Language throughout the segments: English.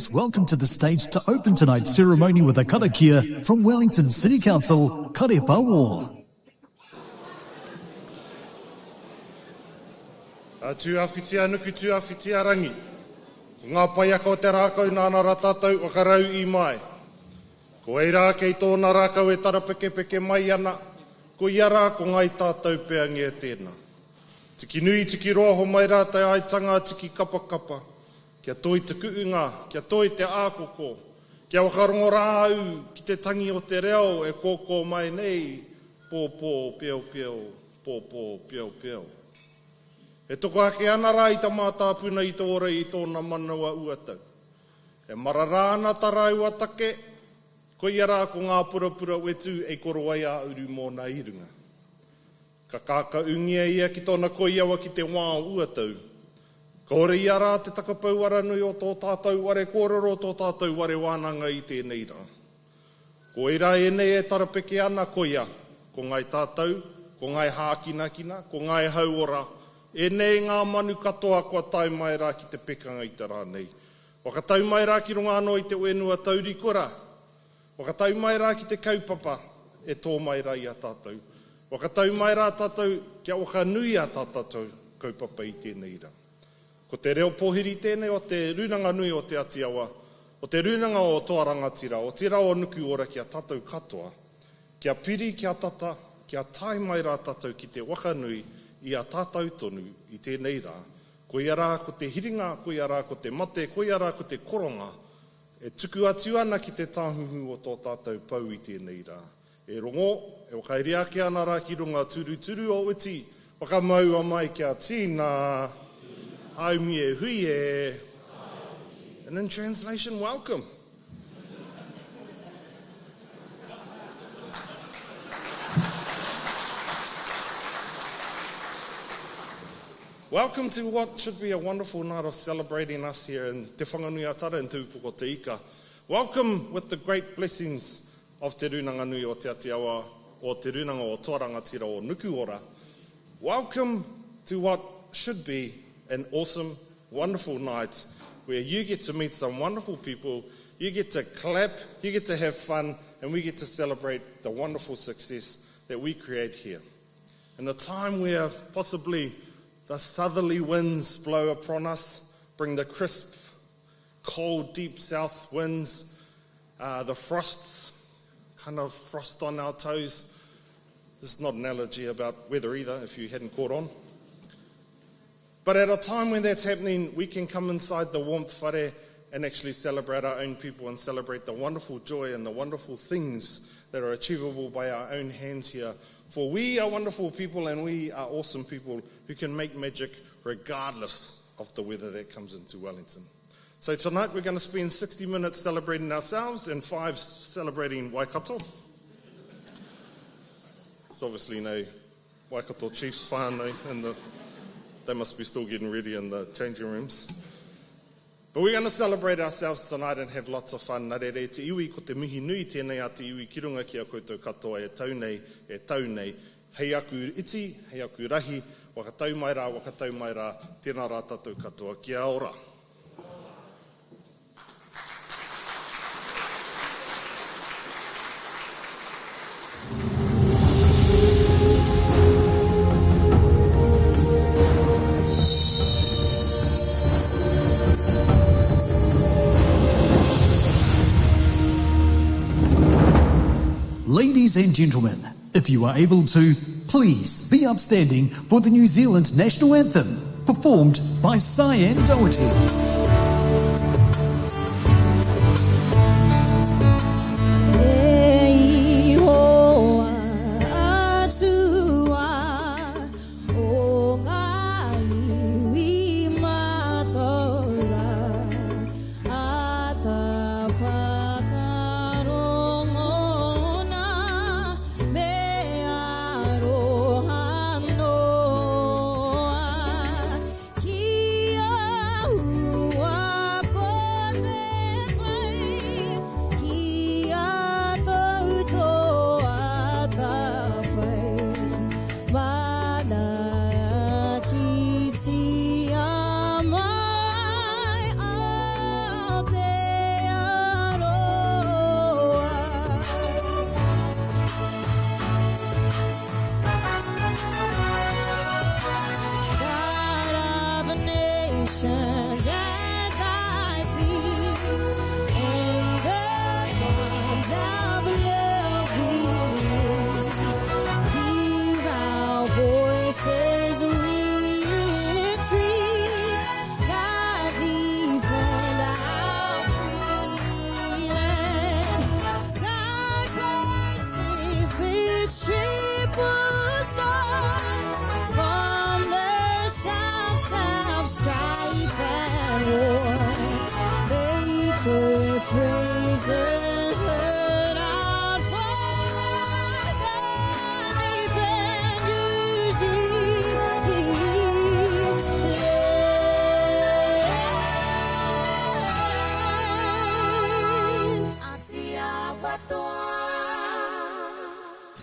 please welcome to the stage to open tonight's ceremony with a karakia from Wellington City Council, Āti Awa. Tu awhitia nuku tu awhitia rangi. Ngā paiaka o te rākau nāna ratātau o karau I mai. Ko ei rā kei tōna rākau e tara peke peke mai ana. Ko ia rā ko ngai tātou pēa ngia tēnā. Tiki nui tiki roa ho mai rā tai aitanga tiki kapa kapa. Kia toi te kuunga, kia toi te ākoko. Kia wakarongo rā au ki te tangi o te reo e kōkō mai nei. Pōpō peo peo, pōpō peo peo. E toko ake ana rā I ta mātāpuna I tō ora I tōna manaua uatau. E mararāna tarau atake, ko ia rā ko ngā purapura wetu e koro ai a uru mō nā irunga. Ka kāka ungia ia ki tōna koiawa ki te wā uatau. Ka ore ia rā te takapau aranui o tō tātou ware kōrero tō tātou ware wānanga I tēnei rā. Ko ira e nei e tarapeke ana koia, ko ngai tātou, ko ngai hākinakina, ko ngai hauora, e nei ngā manu katoa kua tau mai rā ki te pekanga I te rā nei. Waka tau mai rā ki runga anō I te wenua taurikora. Waka tau mai rā ki te kaupapa e tō mai rā I a tātou. Waka tau mai rā tātou kia waka nui a tātou kaupapa I tēnei rā. Ko te reo pohiri tēnei o te runanga nui o te Āti Awa, o te runanga o toa rangatira, o te rao nuku ora kia tātou katoa, kia piri, kia tata, kia tai mai rā tātou ki te waka nui I a tātou tonu I tēnei rā. Ko ia rā ko te hiringa, ko ia rā ko te mate, ko ia rā ko te koronga, e tuku atu ana ki te tāhuhu o tō tātou pau I tēnei rā. E rongo, e wakairi ake ana rā ki runga turu turu o uti, wakamau a mai kia tīna, haumi e hui e. And in translation, welcome. Welcome to what should be a wonderful night of celebrating us here in Te Whanganuiatara in Tūpoko Te Ika. Welcome with the great blessings of Te Runanga Nui o Te Āti Awa, o Te Runanga o Toa Rangatira o Nukuora. Welcome to what should be an awesome, wonderful night where you get to meet some wonderful people, you get to clap, you get to have fun, and we get to celebrate the wonderful success that we create here. In a time where possibly the southerly winds blow upon us, bring the crisp, cold, deep south winds, the frost, kind of frost on our toes. This is not an analogy about weather either, if you hadn't caught on. But at a time when that's happening, we can come inside the warmth whare and actually celebrate our own people and celebrate the wonderful joy and the wonderful things that are achievable by our own hands here. For we are wonderful people and we are awesome people who can make magic regardless of the weather that comes into Wellington. So tonight we're going to spend 60 minutes celebrating ourselves and 5 celebrating Waikato. There's obviously no Waikato Chiefs whānau and they must be still getting ready in the changing rooms. But we're going to celebrate ourselves tonight and have lots of fun. Nā re te iwi ko te mihi nui tēnei a te iwi ki runga ki a koutou katoa e tau nei, hei aku iti, hei aku rahi, wakatau mai rā, tēnā rā tātou katoa, kia ora. Ladies and gentlemen, if you are able to, please be upstanding for the New Zealand National Anthem, performed by Cyan Doherty.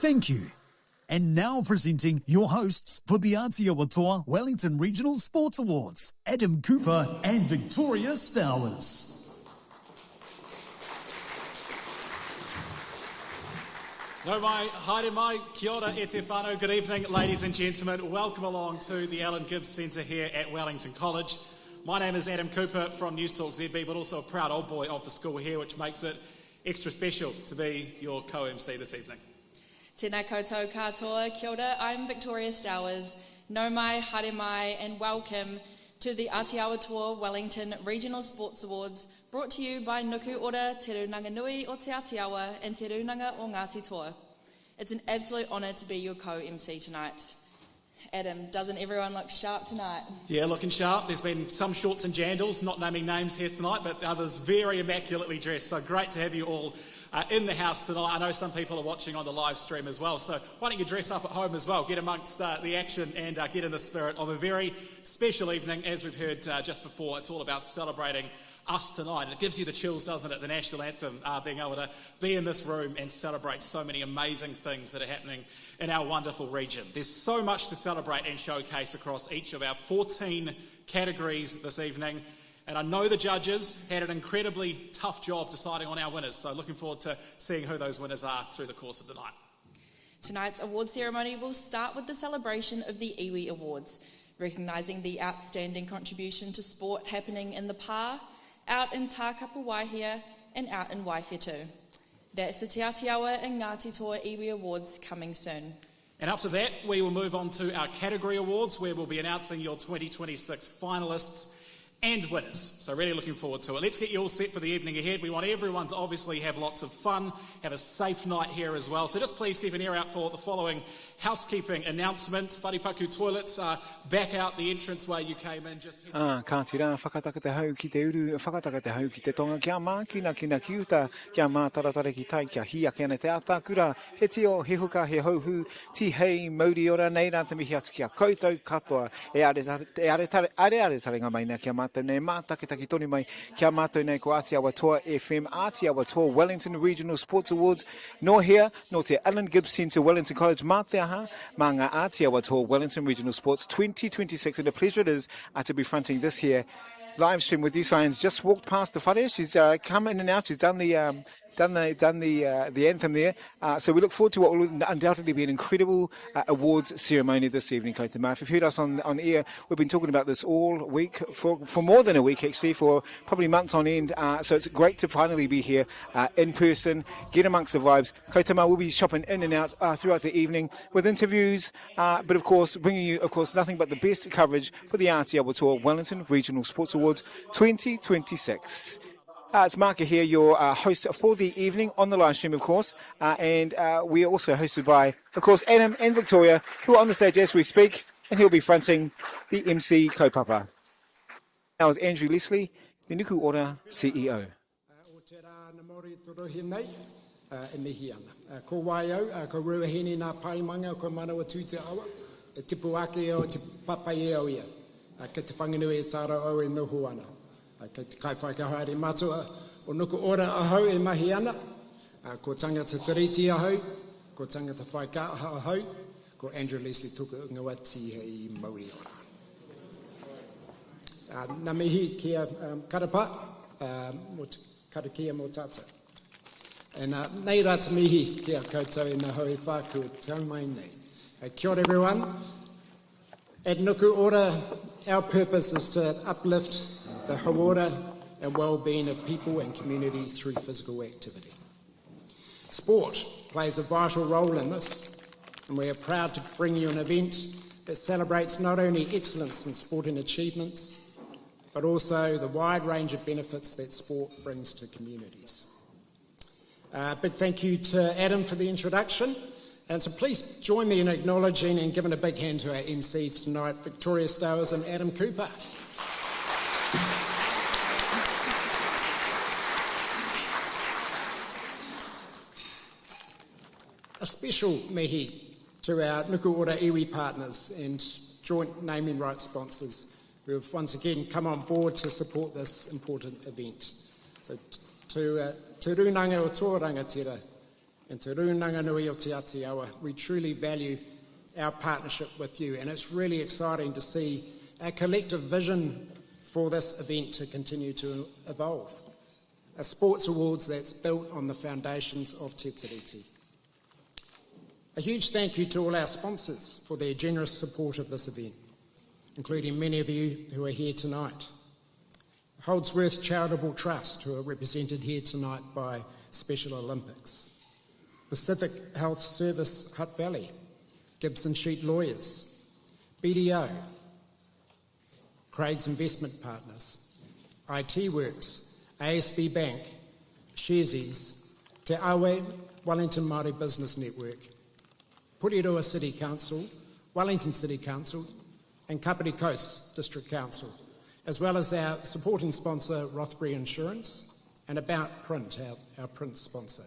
thank you. And now presenting your hosts for the Āti Awa Toa Wellington Regional Sports Awards, Adam Cooper and Victoria Stowers. No mai, haere mai, kia ora e te whānau. Good evening, ladies and gentlemen. Welcome along to the Alan Gibbs Centre here at Wellington College. My name is Adam Cooper from News Talk ZB, but also a proud old boy of the school here, which makes it extra special to be your co-MC this evening. Tēnā koutou katoa, kia ora. I'm Victoria Stowers. No mai, haere mai, and welcome to the Āti Awa Toa Wellington Regional Sports Awards, brought to you by Nuku Ora Te Runanga Nui o Te Āti Awa and Te Runanga o Ngāti Toa. It's an absolute honour to be your co-MC tonight. Adam, doesn't everyone look sharp tonight? Yeah, looking sharp. There's been some shorts and jandals, not naming names here tonight, but others very immaculately dressed. So great to have you all in the house tonight. I know some people are watching on the live stream as well, so why don't you dress up at home as well, get amongst the action and get in the spirit of a very special evening. As we've heard just before, it's all about celebrating us tonight. And it gives you the chills, doesn't it, the national anthem, being able to be in this room and celebrate so many amazing things that are happening in our wonderful region. There's so much to celebrate and showcase across each of our 14 categories this evening. And I know the judges had an incredibly tough job deciding on our winners, so looking forward to seeing who those winners are through the course of the night. Tonight's award ceremony will start with the celebration of the Iwi Awards, recognising the outstanding contribution to sport happening in the Pā, out in Tākapa Waihia and out in Waifetu. That's the Te Āti Awa and Ngāti Toa Iwi Awards coming soon. And after that, we will move on to our category awards, where we'll be announcing your 2026 finalists and winners. So really looking forward to it. Let's get you all set for the evening ahead. We want everyone to obviously have lots of fun, have a safe night here as well. So just please keep an ear out for the following housekeeping announcements. Wharipaku toilets are back out the entranceway you came in. Just ka tira whakataka te hau ki te uru, whakataka te hau ki te tonga, kia mā kina ki uta, kia mā taratare ki tai, kia hia kia ne te ātākura, he tio, he huka, he hauhu, ti hei, mauri ora, nei rā te mihi atu kia koutou katoa, e are tarenga mai nā kia mātou nei mātakitaki toni mai, kia mātou nei ko Āti Awa Toa FM, Āti Awa Toa Wellington Regional Sports Awards, nor here, nor te Alan Gibbs Centre Wellington College, mā te aha, mā ngā Āti Awa Toa Wellington Regional Sports 2026, and a pleasure it is to be fronting this here live stream with you. Sian's just walked past the whare. She's come in and out. She's done the anthem there. So we look forward to what will undoubtedly be an incredible awards ceremony this evening, Kaitama. If you've heard us on air, we've been talking about this all week, for more than a week actually, for probably months on end. So it's great to finally be here in person, get amongst the vibes. Kaitama will be shopping in and out throughout the evening with interviews, but of course bringing you, nothing but the best coverage for the Āti Awa Toa Wellington Regional Sports Awards 2026. It's Marka here, your host for the evening on the live stream, of course. And we are also hosted by, of course, Adam and Victoria, who are on the stage as we speak, and he'll be fronting the MC kaupapa. Now is Andrew Leslie, the Nuku Ora CEO. Ko waio, ko ruahini nā paimanga, ko manawa tū awa, e tipu ake o te papai e au ia, ke te whanganui e tāra au e noho ana. Kei te kaiwhaikahaere matua o Nuku Ora ahau e mahi ana, ko tangata Tiriti ahau, ko tangata Whaikaha ahau, ko Andrew Leslie tuku ngawati hei Mauri ora. Nā mihi kia karapa, mo karakia mō tātou. E nei rā te mihi kia koutou e nā hau e whāku e tau mai nei. Kia ora everyone. At Nuku Ora, our purpose is to uplift the hauora and well-being of people and communities through physical activity. Sport plays a vital role in this, and we are proud to bring you an event that celebrates not only excellence in sporting achievements, but also the wide range of benefits that sport brings to communities. Big thank you to Adam for the introduction, and so please join me in acknowledging and giving a big hand to our MCs tonight, Victoria Stowers and Adam Cooper. A special mihi to our Nuku Ora iwi partners and joint naming rights sponsors who have once again come on board to support this important event. So to Runanga o tō rangatira, and Te Rūnanganui o Te Āti Awa, we truly value our partnership with you, and it's really exciting to see our collective vision for this event to continue to evolve. A sports awards that's built on the foundations of Te Tiriti. A huge thank you to all our sponsors for their generous support of this event, including many of you who are here tonight. Holdsworth Charitable Trust, who are represented here tonight by Special Olympics. Pacific Health Service Hutt Valley, Gibson Sheet Lawyers, BDO, Craig's Investment Partners, IT Works, ASB Bank, Sharesies, Te Awe Wellington Māori Business Network, Purirua City Council, Wellington City Council, and Kapiti Coast District Council, as well as our supporting sponsor, Rothbury Insurance, and About Print, our print sponsor.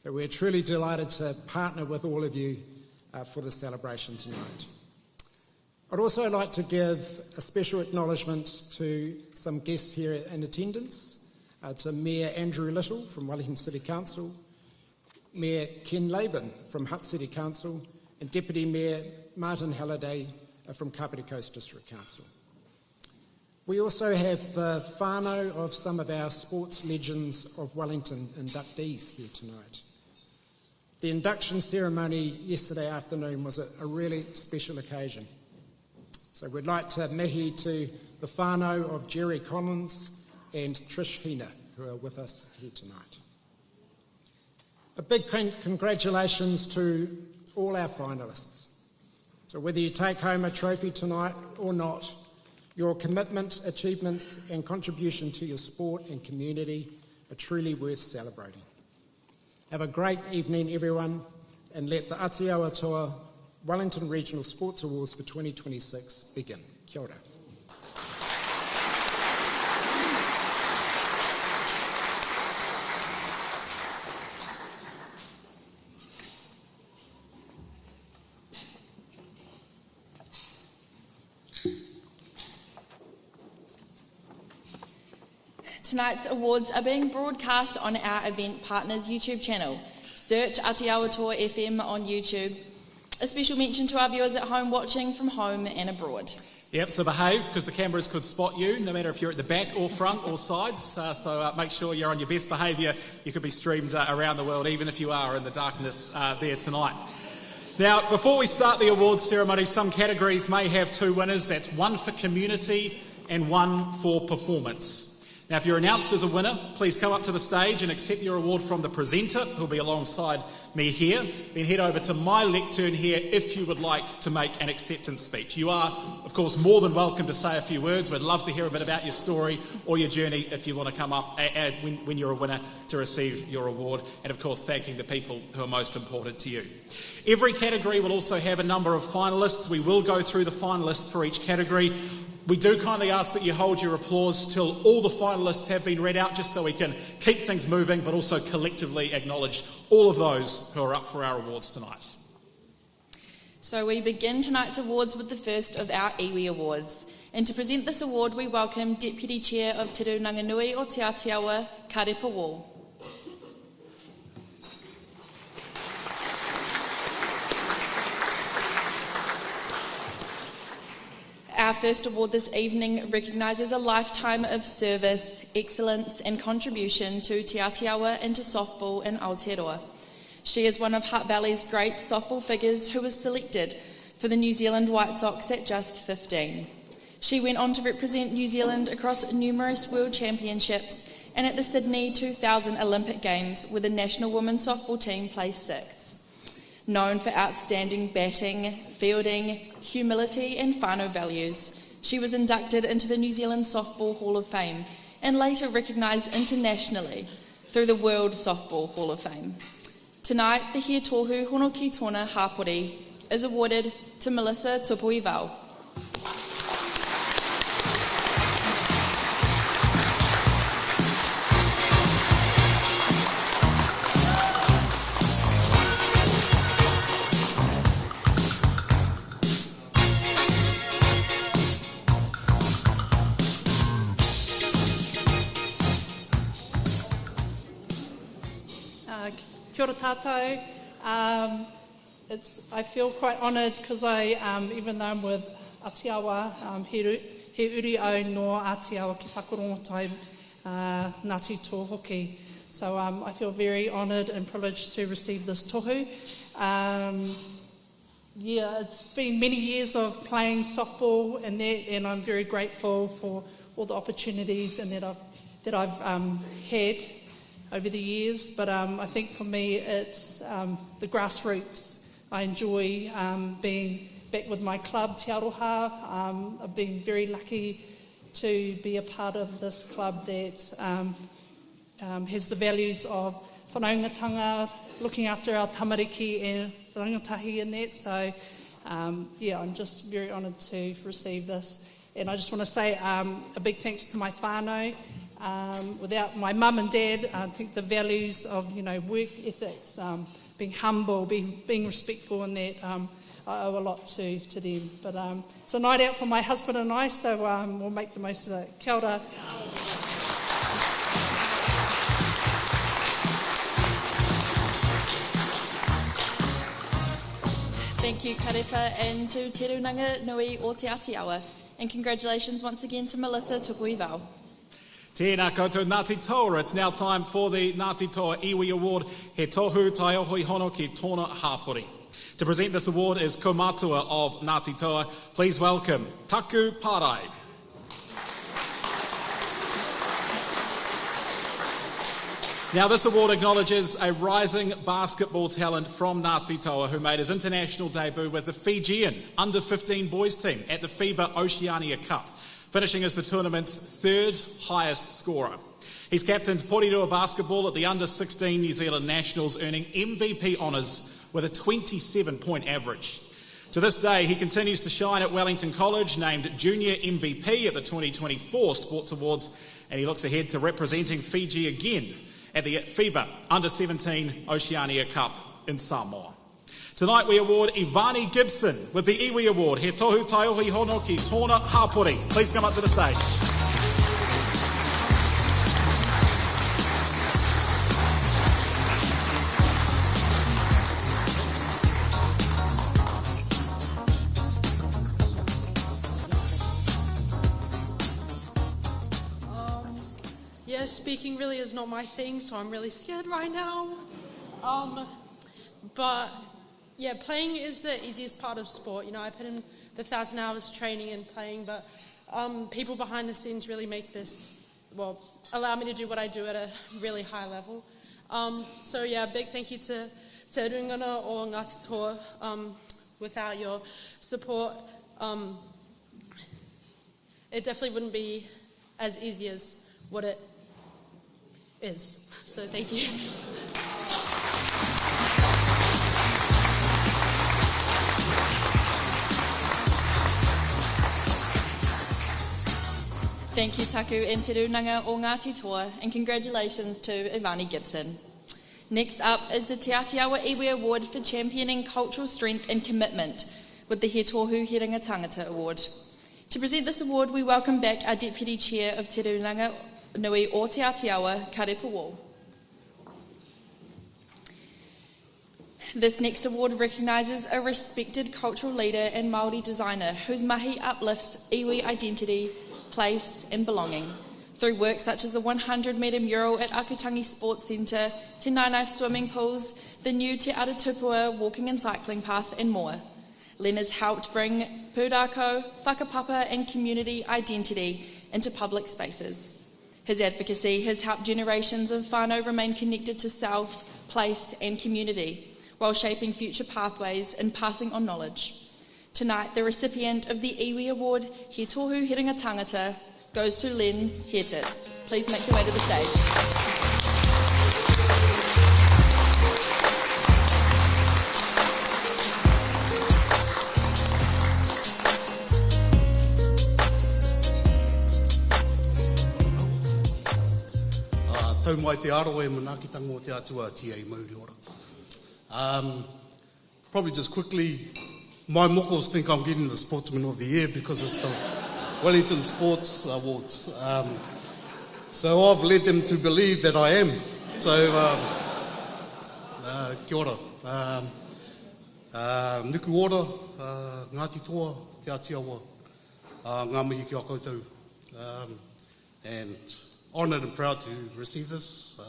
But we're truly delighted to partner with all of you for the celebration tonight. I'd also like to give a special acknowledgement to some guests here in attendance, to Mayor Andrew Little from Wellington City Council, Mayor Ken Laban from Hutt City Council, and Deputy Mayor Martin Halliday from Kapiti Coast District Council. We also have the whānau of some of our sports legends of Wellington inductees here tonight. The induction ceremony yesterday afternoon was a really special occasion. So we'd like to mihi to the whānau of Jerry Collins and Trish Hina, who are with us here tonight. A big congratulations to all our finalists. So whether you take home a trophy tonight or not, your commitment, achievements and contribution to your sport and community are truly worth celebrating. Have a great evening, everyone, and let the Āti Awa Toa Wellington Regional Sports Awards for 2026 begin. Kia ora. Tonight's awards are being broadcast on our event partners' YouTube channel. Search Āti Awa Toa FM on YouTube. A special mention to our viewers at home watching from home and abroad. Yep, so behave, because the cameras could spot you, no matter if you're at the back or front or sides. So make sure you're on your best behaviour. You could be streamed around the world, even if you are in the darkness there tonight. Now, before we start the awards ceremony, some categories may have two winners. That's one for community and one for performance. Now, if you're announced as a winner, please come up to the stage and accept your award from the presenter, who'll be alongside me here. Then head over to my lectern here if you would like to make an acceptance speech. You are, of course, more than welcome to say a few words. We'd love to hear a bit about your story or your journey if you want to come up when you're a winner to receive your award. And, of course, thanking the people who are most important to you. Every category will also have a number of finalists. We will go through the finalists for each category. We do kindly ask that you hold your applause till all the finalists have been read out, just so we can keep things moving, but also collectively acknowledge all of those who are up for our awards tonight. So we begin tonight's awards with the first of our iwi awards. And to present this award, we welcome Deputy Chair of Te Rūnanganui o Te Āti Awa, Karepa Wall. Our first award this evening recognises a lifetime of service, excellence and contribution to Te Āti Awa and to softball in Aotearoa. She is one of Hutt Valley's great softball figures who was selected for the New Zealand White Sox at just 15. She went on to represent New Zealand across numerous world championships and at the Sydney 2000 Olympic Games, where the national women's softball team placed sixth. Known for outstanding batting, fielding, humility and whānau values, she was inducted into the New Zealand Softball Hall of Fame and later recognised internationally through the World Softball Hall of Fame. Tonight, the He Tohu Hono Ki Tōna Hapori is awarded to Melissa Tupuivau. Kia ora tātou. I feel quite honoured because even though I'm with Āti Awa, he uri au no Āti Awa ki whakarongotai Ngāti Toa hoki. So I feel very honoured and privileged to receive this tohu. It's been many years of playing softball and I'm very grateful for all the opportunities and that I've had over the years. But I think for me it's the grassroots. I enjoy being back with my club, Te Aroha. I've been very lucky to be a part of this club that has the values of whanaungatanga, looking after our tamariki and rangatahi and that. So, I'm just very honoured to receive this. And I just want to say a big thanks to my whānau. Without my mum and dad, I think the values of, work ethics, being humble, being respectful and that, I owe a lot to them. But it's a night out for my husband and I, so we'll make the most of it. Kia ora. Thank you, Karepa, and to Te Runanga Nui o Te Āti Awa. And congratulations once again to Melissa tuku i wau. Tēnā koutou Ngāti Toa. It's now time for the Ngāti Toa Iwi Award. He tohu tai ohoi hono ki tōna hāpori. To present this award is Kaumatua of Ngāti Toa. Please welcome Taku Pārai. Now, this award acknowledges a rising basketball talent from Ngāti Toa who made his international debut with the Fijian under-15 boys team at the FIBA Oceania Cup, finishing as the tournament's third highest scorer. He's captained Porirua basketball at the under-16 New Zealand Nationals, earning MVP honours with a 27-point average. To this day, he continues to shine at Wellington College, named Junior MVP at the 2024 Sports Awards, and he looks ahead to representing Fiji again at the FIBA Under-17 Oceania Cup in Samoa. Tonight we award Ivani Gibson with the Iwi Award. He tohu tai ohi hono ki tōna hāpori. Please come up to the stage. Speaking really is not my thing, so I'm really scared right now. But playing is the easiest part of sport. I put in the 1,000 hours training and playing, but people behind the scenes really make this, allow me to do what I do at a really high level. Big thank you to Te Rungana o Ngāti Toa. Without your support, it definitely wouldn't be as easy as what it is. So thank you. Thank you, Taku and Te Runanga o Ngāti Toa, and congratulations to Ivani Gibson. Next up is the Te Āti Awa Iwi Award for championing cultural strength and commitment with the He Tohu He Ringa Tangata Award. To present this award, we welcome back our Deputy Chair of Te Runanga Nui o Te Āti Awa, Karepa Wall. This next award recognises a respected cultural leader and Māori designer whose mahi uplifts iwi identity, place and belonging through work such as the 100-metre mural at Akutangi Sports Centre, Te Nainai swimming pools, the new Te Aratupua walking and cycling path and more. Len has helped bring pūrākau, whakapapa and community identity into public spaces. His advocacy has helped generations of whānau remain connected to self, place and community, while shaping future pathways and passing on knowledge. Tonight, the recipient of the Iwi Award, He Tohu He Ringa Tangata, goes to Len Hetet. Please make your way to the stage. Tau mai te aro e manakitango o te atua tia I mauri ora. Probably just quickly, my mokos think I'm getting the Sportsman of the Year because it's the Wellington Sports Awards. So I've led them to believe that I am. So Kia ora. Nuku ora, Āti Toa, Te Āti Awa, ngā mihi ki a koutou. And honoured and proud to receive this.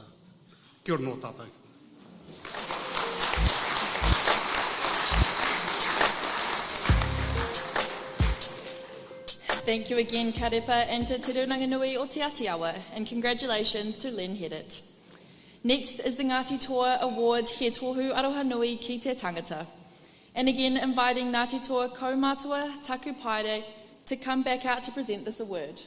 Kia ora no tātou. Thank you again, Karepa, and to Te Runanga Nui o Te Āti Awa, and congratulations to Len Hedit. Next is the Ngāti Toa Award He Tohu Aroha Nui ki te tangata. And again, inviting Ngāti Toa Kaumātua Taku Paere to come back out to present this award.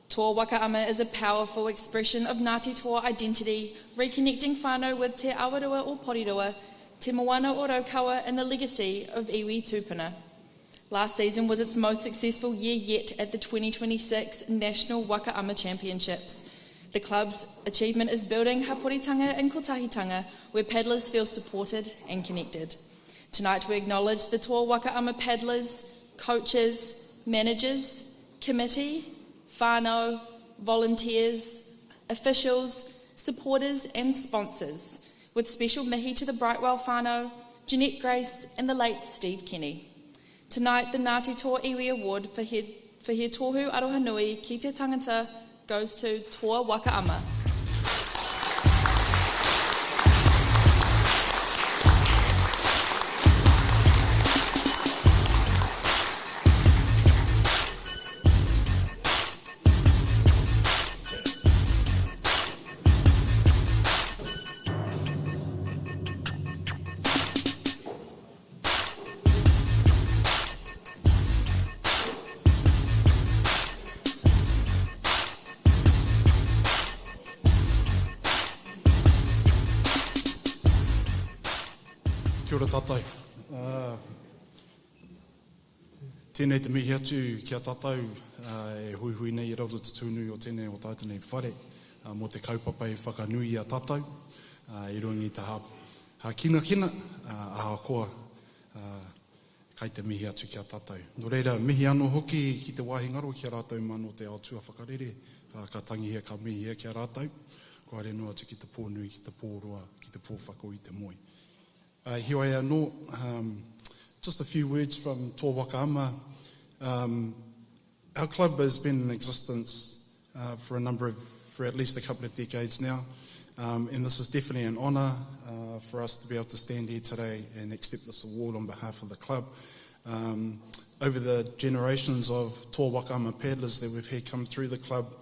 Toa Wakaama is a powerful expression of Ngāti Toa identity, reconnecting whānau with Te Awarua o Porirua, Te Moana o Raukawa, and the legacy of iwi tūpuna. Last season was its most successful year yet at the 2026 National Wakaama Championships. The club's achievement is building haporitanga and kotahitanga, where paddlers feel supported and connected. Tonight we acknowledge the Toa Wakaama paddlers, coaches, managers, committee, whānau, volunteers, officials, supporters and sponsors, with special mihi to the Brightwell whānau, Jeanette Grace and the late Steve Kenny. Tonight, the Ngāti Toa Iwi Award for He Tohu Aroha Nui ki te tangata goes to Toa Wakaama. Kia ora tātou. Tēnei te mihi atu kia tātou e hui nei I rautu te tūnui o tēnei o tātou nei whare mō te kaupapa e whakanui a tātou I rungi te ha kina ahakoa kai te mihi atu kia tātou. No reira, mihi anō hoki ki te wāhi ngaro kia rātou mano te aotua whakarere ka tangi hea ka mihi hea kia rātou ko are noa atu ki te pōnui, ki te pōroa, ki te pōwhako I te moi. Here I am, just a few words from Toa Wakaama. Our club has been in existence for at least a couple of decades now, and this is definitely an honour for us to be able to stand here today and accept this award on behalf of the club. Over the generations of Toa Wakaama paddlers that we've had come through the club,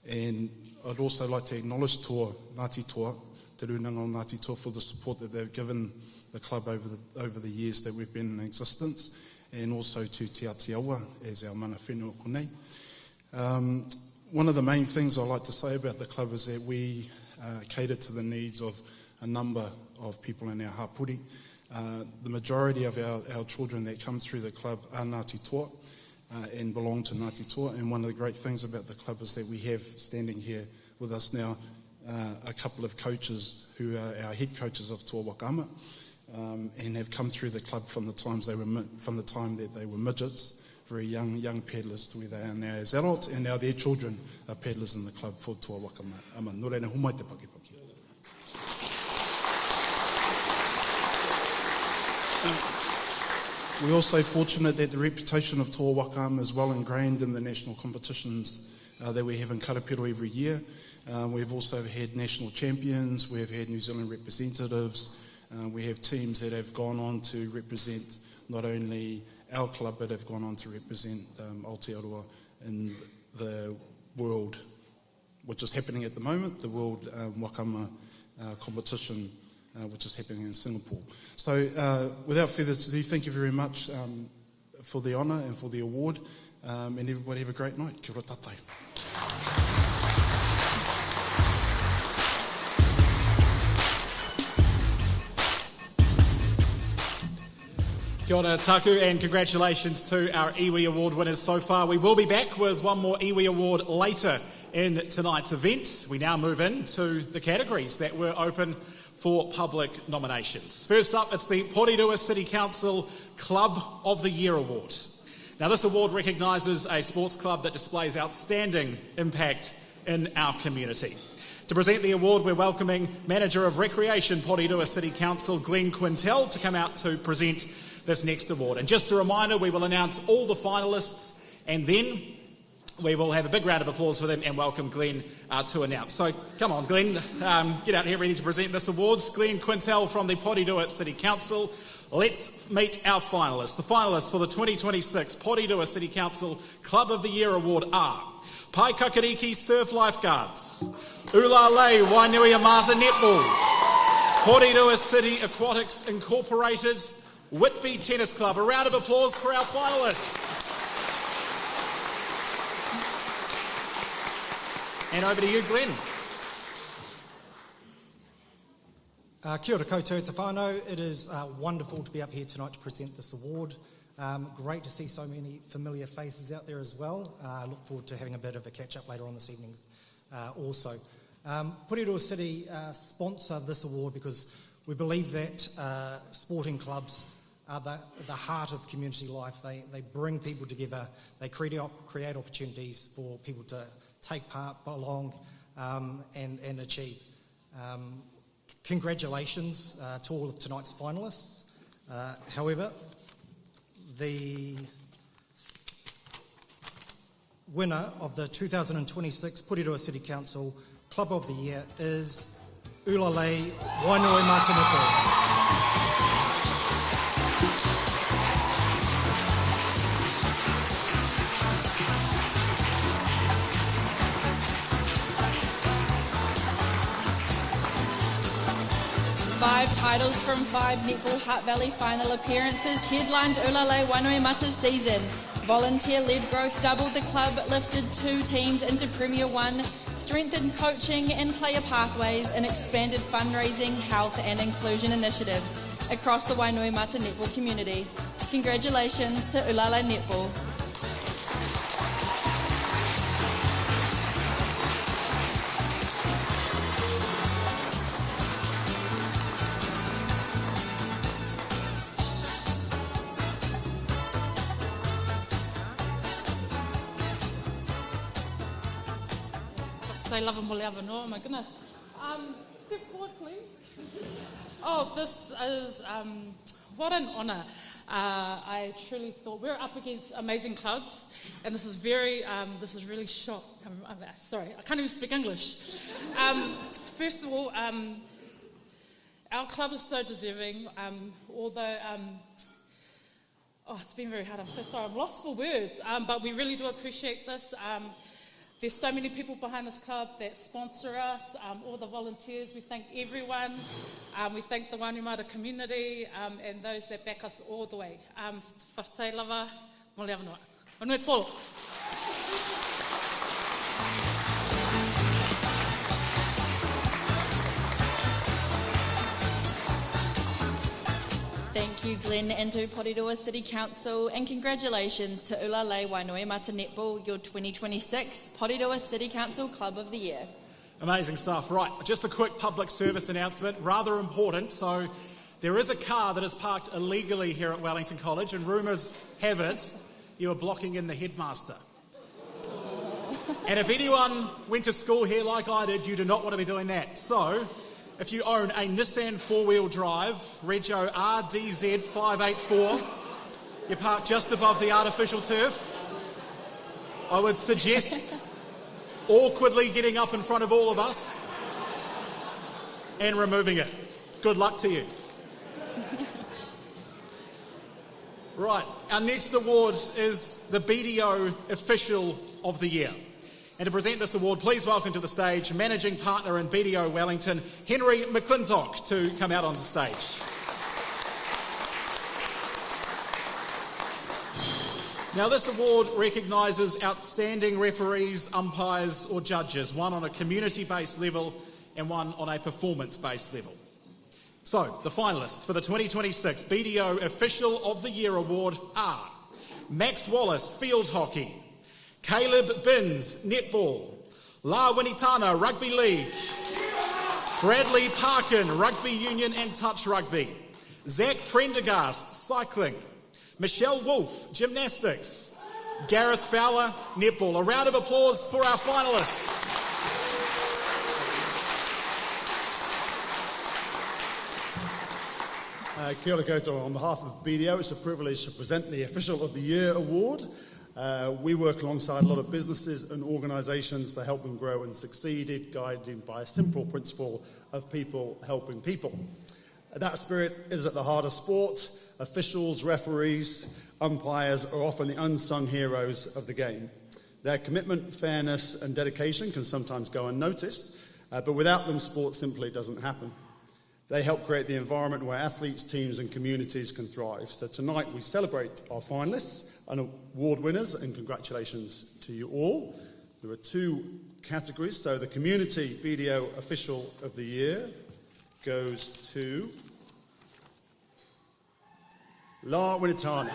and I'd also like to acknowledge Toa, Ngāti Toa, Te Runanga o Ngāti Toa, for the support that they've given the club over the years that we've been in existence, and also to Te Āti Awa as our mana whenua konei. One of the main things I like to say about the club is that we cater to the needs of a number of people in our hapuri. The majority of our children that come through the club are Ngāti Toa and belong to Ngāti Toa, and one of the great things about the club is that we have standing here with us now a couple of coaches who are our head coaches of Toa Wakaama, and have come through the club from the time that they were midgets, very young paddlers to where they are now as adults, and now their children are paddlers in the club for Toa Wakaama. Nō reira, humai te pakipaki. We're also fortunate that the reputation of Toa Wakaama is well ingrained in the national competitions that we have in Karapiro every year. We've also had national champions, we've had New Zealand representatives, we have teams that have gone on to represent not only our club but have gone on to represent Aotearoa in the world, which is happening at the moment, the World Wakaama competition, which is happening in Singapore. So without further ado, thank you very much for the honour and for the award, and everybody have a great night. Kia ora tātou. Kia ora taku, and congratulations to our iwi award winners so far. We will be back with one more iwi award later in tonight's event. We now move into the categories that were open for public nominations. First up, it's the Porirua City Council Club of the Year Award. Now, this award recognises a sports club that displays outstanding impact in our community. To present the award, we're welcoming Manager of Recreation, Porirua City Council, Glenn Quintel, to come out to present this next award. And just a reminder, we will announce all the finalists and then we will have a big round of applause for them and welcome Glenn to announce. So come on, Glenn, get out here ready to present this award. Glenn Quintel from the Porirua City Council. Let's meet our finalists. The finalists for the 2026 Porirua City Council Club of the Year Award are Pai Kakariki Surf Lifeguards, Ulale Wainui Amata Netball, Porirua City Aquatics Incorporated, Whitby Tennis Club. A round of applause for our finalists. And over to you, Glenn. Kia ora koutou te whānau. It is wonderful to be up here tonight to present this award. Great to see so many familiar faces out there as well. I look forward to having a bit of a catch-up later on this evening also. Porirua City sponsor this award because we believe that sporting clubs are the heart of community life. They bring people together. They create opportunities for people to take part, belong, and achieve. Congratulations to all of tonight's finalists. However, the winner of the 2026 Porirua City Council Club of the Year is Ulale Wainui Mataniko. 5 titles from 5 Netball Hutt Valley final appearances headlined Ulale Wainui Mata's season. Volunteer-led growth doubled the club, lifted 2 teams into Premier 1, strengthened coaching and player pathways, and expanded fundraising, health and inclusion initiatives across the Wainui Mata netball community. Congratulations to Ulale Netball. I love them, oh my goodness. Step forward, please. Oh, this is, what an honour. I truly thought we're up against amazing clubs, and this is really shock. Sorry, I can't even speak English. First of all, our club is so deserving, although, it's been very hard, I'm so sorry, I'm lost for words, but we really do appreciate this. There's so many people behind this club that sponsor us, all the volunteers. We thank everyone. We thank the Wainui Mata community and those that back us all the way. Whawhai lava, mole awa noa. Anui polo. Thank you, Glenn, and to Porirua City Council, and congratulations to Ulale Wainui Mata Netball, your 2026 Porirua City Council Club of the Year. Amazing stuff. Right, just a quick public service announcement, rather important. So there is a car that is parked illegally here at Wellington College, and rumours have it you are blocking in the headmaster. And if anyone went to school here like I did, you do not want to be doing that. So if you own a Nissan 4-wheel drive, Regio RDZ584, you park just above the artificial turf, I would suggest awkwardly getting up in front of all of us and removing it. Good luck to you. Right, our next award is the BDO Official of the Year. And to present this award, please welcome to the stage Managing Partner in BDO Wellington, Henry McClintock, to come out on stage. Now, this award recognises outstanding referees, umpires or judges, one on a community-based level and one on a performance-based level. So, the finalists for the 2026 BDO Official of the Year Award are Max Wallace, Field Hockey, Caleb Binns, Netball, La Winitana, Rugby League, Bradley Parkin, Rugby Union and Touch Rugby, Zach Prendergast, Cycling, Michelle Wolfe, Gymnastics, Gareth Fowler, Netball. A round of applause for our finalists. Kia ora koutou. On behalf of BDO, it's a privilege to present the Official of the Year award. We work alongside a lot of businesses and organisations to help them grow and succeed, guided by a simple principle of people helping people. That spirit is at the heart of sport. Officials, referees, umpires are often the unsung heroes of the game. Their commitment, fairness and dedication can sometimes go unnoticed, but without them, sport simply doesn't happen. They help create the environment where athletes, teams and communities can thrive. So tonight we celebrate our finalists and award winners, and congratulations to you all. There are 2 categories. So the Community BDO Official of the Year goes to La Winitani.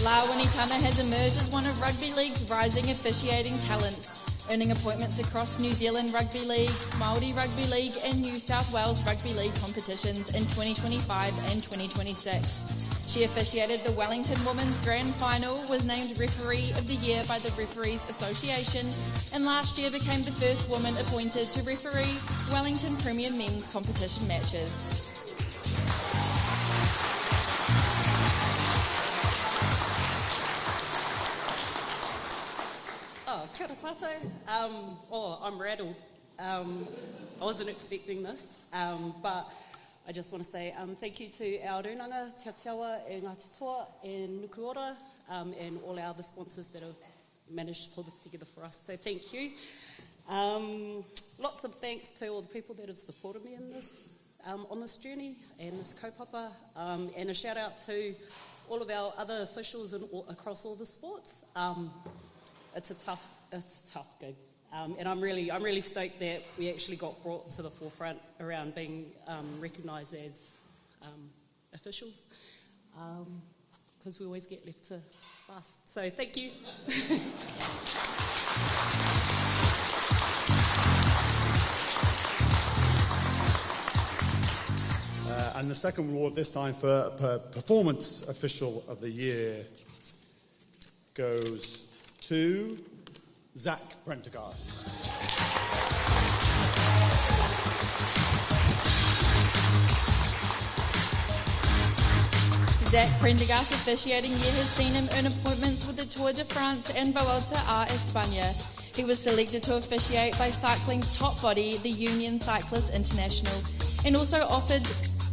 La Winitana has emerged as one of Rugby League's rising officiating talents, earning appointments across New Zealand Rugby League, Māori Rugby League and New South Wales Rugby League competitions in 2025 and 2026. She officiated the Wellington Women's Grand Final, was named Referee of the Year by the Referees Association, and last year became the first woman appointed to referee Wellington Premier Men's competition matches. Kia ora tātou. I'm rattled. I wasn't expecting this, but I just want to say thank you to our rūnanga, Āti Awa Toa and Nukuora, and all our other sponsors that have managed to pull this together for us. So thank you. Lots of thanks to all the people that have supported me in this, on this journey and this kaupapa, and a shout out to all of our other officials across all the sports. It's a tough gig, and I'm really stoked that we actually got brought to the forefront around being recognised as officials, because we always get left to last. So thank you. And the second award this time for Performance Official of the Year goes to Zach Prendergast. Zach Prendergast officiating year has seen him earn appointments with the Tour de France and Vuelta a España. He was selected to officiate by cycling's top body, the Union Cyclists International, and also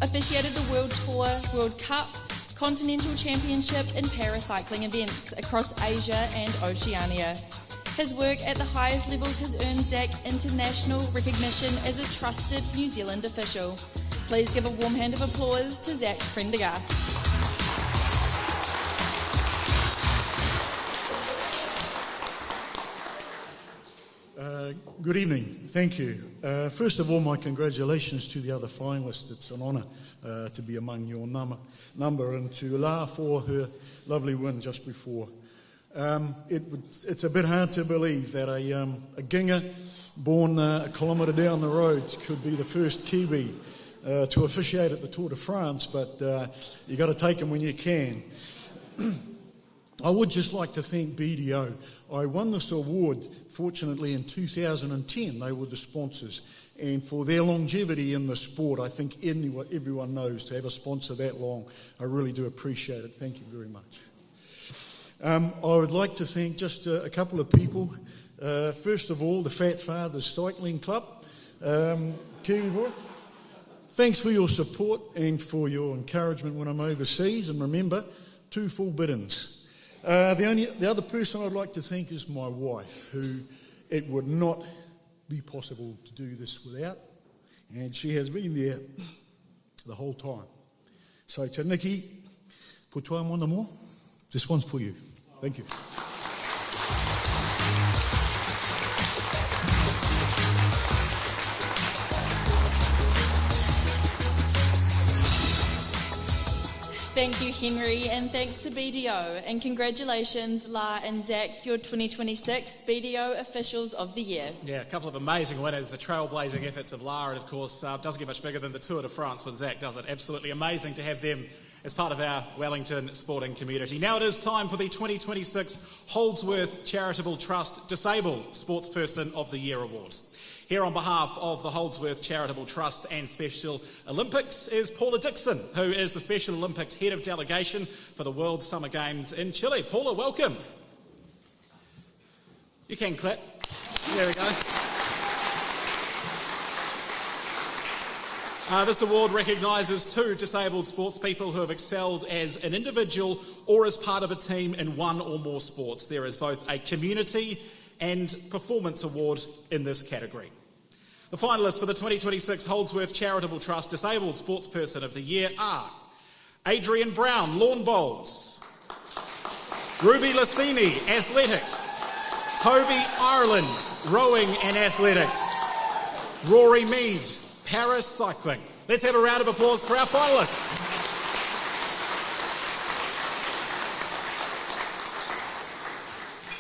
officiated the World Tour, World Cup, Continental Championship and paracycling events across Asia and Oceania. His work at the highest levels has earned Zach international recognition as a trusted New Zealand official. Please give a warm hand of applause to Zach Prendergast. Good evening. Thank you. First of all, my congratulations to the other finalists. It's an honour to be among your number and to La for her lovely win just before. It's a bit hard to believe that a Ginga born a kilometre down the road could be the first Kiwi to officiate at the Tour de France, but you got to take them when you can. I would just like to thank BDO. I won this award, fortunately, in 2010. They were the sponsors. And for their longevity in the sport, I think everyone knows to have a sponsor that long. I really do appreciate it. Thank you very much. I would like to thank just a couple of people. First of all, the Fat Fathers Cycling Club. Kiwi boy, thanks for your support and for your encouragement when I'm overseas. And remember, 2 full bid-ins. The other person I'd like to thank is my wife, who it would not be possible to do this without, and she has been there the whole time. So to Nikki, pour toi mon amour, this one's for you. Thank you. Thank you, Henry, and thanks to BDO. And congratulations, La and Zach, your 2026 BDO Officials of the Year. Yeah, a couple of amazing winners. The trailblazing efforts of La, and of course, doesn't get much bigger than the Tour de France when Zach does it. Absolutely amazing to have them as part of our Wellington sporting community. Now it is time for the 2026 Holdsworth Charitable Trust Disabled Sportsperson of the Year Award. Here on behalf of the Holdsworth Charitable Trust and Special Olympics is Paula Dixon, who is the Special Olympics Head of Delegation for the World Summer Games in Chile. Paula, welcome. You can clap. There we go. This award recognises 2 disabled sportspeople who have excelled as an individual or as part of a team in one or more sports. There is both a community and performance award in this category. The finalists for the 2026 Holdsworth Charitable Trust Disabled Sportsperson of the Year are Adrian Brown, Lawn Bowls, Ruby Lassini, Athletics, Toby Ireland, Rowing and Athletics, Rory Mead, Paris Cycling. Let's have a round of applause for our finalists.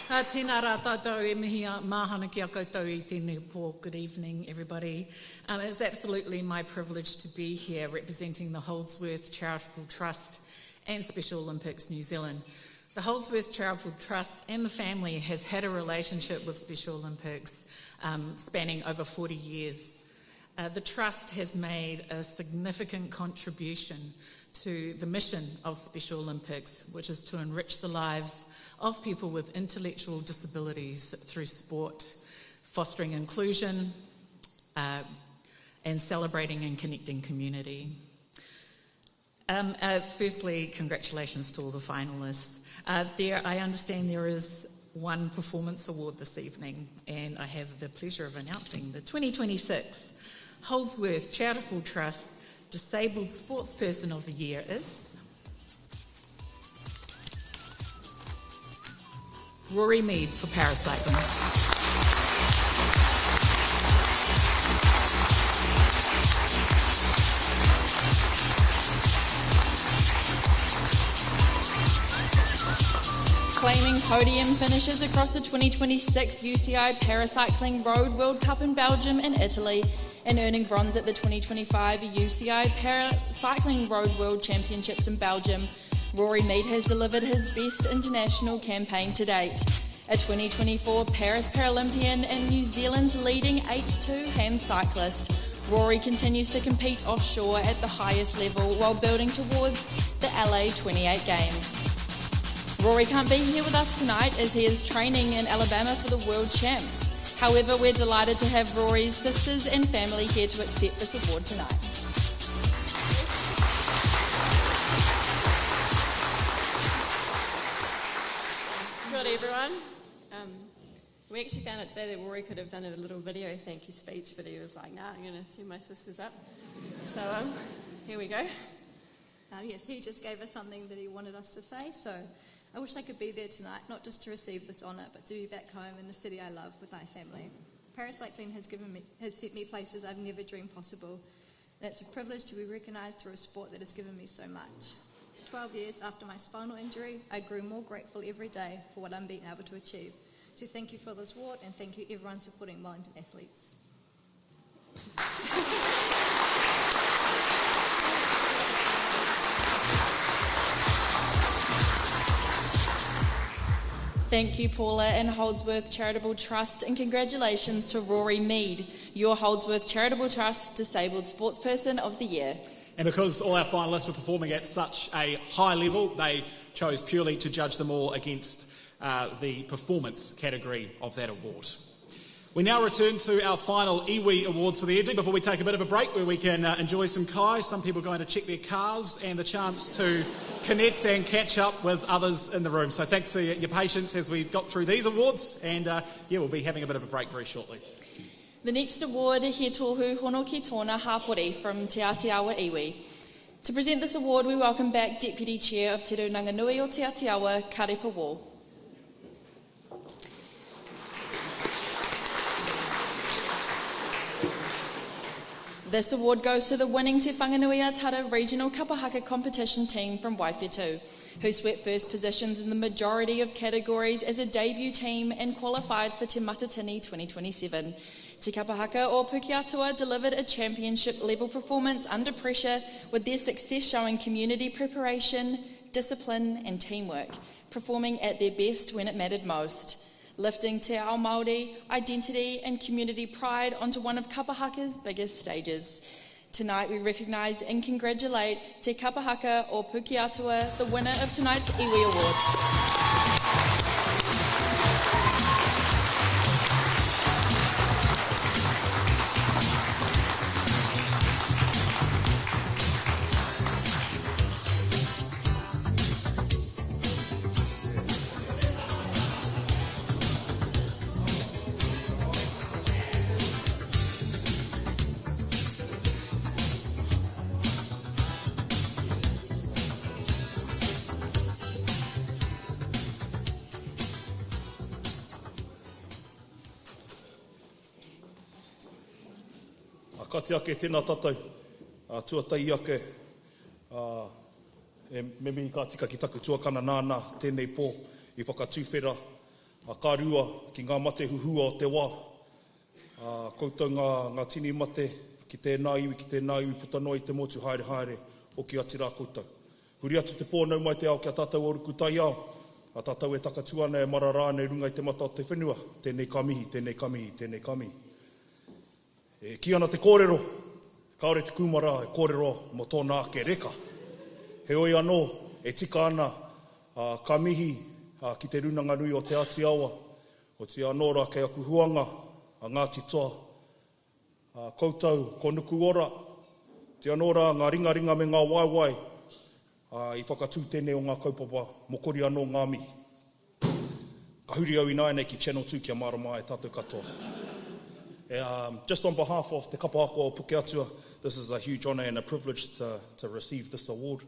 Tēnā rā tātou e mihi māhana ki a koutou I tēnei pō. Good evening, everybody. It's absolutely my privilege to be here representing the Holdsworth Charitable Trust and Special Olympics New Zealand. The Holdsworth Charitable Trust and the family has had a relationship with Special Olympics spanning over 40 years. The Trust has made a significant contribution to the mission of Special Olympics, which is to enrich the lives of people with intellectual disabilities through sport, fostering inclusion, and celebrating and connecting community. Firstly, congratulations to all the finalists. I understand there is one performance award this evening, and I have the pleasure of announcing the 2026 Holdsworth Charitable Trust Disabled Sportsperson of the Year is Rory Mead for paracycling. Claiming podium finishes across the 2026 UCI Paracycling Road World Cup in Belgium and Italy, and earning bronze at the 2025 UCI Paracycling Road World Championships in Belgium, Rory Mead has delivered his best international campaign to date. A 2024 Paris Paralympian and New Zealand's leading H2 hand cyclist, Rory continues to compete offshore at the highest level while building towards the LA 28 Games. Rory can't be here with us tonight as he is training in Alabama for the World Champs. However, we're delighted to have Rory's sisters and family here to accept this award tonight. Kia ora everyone. We actually found out today that Rory could have done a little video thank you speech, but he was like, nah, I'm going to send my sisters up. So here we go. Yes, he just gave us something that he wanted us to say, so I wish I could be there tonight, not just to receive this honour, but to be back home in the city I love with my family. Paracycling has sent me places I've never dreamed possible, and it's a privilege to be recognised through a sport that has given me so much. 12 years after my spinal injury, I grew more grateful every day for what I'm being able to achieve. So thank you for this award, and thank you everyone supporting Wellington athletes. Thank you, Paula and Holdsworth Charitable Trust, and congratulations to Rory Mead, your Holdsworth Charitable Trust Disabled Sportsperson of the Year. And because all our finalists were performing at such a high level, they chose purely to judge them all against the performance category of that award. We now return to our final iwi awards for the evening before we take a bit of a break where we can enjoy some kai, some people going to check their cars, and the chance to connect and catch up with others in the room. So thanks for your patience as we got through these awards, and we'll be having a bit of a break very shortly. The next award, He Tohu Hono Ki Tōna Hapori from Te Āti Awa Iwi. To present this award, we welcome back Deputy Chair of Te Rūnanganui o Te Āti Awa, Karepa Wall. This award goes to the winning Te Whanganui Tara Regional Kapahaka competition team from Waifetu, who swept first positions in the majority of categories as a debut team and qualified for Te Matatini 2027. Te Kapahaka o Pukeatua delivered a championship-level performance under pressure, with their success showing community preparation, discipline and teamwork, performing at their best when it mattered most, lifting Te Ao Māori identity and community pride onto one of Kapahaka's biggest stages. Tonight we recognise and congratulate Te Kapahaka o Pukeatua, the winner of tonight's Iwi Award. Kati ake tēnā tātou, tuatai ake, me mihi ka tika ki taku tuakana nāna, tēnei pō, I whakatūwhera, ka rua ki ngā mate huhua o te wā, koutou ngā tini mate, ki tēnā iwi, puta noa I te motu haere haere, o ki ati rā koutou. Huri atu te pō nau mai te ao ki a tātou oruku tai ao, a tātou e takatu ana e mara rāne runga I te mata o te whenua, tēnei ka mihi, tēnei ka mihi, tēnei ka mihi. E ki ana te kōrero, kaore te kumara e kōrero mo tōna ake reka. He oi anō, e tika ana ka mihi ki te runanga nui o te Āti Awa, o te anō rā kei aku huanga, a Ngāti Toa. Koutou, ko nuku ora, te anō rā ngā ringa me ngā waiwai, I whakatū tēnei o ngā kaupapa, mokori anō ngā mihi. Ka huri au ināi nei ki Channel 2 kia marama e tātou katoa. Just on behalf of Te Kapahaka o Pukeatua, this is a huge honour and a privilege to receive this award.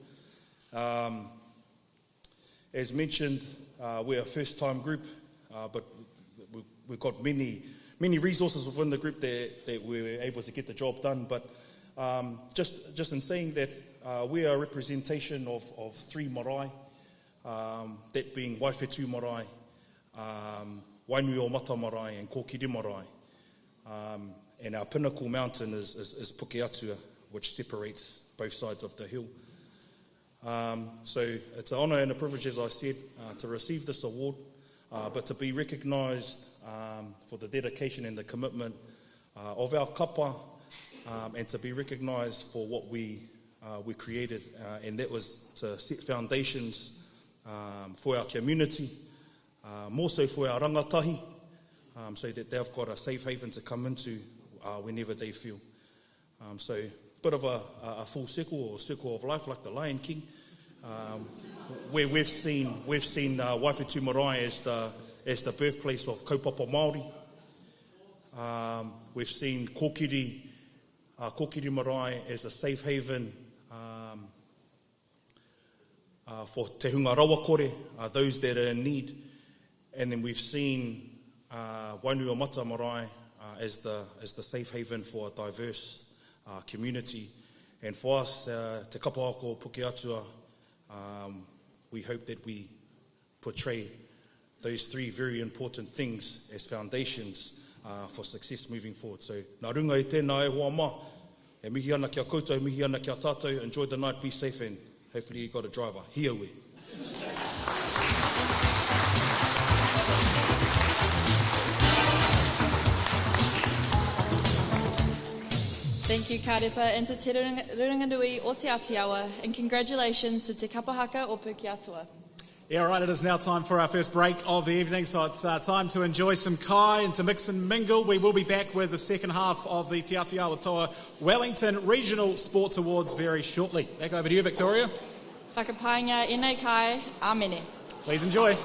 As mentioned, we're a first-time group, but we've got many resources within the group that we're able to get the job done. But just in saying that, we are a representation of three marae, that being Waifetu marae, Wainui o Mata marae, and Kōkiri marae. And our pinnacle mountain is Pukeatua, which separates both sides of the hill. So it's an honour and a privilege, as I said, to receive this award, but to be recognised for the dedication and the commitment of our kapa, and to be recognised for what we created, and that was to set foundations for our community, more so for our rangatahi, so that they've got a safe haven to come into whenever they feel. So a bit of a full circle, or circle of life, like the Lion King, where we've seen Waifetu marae as the birthplace of kaupapa Māori. We've seen Kōkiri marae as a safe haven for te hunga rawakore, those that are in need. And then we've seen Wainui o Mata marae as the safe haven for a diverse community. And for us, Te Kapahaka o Pukeatua, we hope that we portray those three very important things as foundations for success moving forward. So, nā runga e tēnā e hoa mā, e mihi ana kia koutou, mihi ana kia tātou, enjoy the night, be safe, and hopefully you got a driver. Hia ue. Thank you, Karepa, and to te Ruranganui o te Āti Awa, and congratulations to Te Kapahaka o Pukeatua. Yeah, right, it is now time for our first break of the evening, so it's time to enjoy some kai and to mix and mingle. We will be back with the second half of the Te Āti Awa Toa Wellington Regional Sports Awards very shortly. Back over to you, Victoria. Whakapainga e nei kai, āmene. Please enjoy.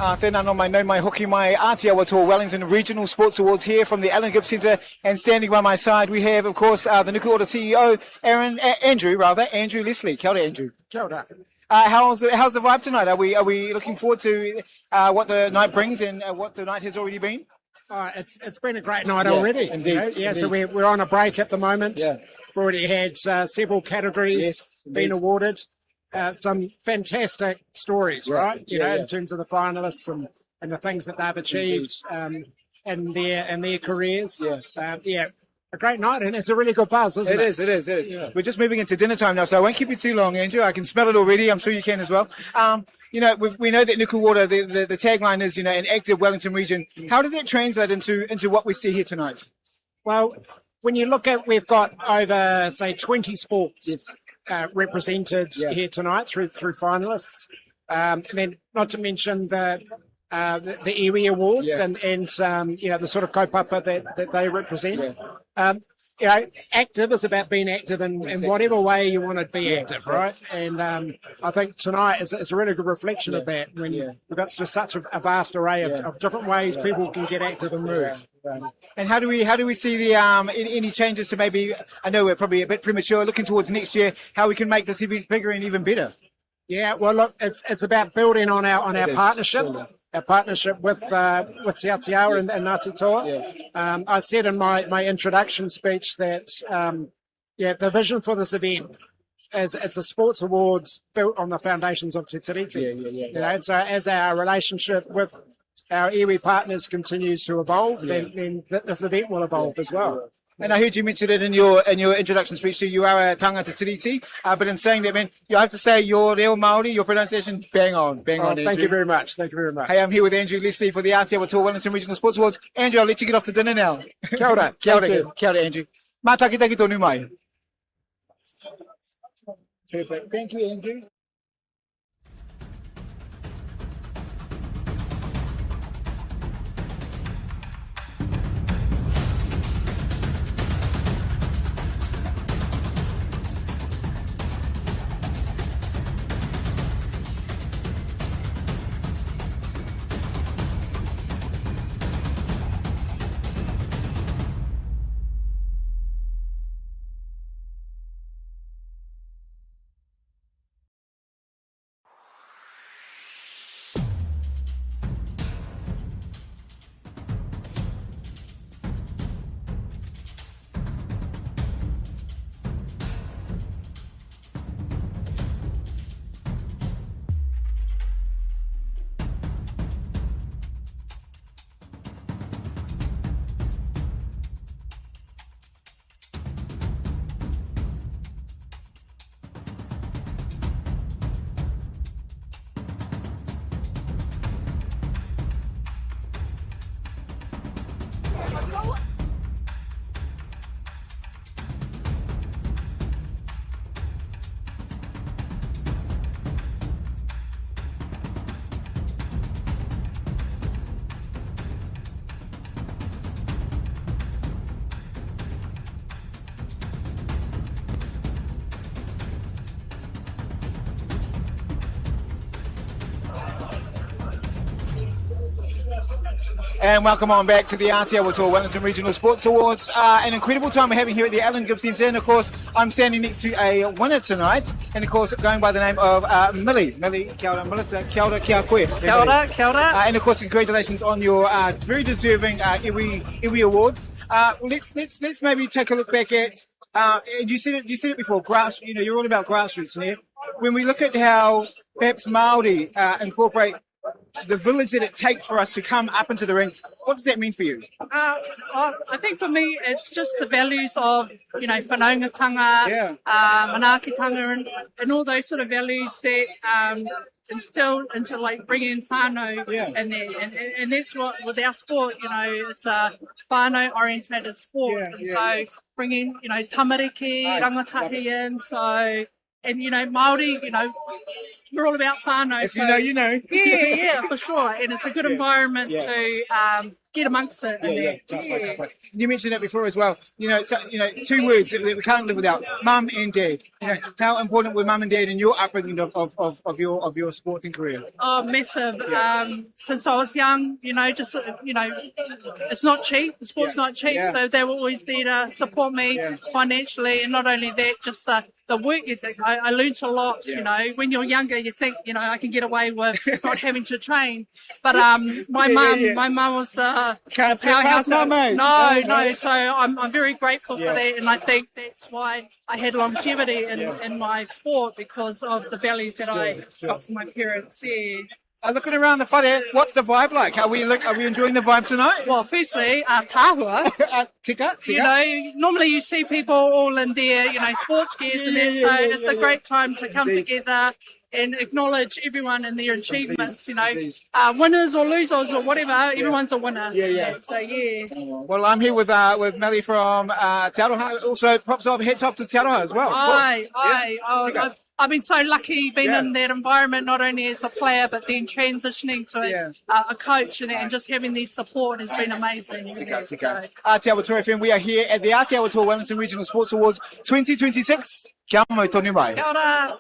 Tēnā no mai, no mai, hoki mai, Āti Awa Toa Wellington Regional Sports Awards here from the Allen Gibbs Centre, and standing by my side we have, of course, the Nuku Ora CEO, Andrew Leslie. Kia ora, Andrew. Kia ora. How's the vibe tonight? Are we looking forward to what the night brings and what the night has already been? It's been a great night already. Indeed. Indeed. So we're on a break at the moment. Yeah. We've already had several categories been awarded. Some fantastic stories, right? You know, in terms of the finalists and the things that they've achieved in their careers. A great night, and it's a really good buzz, isn't it? It is. Yeah. We're just moving into dinner time now, so I won't keep you too long, Andrew. I can smell it already. I'm sure you can as well. We know that Nuku Ora, the tagline is, an active Wellington region. How does it translate into what we see here tonight? Well, when you look at, we've got over, say, 20 sports represented here tonight through finalists. And then not to mention the iwi awards and the sort of kaupapa that they represent. Active is about being active in whatever way you want to be active, right? And I think tonight is a really good reflection of that, when we've got just such a vast array of different ways people can get active and move. And how do we see the any changes to, maybe, I know we're probably a bit premature, looking towards next year, how we can make this event bigger and even better? Yeah, well, look, it's about building on our partnership. Our partnership with Te Āti Awa and Āti Toa. I said in my introduction speech that the vision for this event is it's a sports awards built on the foundations of Te Tiriti. So as our relationship with our iwi partners continues to evolve, then this event will evolve as well. And I heard you mention it in your introduction speech. So you are a tangata tiriti, but in saying that, man, you have to say your reo Māori, your pronunciation, bang on. Thank you very much. Hey, I'm here with Andrew Leslie for the Āti Awa Toa Wellington Regional Sports Awards. Andrew, I'll let you get off to dinner now. Kia ora. Kia ora, Andrew. Mā taki tonu mai. Perfect. Thank you, Andrew. And welcome on back to the Āti Awa Toa Wellington Regional Sports Awards. An incredible time we're having here at the Allen Gibbs Centre. And of course, I'm standing next to a winner tonight. And of course, going by the name of Millie. Kia ora, Melissa. Kia ora, kia koe. Kia ora, kia ora. And of course, congratulations on your very deserving iwi award. Let's maybe take a look back at, you said it before, you're all about grassroots here. When we look at how perhaps Māori incorporate the village that it takes for us to come up into the ranks, what does that mean for you? I think for me, it's just the values of, whanaungatanga, manaakitanga, and all those sort of values that instilled into bringing whānau in there. And that's what, with our sport, it's a whānau-orientated sport. So bringing, tamariki, rangatahi in, and, Māori, we're all about whānau. If you know, you know. Yeah, for sure. And it's a good environment to get amongst it. You mentioned it before as well. So, 2 words that we can't live without: mum and dad. How important were mum and dad in your upbringing of your sporting career? Oh, massive. Since I was young, it's not cheap. The sport's not cheap, so they were always there to support me financially, and not only that, just the work ethic. I learned a lot. When you're younger, you think, I can get away with not having to train. But my mum was the powerhouse. No. So I'm very grateful for that, and I think that's why I had longevity in my sport, because of the values that I got from my parents. Yeah. Looking around the whare, what's the vibe like? Are we enjoying the vibe tonight? Well, firstly, tahua. Tika. Normally you see people all in their, sports gears and that, so it's a great time to come together and acknowledge everyone and their achievements, winners or losers or whatever, everyone's a winner. So, Well, I'm here with Melly from Te Aroha. Also, props off, hats off to Te Aroha as well. I've been so lucky being in that environment, not only as a player, but then transitioning to a coach and just having their support has been amazing. Āti Awa Toa FM, we are here at the Āti Awa Toa Wellington Regional Sports Awards 2026. Kia mau tonu mai. Kia ora.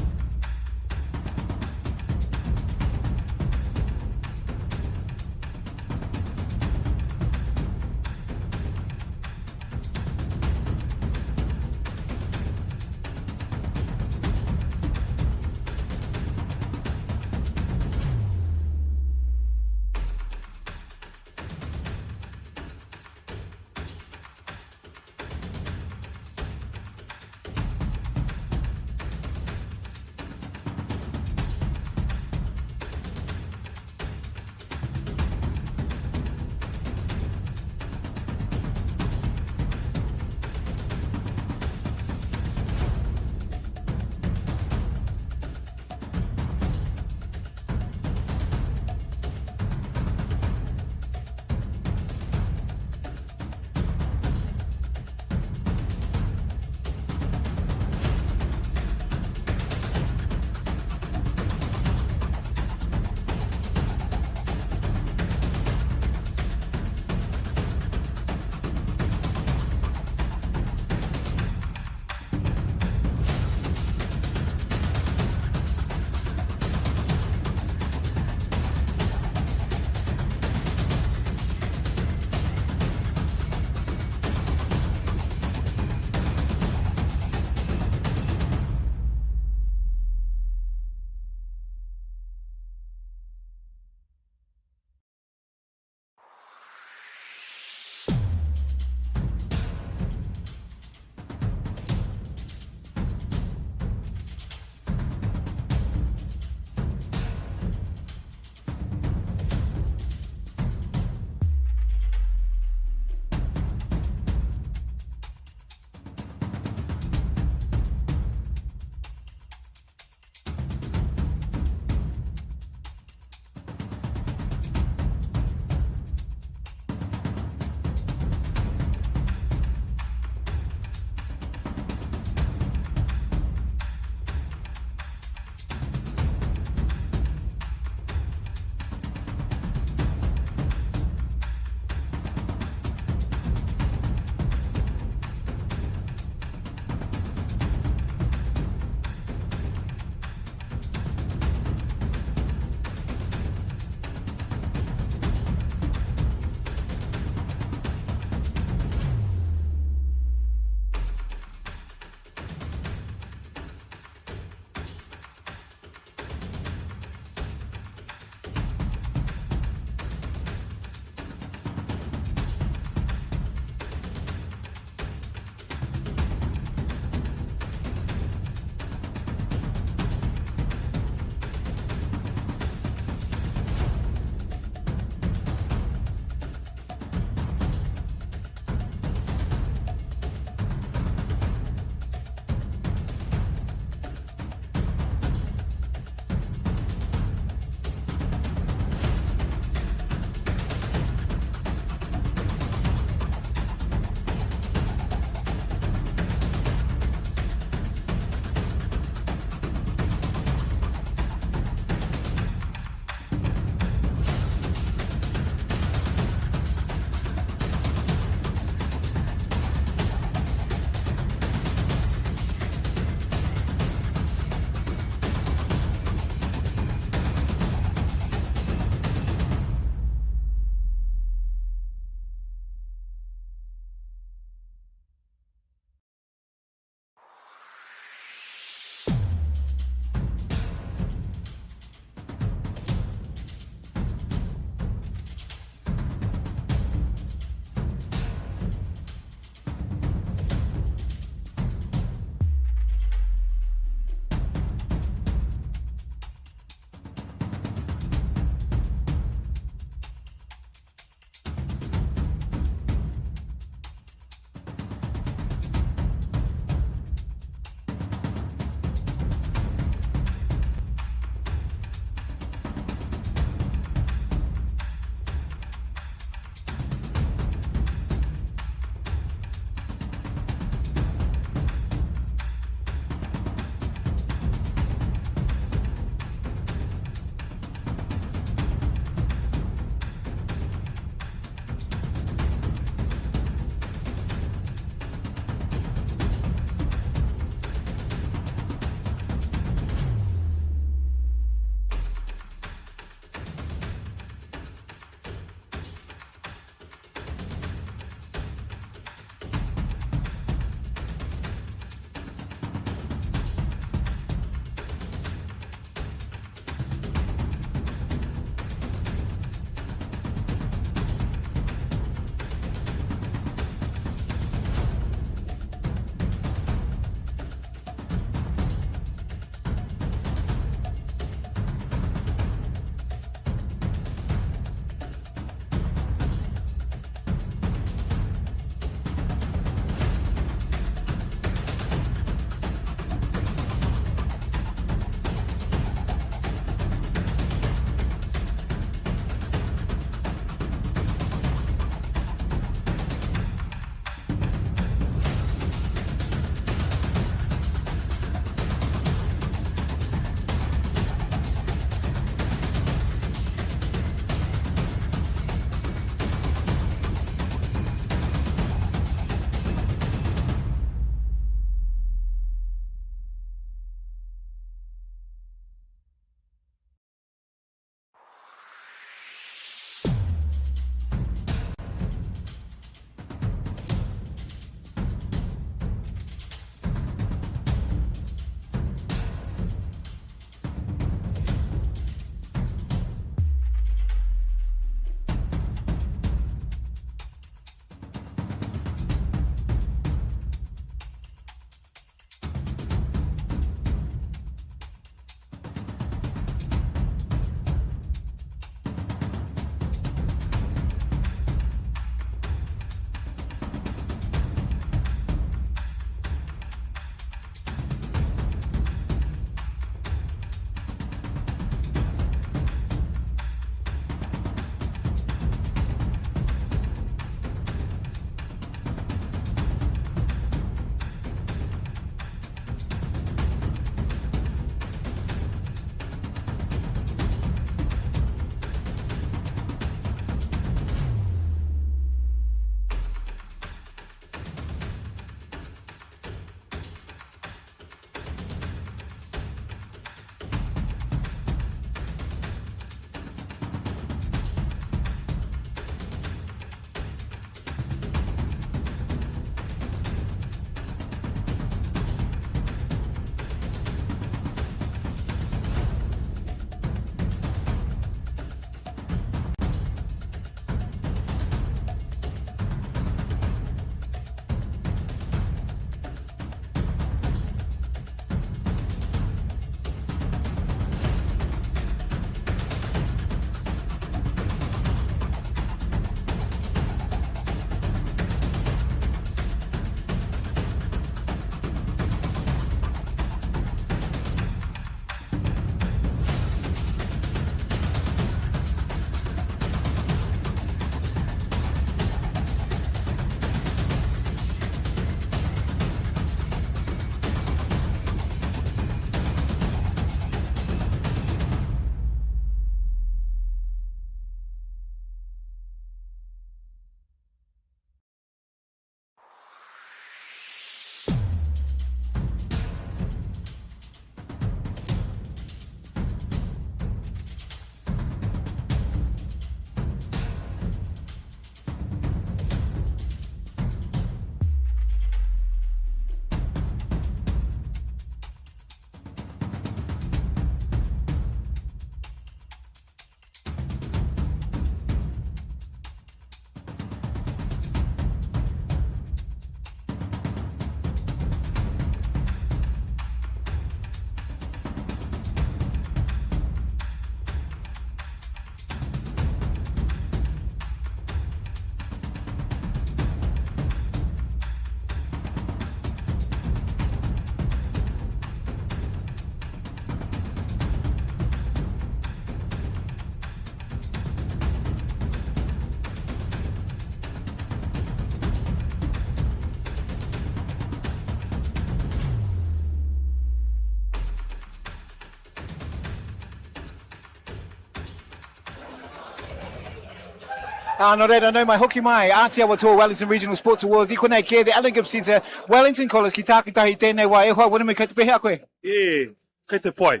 No reira, no mai hoki mai, Āti Awa Toa Wellington Regional Sports Awards, I konei kia, the Allen Gibbs Centre, Wellington College, ki tākitahi tēnei wā, e hoa, wanami kei te pehe a koe? Yeah, kei te pai.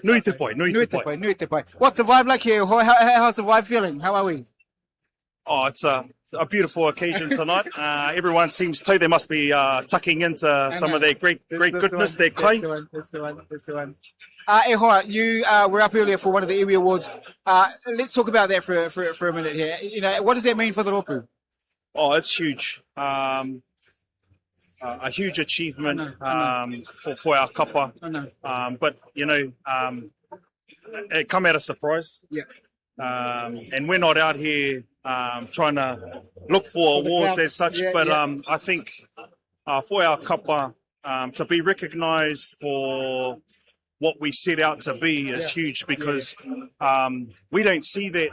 Nui te pai, nui te pai. Nui te pai. What's the vibe like here? How's the vibe feeling? How are we? Oh, it's a beautiful occasion tonight. Everyone seems to, they must be tucking into some of their great goodness, their kai. That's the one. E hoa, you were up earlier for one of the area awards. Let's talk about that for a minute here. You know, what does that mean for the Ropu? Oh, it's huge. A huge achievement for our kapa. But, you know, it come out of surprise. Yeah. And we're not out here trying to look for awards as such, but I think for our kapa to be recognised for what we set out to be is huge, because we don't see that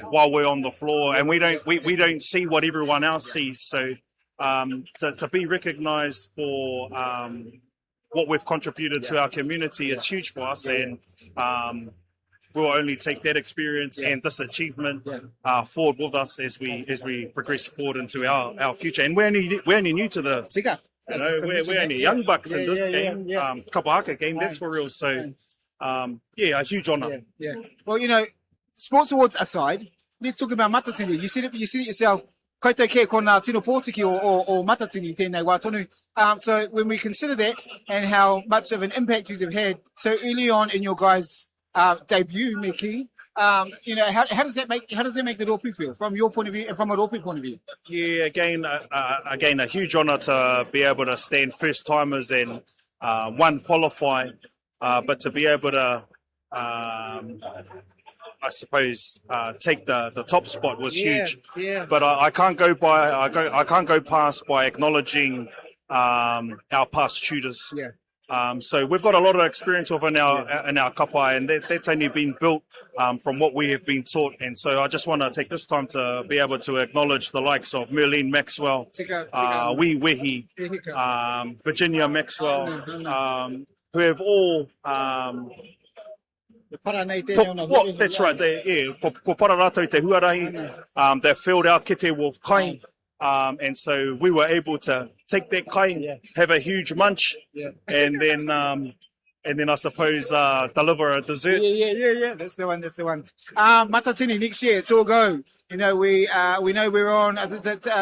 while we're on the floor, and we don't see what everyone else sees. So to be recognised for what we've contributed to our community, it's huge for us, and we'll only take that experience and this achievement forward with us as we progress forward into our future. And we're only new to the Tika. You know, we're only young bucks in this game, kapahaka game, that's for real. So, a huge honour. Yeah. Well, you know, sports awards aside, let's talk about matatini. You said it yourself. Koutou ke ko ngā tino pōtiki o matatini tēnei wā tonu. So when we consider that and how much of an impact you have had so early on in your guys' debut, Miki, you know, how does that make the Ropu feel from your point of view and from a Ropu point of view? Yeah, again, a huge honour to be able to stand first timers and qualify, but to be able to, I suppose, take the top spot was huge. Yeah. But I can't go past by acknowledging our past tutors. Yeah. So we've got a lot of experience within our kapa, and that's only been built from what we have been taught. And so I just want to take this time to be able to acknowledge the likes of Merlene Maxwell, Wee Wehi, Virginia Maxwell, who have all that's right. Ko para rātou te huarahi, they filled our kete with kai. And so we were able to take that kai, have a huge munch, and then I suppose deliver a dessert. Yeah. That's the one. Matatini next year, it's all go. You know, we know we're on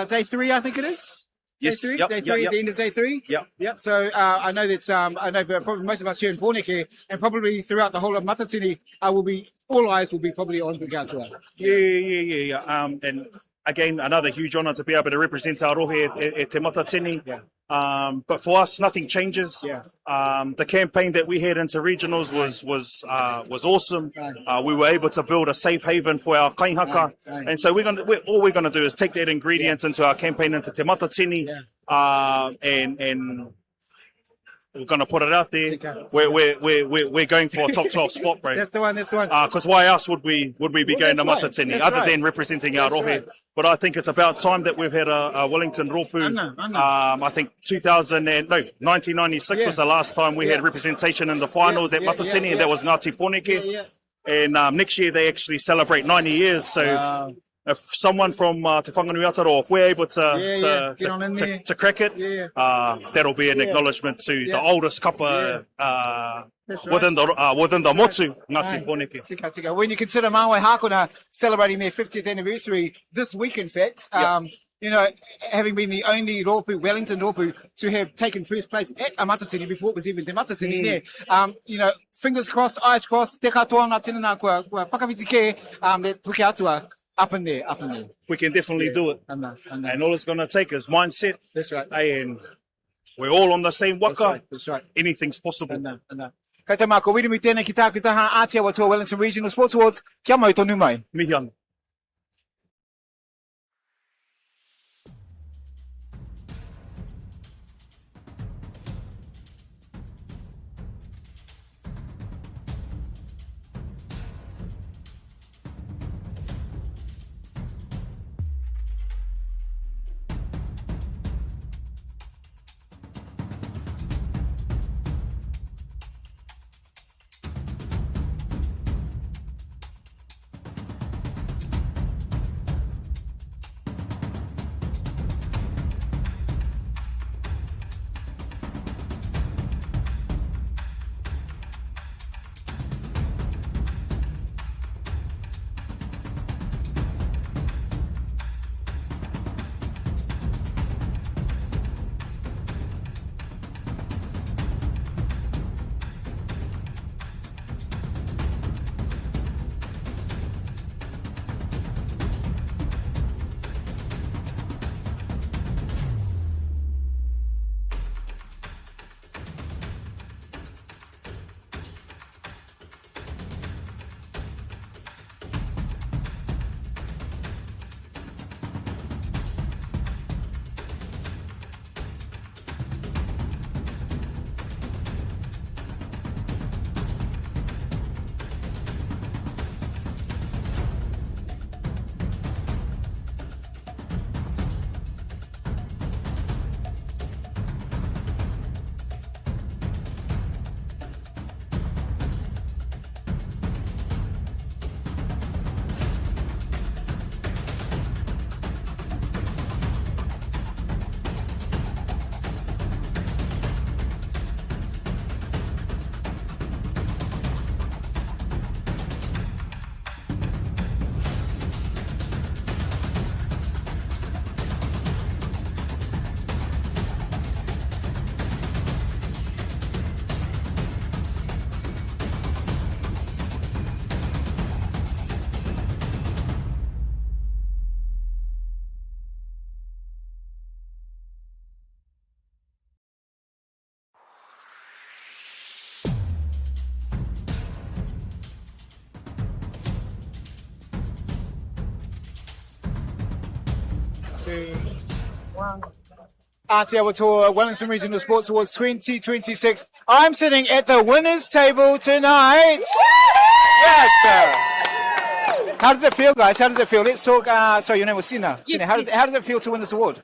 day 3, I think it is. Yes. Day 3, at the end of day 3. Yep. So I know that I know for probably most of us here in Pōneke, and probably throughout the whole of Matatini, all eyes will be probably on Big Atua. Yeah. And again, another huge honour to be able to represent our rohe at Te Matatini. But for us, nothing changes. The campaign that we had into regionals was awesome. We were able to build a safe haven for our kaihaka, and so all we're gonna do is take that ingredient into our campaign into Te Matatini, and we're going to put it out there. We're going for a top 12 spot, bro. That's the one. Because why else would we be going to Matatini other than representing our rohe? But I think it's about time that we've had a Wellington Ropu. I think 1996 was the last time we had representation in the finals at Matatini, and that was Ngāti Pōneke. And next year they actually celebrate 90 years. So if someone from Te Whanganuiataro, if we're able to crack it, that'll be an acknowledgement to the oldest kapa within the motu, Ngāti Pōneke. Tika. When you consider Māwai Hākona celebrating their 50th anniversary this week, in fact, you know, having been the only Ropu, Wellington Ropu, to have taken first place at a Matatini before it was even Te Matatini there. You know, fingers crossed, eyes crossed, te katoa ngā tinana kua whakawhiti ke, that puke atua. Up in there. We can definitely do it. And all it's going to take is mindset. That's right. And we're all on the same waka. That's right. Anything's possible. Kei te mā, ko wirimi tēnei ki tākutaha Āti Awa Toa Wellington Regional Sports Awards. Kia mau tonu mai. Mihi ana. 2, 1. Āti Awa Toa Wellington Regional Sports Awards 2026. I'm sitting at the winners table tonight. Yes, sir. How does it feel, guys? How does it feel? Let's talk. Sorry, your name was Sina. Sina, how does it feel to win this award?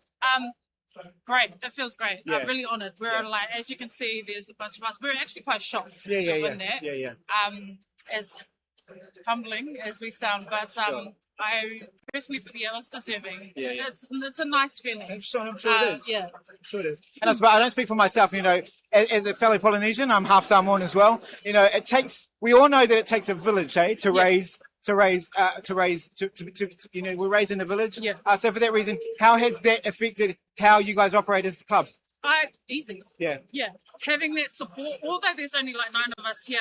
Great. It feels great. Yeah. I'm really honoured. We're like, as you can see, there's a bunch of us. We're actually quite shocked to win that. As humbling as we sound, but I personally feel it was deserving. It's a nice feeling. I'm sure it is. Yeah. I'm sure it is. And I don't speak for myself, you know, as a fellow Polynesian, I'm half Samoan as well. You know, we all know that it takes a village, to raise, you know, we're raised in the village. Yeah. So for that reason, how has that affected how you guys operate as a club? Easy. Yeah. Yeah. Having that support, although there's only like 9 of us here,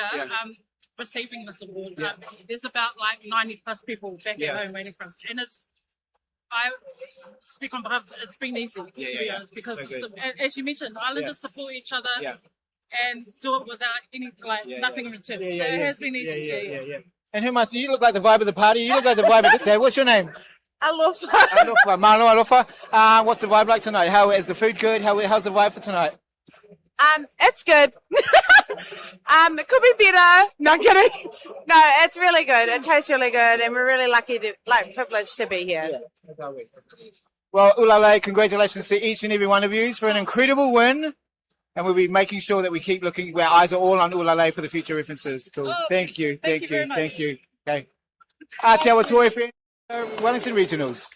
receiving the support. There's about like 90 plus people back at home waiting for us. And I speak on behalf, it's been easy, to be honest, because as you mentioned, Islanders support each other and do it without any, nothing in return. So it has been easy. And who must you look like the vibe of the party? You look like the vibe of this day. What's your name? Alofa. Alofa. Malo Alofa. What's the vibe like tonight? How is the food good? How's the vibe for tonight? It's good. It could be better. No, I'm kidding. No, it's really good. It tastes really good, and we're really lucky to, privileged to be here. Well, ulale, congratulations to each and every one of you for an incredible win. And we'll be making sure that we keep looking, our eyes are all on ulale for the future references. Cool. Thank you. Thank you. Thank you. Okay. Āti Awa Toa for Wellington Regionals.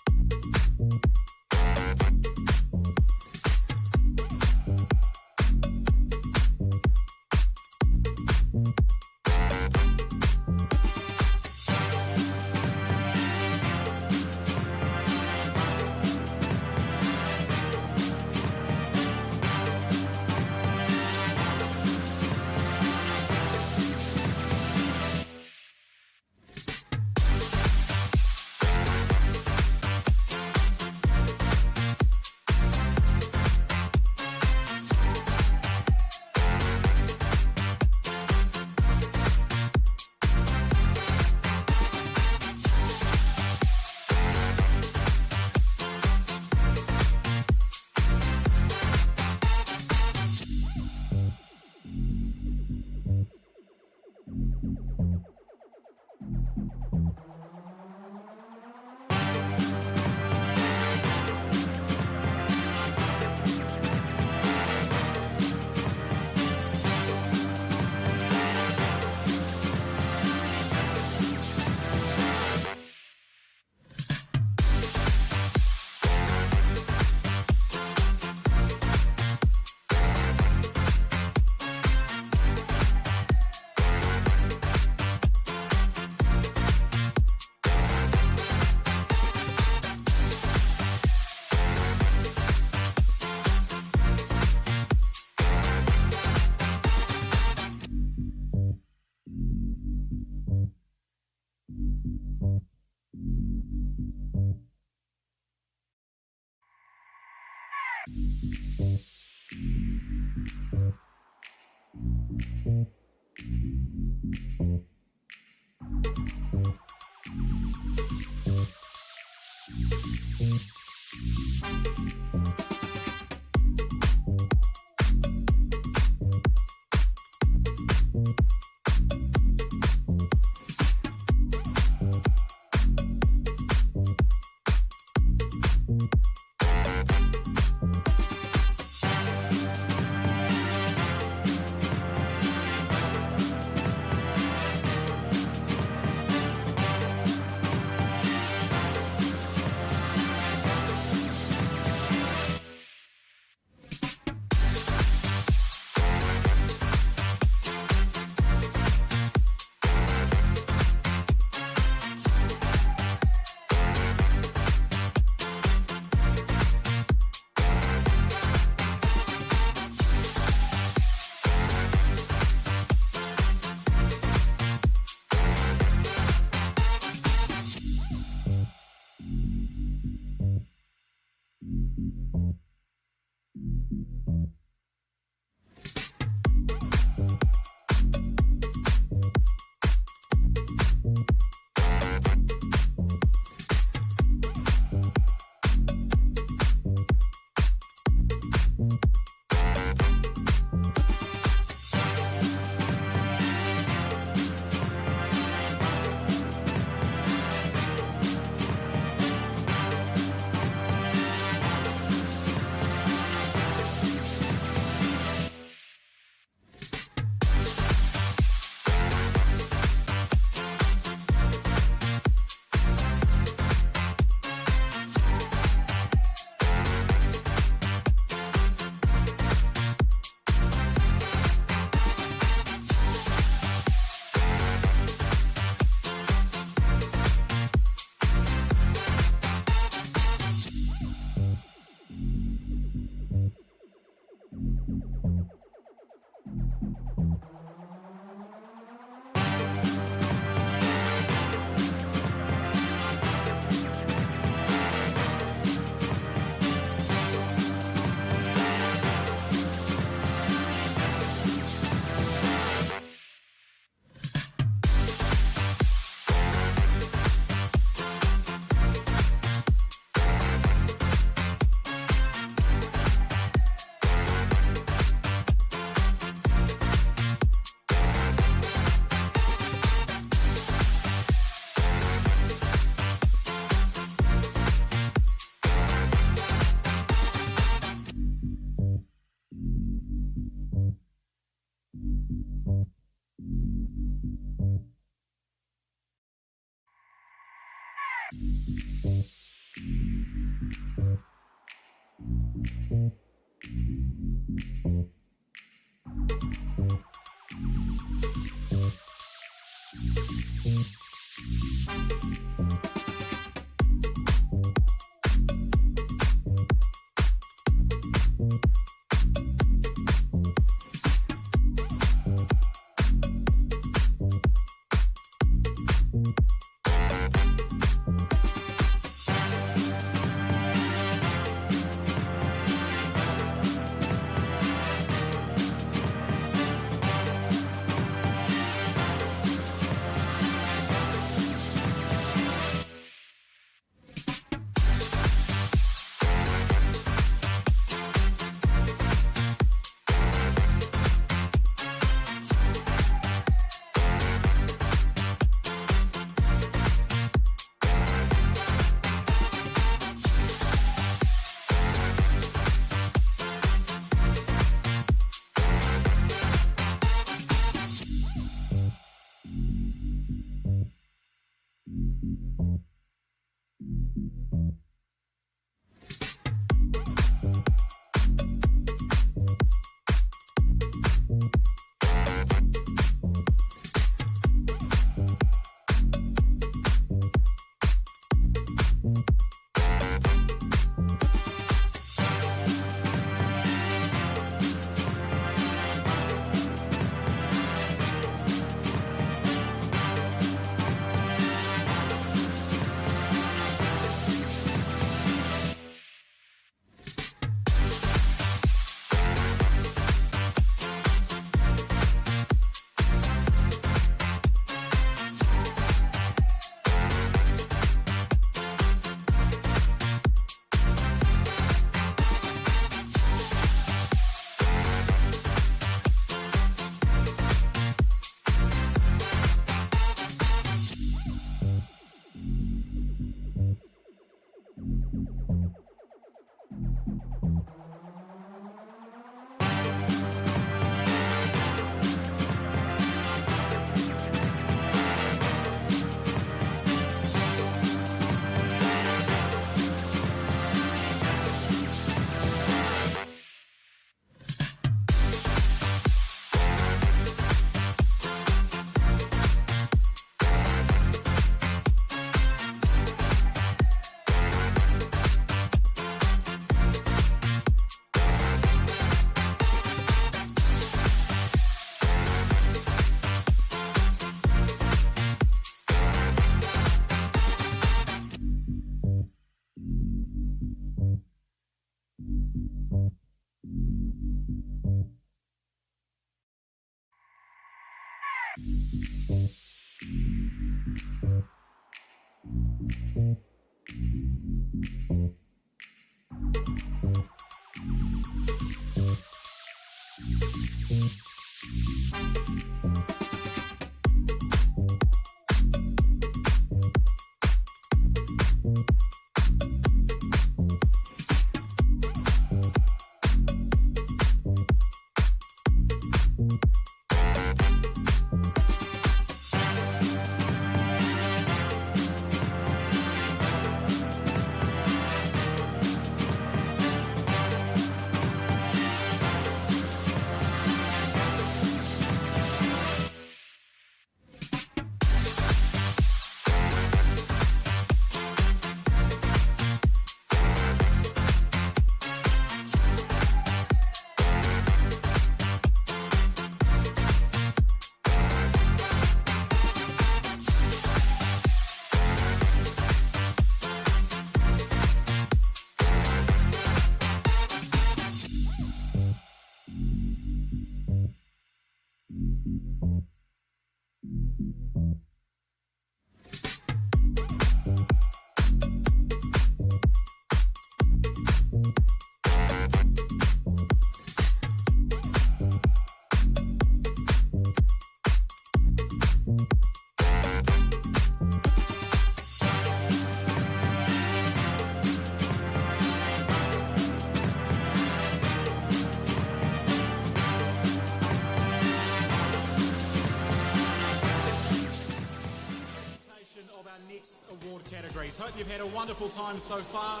Hope you've had a wonderful time so far.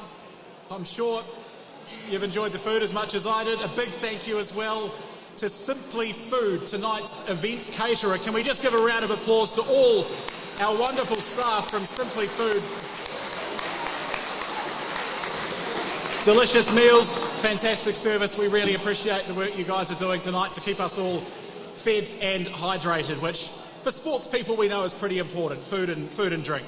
I'm sure you've enjoyed the food as much as I did. A big thank you as well to Simply Food, tonight's event caterer. Can we just give a round of applause to all our wonderful staff from Simply Food? Delicious meals, fantastic service. We really appreciate the work you guys are doing tonight to keep us all fed and hydrated, which for sports people we know is pretty important, food and drink.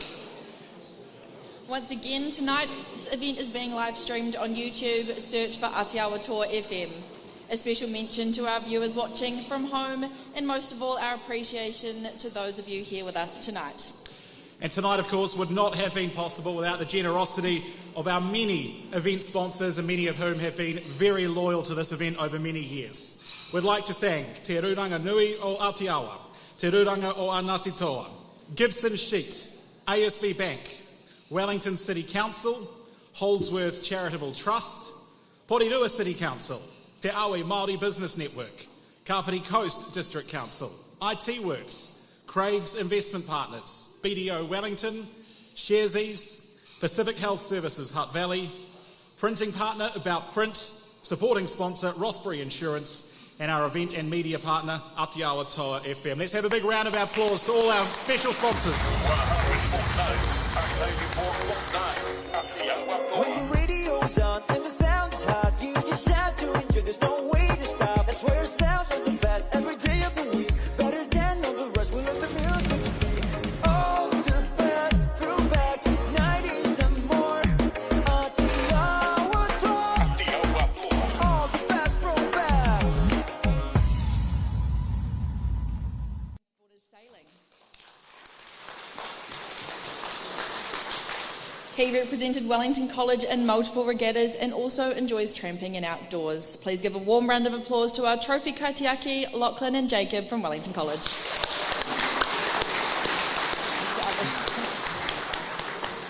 Once again, tonight's event is being live streamed on YouTube. Search for Āti Awa Toa FM. A special mention to our viewers watching from home, and most of all, our appreciation to those of you here with us tonight. And tonight, of course, would not have been possible without the generosity of our many event sponsors, and many of whom have been very loyal to this event over many years. We'd like to thank Te Ruranga Nui o Āti Awa, Te Ruranga o Āti Toa, Gibson Sheet, ASB Bank, Wellington City Council, Holdsworth Charitable Trust, Porirua City Council, Te Awi Māori Business Network, Kapiti Coast District Council, IT Works, Craig's Investment Partners, BDO Wellington, Sharesies, Pacific Health Services Hutt Valley, printing partner About Print, supporting sponsor Rossbury Insurance, and our event and media partner Āti Awa Toa FM. Let's have a big round of applause to all our special sponsors. When the radio's on and the sound's hot, you just have to enjoy. There's no way to stop. That's where it sounds like the best every day of the week. Better than all the rest. We love the music to be all the best throwbacks, 90s and more. Āti Awa Toa, all the best throwbacks. He represented Wellington College in multiple regattas and also enjoys tramping and outdoors. Please give a warm round of applause to our trophy kaitiaki, Lachlan and Jacob from Wellington College.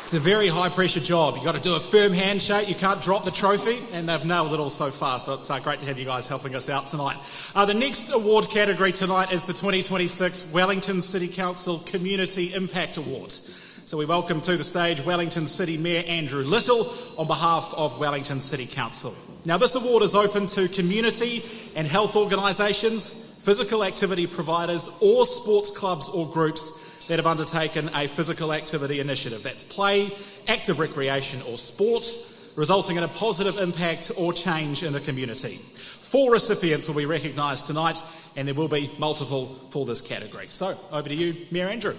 It's a very high-pressure job. You've got to do a firm handshake. You can't drop the trophy, and they've nailed it all so far, so it's great to have you guys helping us out tonight. The next award category tonight is the 2026 Wellington City Council Community Impact Award. So we welcome to the stage Wellington City Mayor Andrew Little on behalf of Wellington City Council. Now, this award is open to community and health organisations, physical activity providers, or sports clubs or groups that have undertaken a physical activity initiative. That's play, active recreation or sport, resulting in a positive impact or change in the community. 4 recipients will be recognised tonight, and there will be multiple for this category. So, over to you, Mayor Andrew.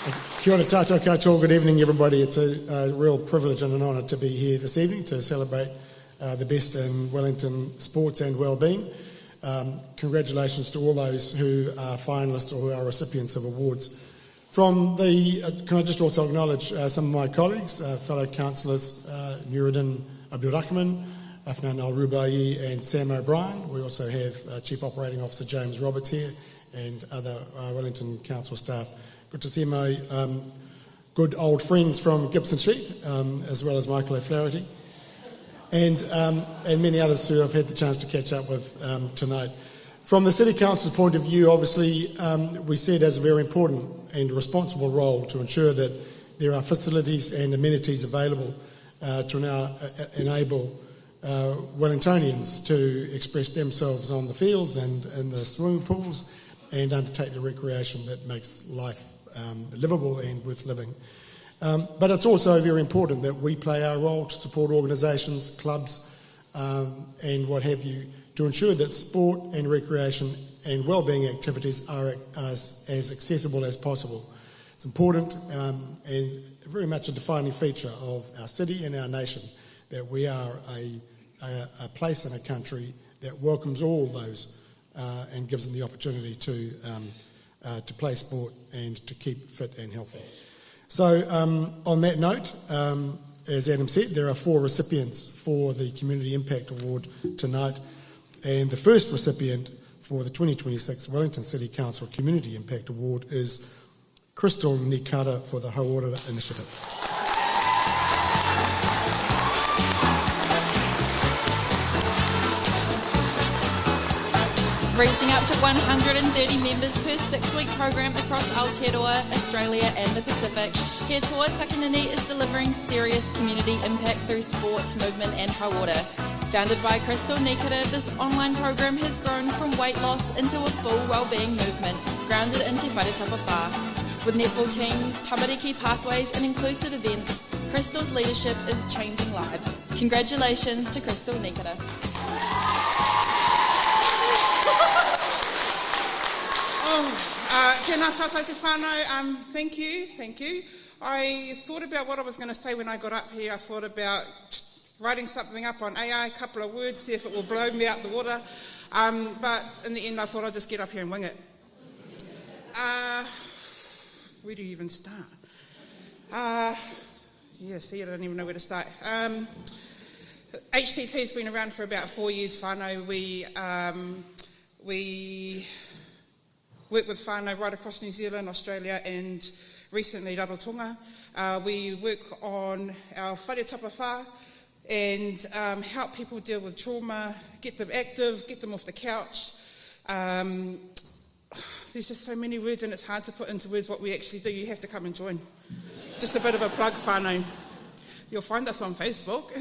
Kia ora tātou katoa, good evening everybody. It's a real privilege and an honour to be here this evening to celebrate the best in Wellington sports and wellbeing. Congratulations to all those who are finalists or who are recipients of awards. From the, can I just also acknowledge some of my colleagues, fellow councillors Nuruddin Abdul Rahman, Afnan Al-Rubai and Sam O'Brien. We also have Chief Operating Officer James Roberts here and other Wellington Council staff. Good to see my good old friends from Gibson Street, as well as Michael O'Flaherty, and many others who I've had the chance to catch up with tonight. From the City Council's point of view, obviously, we see it as a very important and responsible role to ensure that there are facilities and amenities available to now enable Wellingtonians to express themselves on the fields and in the swimming pools and undertake the recreation that makes life livable and worth living. But it's also very important that we play our role to support organisations, clubs and what have you, to ensure that sport and recreation and wellbeing activities are as accessible as possible. It's important and very much a defining feature of our city and our nation that we are a place in a country that welcomes all those and gives them the opportunity to play sport and to keep fit and healthy. So on that note, as Adam said, there are 4 recipients for the Community Impact Award tonight, and the first recipient for the 2026 Wellington City Council Community Impact Award is Crystal Nikata for the Hauora Initiative. Reaching up to 130 members per 6-week program across Aotearoa, Australia and the Pacific, He Toa Takinini is delivering serious community impact through sport, movement and hauora. Founded by Crystal Nikata, this online program has grown from weight loss into a full wellbeing movement grounded in Te Whare Tapa Whā. With netball teams, tamariki pathways and inclusive events, Crystal's leadership is changing lives. Congratulations to Crystal Nikata. Tēnā tātou te whānau, thank you. I thought about what I was going to say when I got up here. I thought about writing something up on AI, a couple of words, see if it will blow me out the water. But in the end, I thought I'd just get up here and wing it. Where do you even start? I don't even know where to start. HTT's been around for about 4 years, whānau. We work with whānau right across New Zealand, Australia and recently Rarotonga. We work on our whare tapa whā and help people deal with trauma, get them active, get them off the couch. There's just so many words and it's hard to put into words what we actually do. You have to come and join. Just a bit of a plug, whānau. You'll find us on Facebook.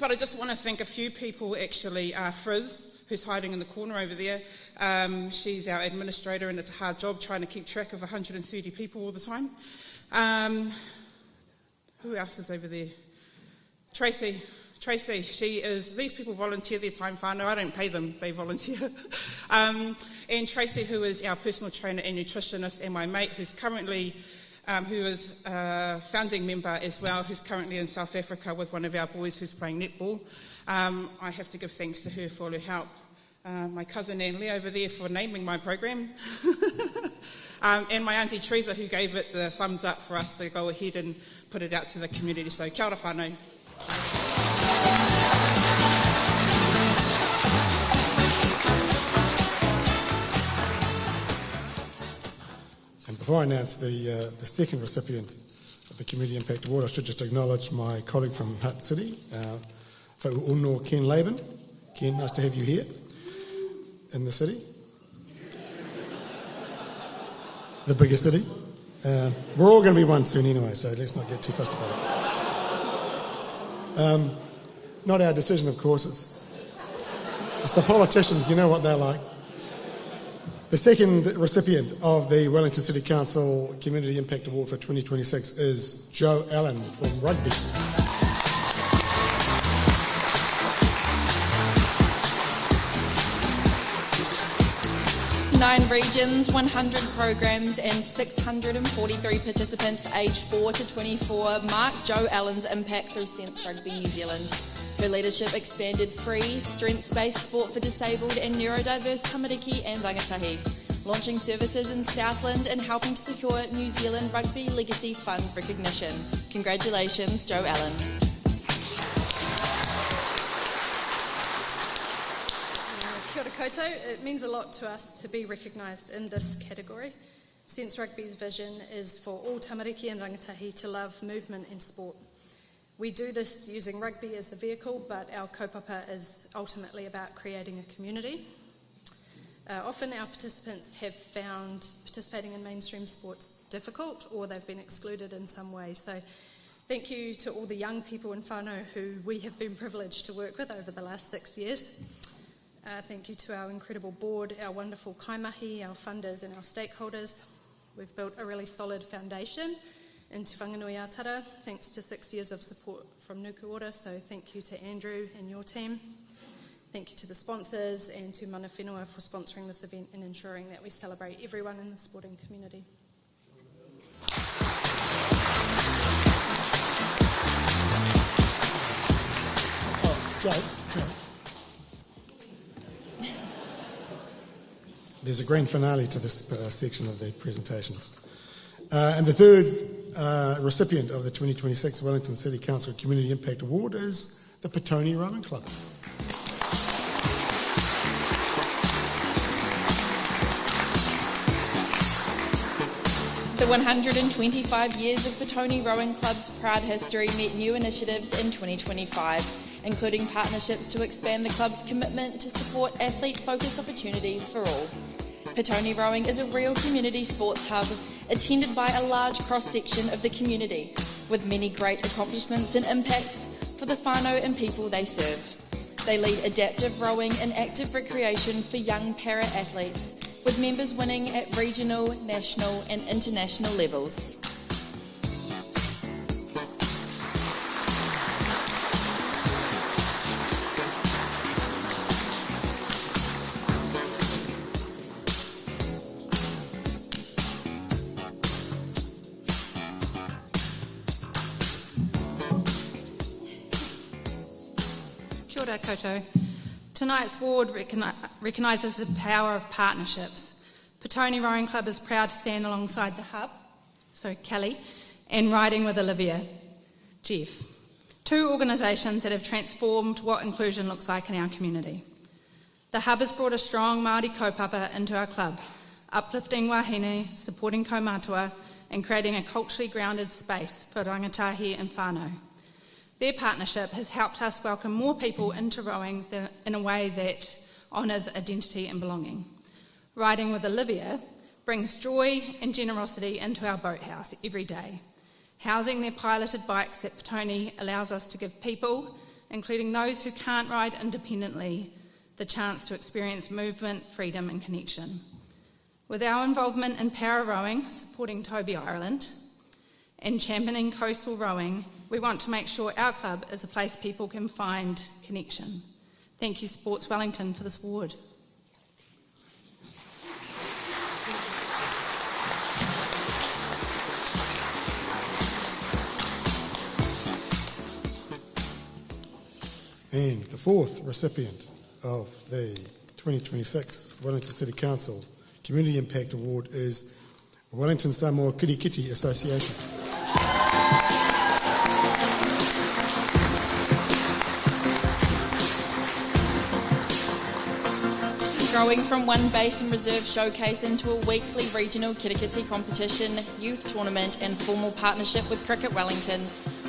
But I just want to thank a few people actually. Friz, who's hiding in the corner over there. She's our administrator and it's a hard job trying to keep track of 130 people all the time. Who else is over there? Tracy, she is, these people volunteer their time, whānau. I don't pay them, they volunteer. And Tracy, who is our personal trainer and nutritionist, and my mate, who's currently, who is a founding member as well, who's currently in South Africa with one of our boys who's playing netball. I have to give thanks to her for all her help. My cousin Anne Lee over there for naming my program. And my auntie Teresa who gave it the thumbs up for us to go ahead and put it out to the community. So kia ora whānau. And before I announce the second recipient of the Community Impact Award, I should just acknowledge my colleague from Hutt City, Whauuno Ken Laban. Ken, nice to have you here in the city. The bigger city. We're all going to be one soon anyway, so let's not get too fussed about it. Not our decision, of course. It's the politicians, you know what they're like. The second recipient of the Wellington City Council Community Impact Award for 2026 is Joe Allen from Rugby. regions, 100 programs and 643 participants aged 4 to 24 mark Jo Allen's impact through Sense Rugby New Zealand. Her leadership expanded free, strengths-based sport for disabled and neurodiverse tamariki and rangatahi, launching services in Southland and helping to secure New Zealand Rugby Legacy Fund recognition. Congratulations, Jo Allen. Kia ora koutou. It means a lot to us to be recognised in this category. Sense Rugby's vision is for all tamariki and rangatahi to love movement and sport. We do this using rugby as the vehicle, but our kaupapa is ultimately about creating a community. Often our participants have found participating in mainstream sports difficult, or they've been excluded in some way. So thank you to all the young people in whānau who we have been privileged to work with over the last 6 years. Thank you to our incredible board, our wonderful kaimahi, our funders and our stakeholders. We've built a really solid foundation in Te Whanganui Atara, thanks to 6 years of support from Nuku Ora, so thank you to Andrew and your team. Thank you to the sponsors and to Mana Whenua for sponsoring this event and ensuring that we celebrate everyone in the sporting community. Joe. There's a grand finale to this section of the presentations. And the third recipient of the 2026 Wellington City Council Community Impact Award is the Petone Rowing Club. The 125 years of Petone Rowing Club's proud history met new initiatives in 2025, including partnerships to expand the club's commitment to support athlete-focused opportunities for all. Petone Rowing is a real community sports hub attended by a large cross-section of the community, with many great accomplishments and impacts for the whānau and people they serve. They lead adaptive rowing and active recreation for young para-athletes, with members winning at regional, national and international levels. Kia ora koutou. Tonight's award recognises the power of partnerships. Petone Rowing Club is proud to stand alongside the Hub, so Kelly, and Riding with Olivia, Jeff. Two organisations that have transformed what inclusion looks like in our community. The Hub has brought a strong Māori kaupapa into our club, uplifting wahine, supporting kaumātua, and creating a culturally grounded space for rangatahi and whānau. Their partnership has helped us welcome more people into rowing in a way that honours identity and belonging. Riding with Olivia brings joy and generosity into our boathouse every day. Housing their piloted bikes at Petone allows us to give people, including those who can't ride independently, the chance to experience movement, freedom and connection. With our involvement in para rowing, supporting Toby Ireland, and championing coastal rowing, we want to make sure our club is a place people can find connection. Thank you, Sports Wellington, for this award. And the fourth recipient of the 2026 Wellington City Council Community Impact Award is Wellington Samoa Kirikiti Association. Growing from one base and reserve showcase into a weekly regional kirikiti competition, youth tournament and formal partnership with Cricket Wellington,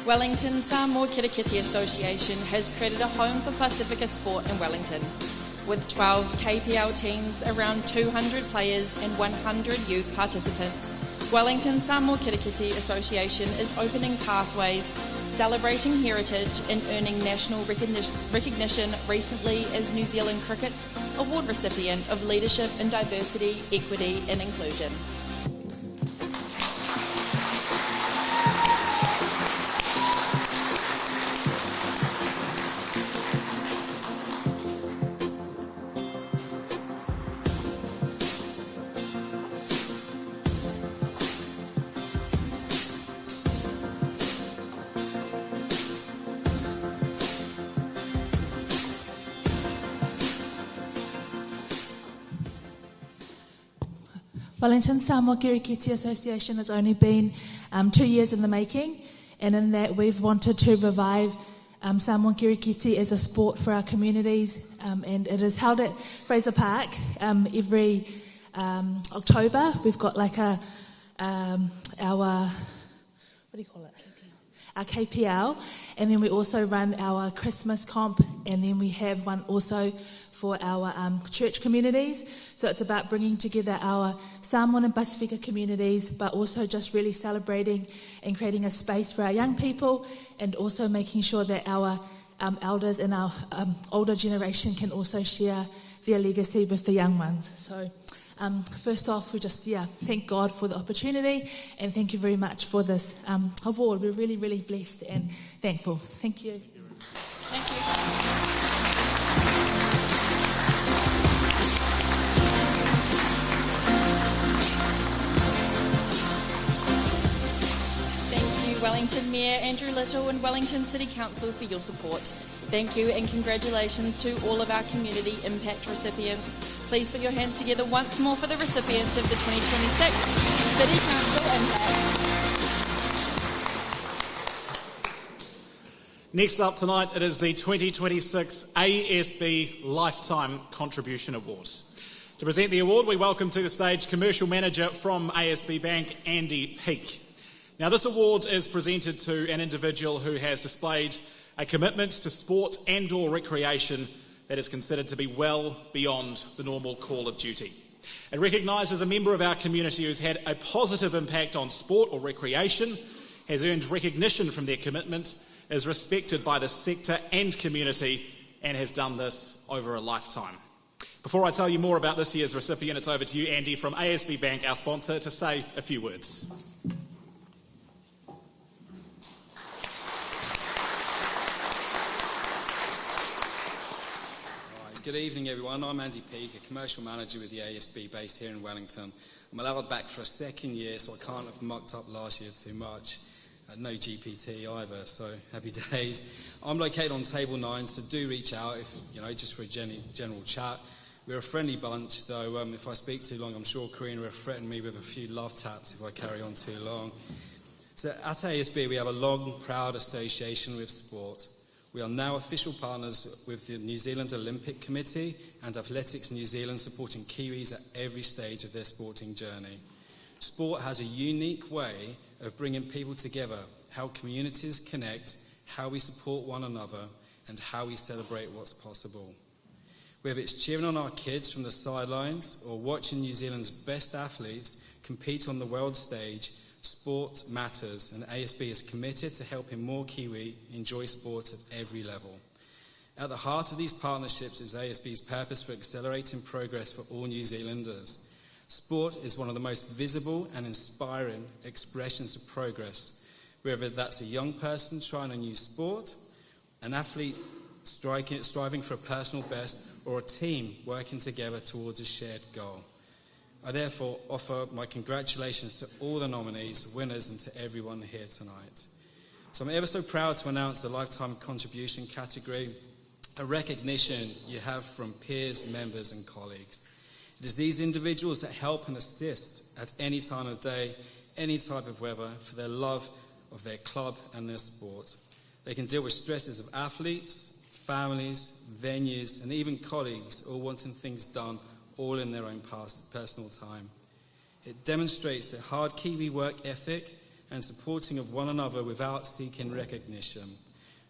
Wellington Samoa Kirikiti Association has created a home for Pacifica sport in Wellington. With 12 KPL teams, around 200 players and 100 youth participants, Wellington Samoa Kirikiti Association is opening pathways, celebrating heritage and earning national recognition recently as New Zealand Cricket's award recipient of Leadership in Diversity, Equity and Inclusion. Wellington Samoa Kirikiti Association has only been 2 years in the making, and in that we've wanted to revive Samoan Kirikiti as a sport for our communities, and it is held at Fraser Park every October. We've got like our KPL, and then we also run our Christmas comp, and then we have one also for our church communities. So it's about bringing together our Samoan and Pasifika communities, but also just really celebrating and creating a space for our young people, and also making sure that our elders and our older generation can also share their legacy with the young ones. So first off, we just thank God for the opportunity, and thank you very much for this award. We're really, really blessed and thankful. Thank you. Thank you. Wellington Mayor Andrew Little and Wellington City Council for your support. Thank you and congratulations to all of our Community Impact recipients. Please put your hands together once more for the recipients of the 2026 City Council Impact. Next up tonight, it is the 2026 ASB Lifetime Contribution Award. To present the award, we welcome to the stage Commercial Manager from ASB Bank, Andy Peake. Now, this award is presented to an individual who has displayed a commitment to sport and/or recreation that is considered to be well beyond the normal call of duty. It recognises a member of our community who's had a positive impact on sport or recreation, has earned recognition from their commitment, is respected by the sector and community, and has done this over a lifetime. Before I tell you more about this year's recipient, it's over to you, Andy, from ASB Bank, our sponsor, to say a few words. Good evening, everyone. I'm Andy Peake, a commercial manager with the ASB based here in Wellington. I'm allowed back for a second year, so I can't have mucked up last year too much. No GPT either, so happy days. I'm located on table 9, so do reach out if, just for a general chat. We're a friendly bunch, though if I speak too long, I'm sure Karina will threaten me with a few love taps if I carry on too long. So at ASB, we have a long, proud association with sport. We are now official partners with the New Zealand Olympic Committee and Athletics New Zealand, supporting Kiwis at every stage of their sporting journey. Sport has a unique way of bringing people together, how communities connect, how we support one another, and how we celebrate what's possible. Whether it's cheering on our kids from the sidelines or watching New Zealand's best athletes compete on the world stage, sport matters, and ASB is committed to helping more Kiwi enjoy sport at every level. At the heart of these partnerships is ASB's purpose for accelerating progress for all New Zealanders. Sport is one of the most visible and inspiring expressions of progress, whether that's a young person trying a new sport, an athlete striving for a personal best, or a team working together towards a shared goal. I therefore offer my congratulations to all the nominees, winners, and to everyone here tonight. So I'm ever so proud to announce the Lifetime Contribution category, a recognition you have from peers, members, and colleagues. It is these individuals that help and assist at any time of day, any type of weather, for their love of their club and their sport. They can deal with stresses of athletes, families, venues, and even colleagues, all wanting things done, all in their own personal time. It demonstrates their hard Kiwi work ethic and supporting of one another without seeking recognition.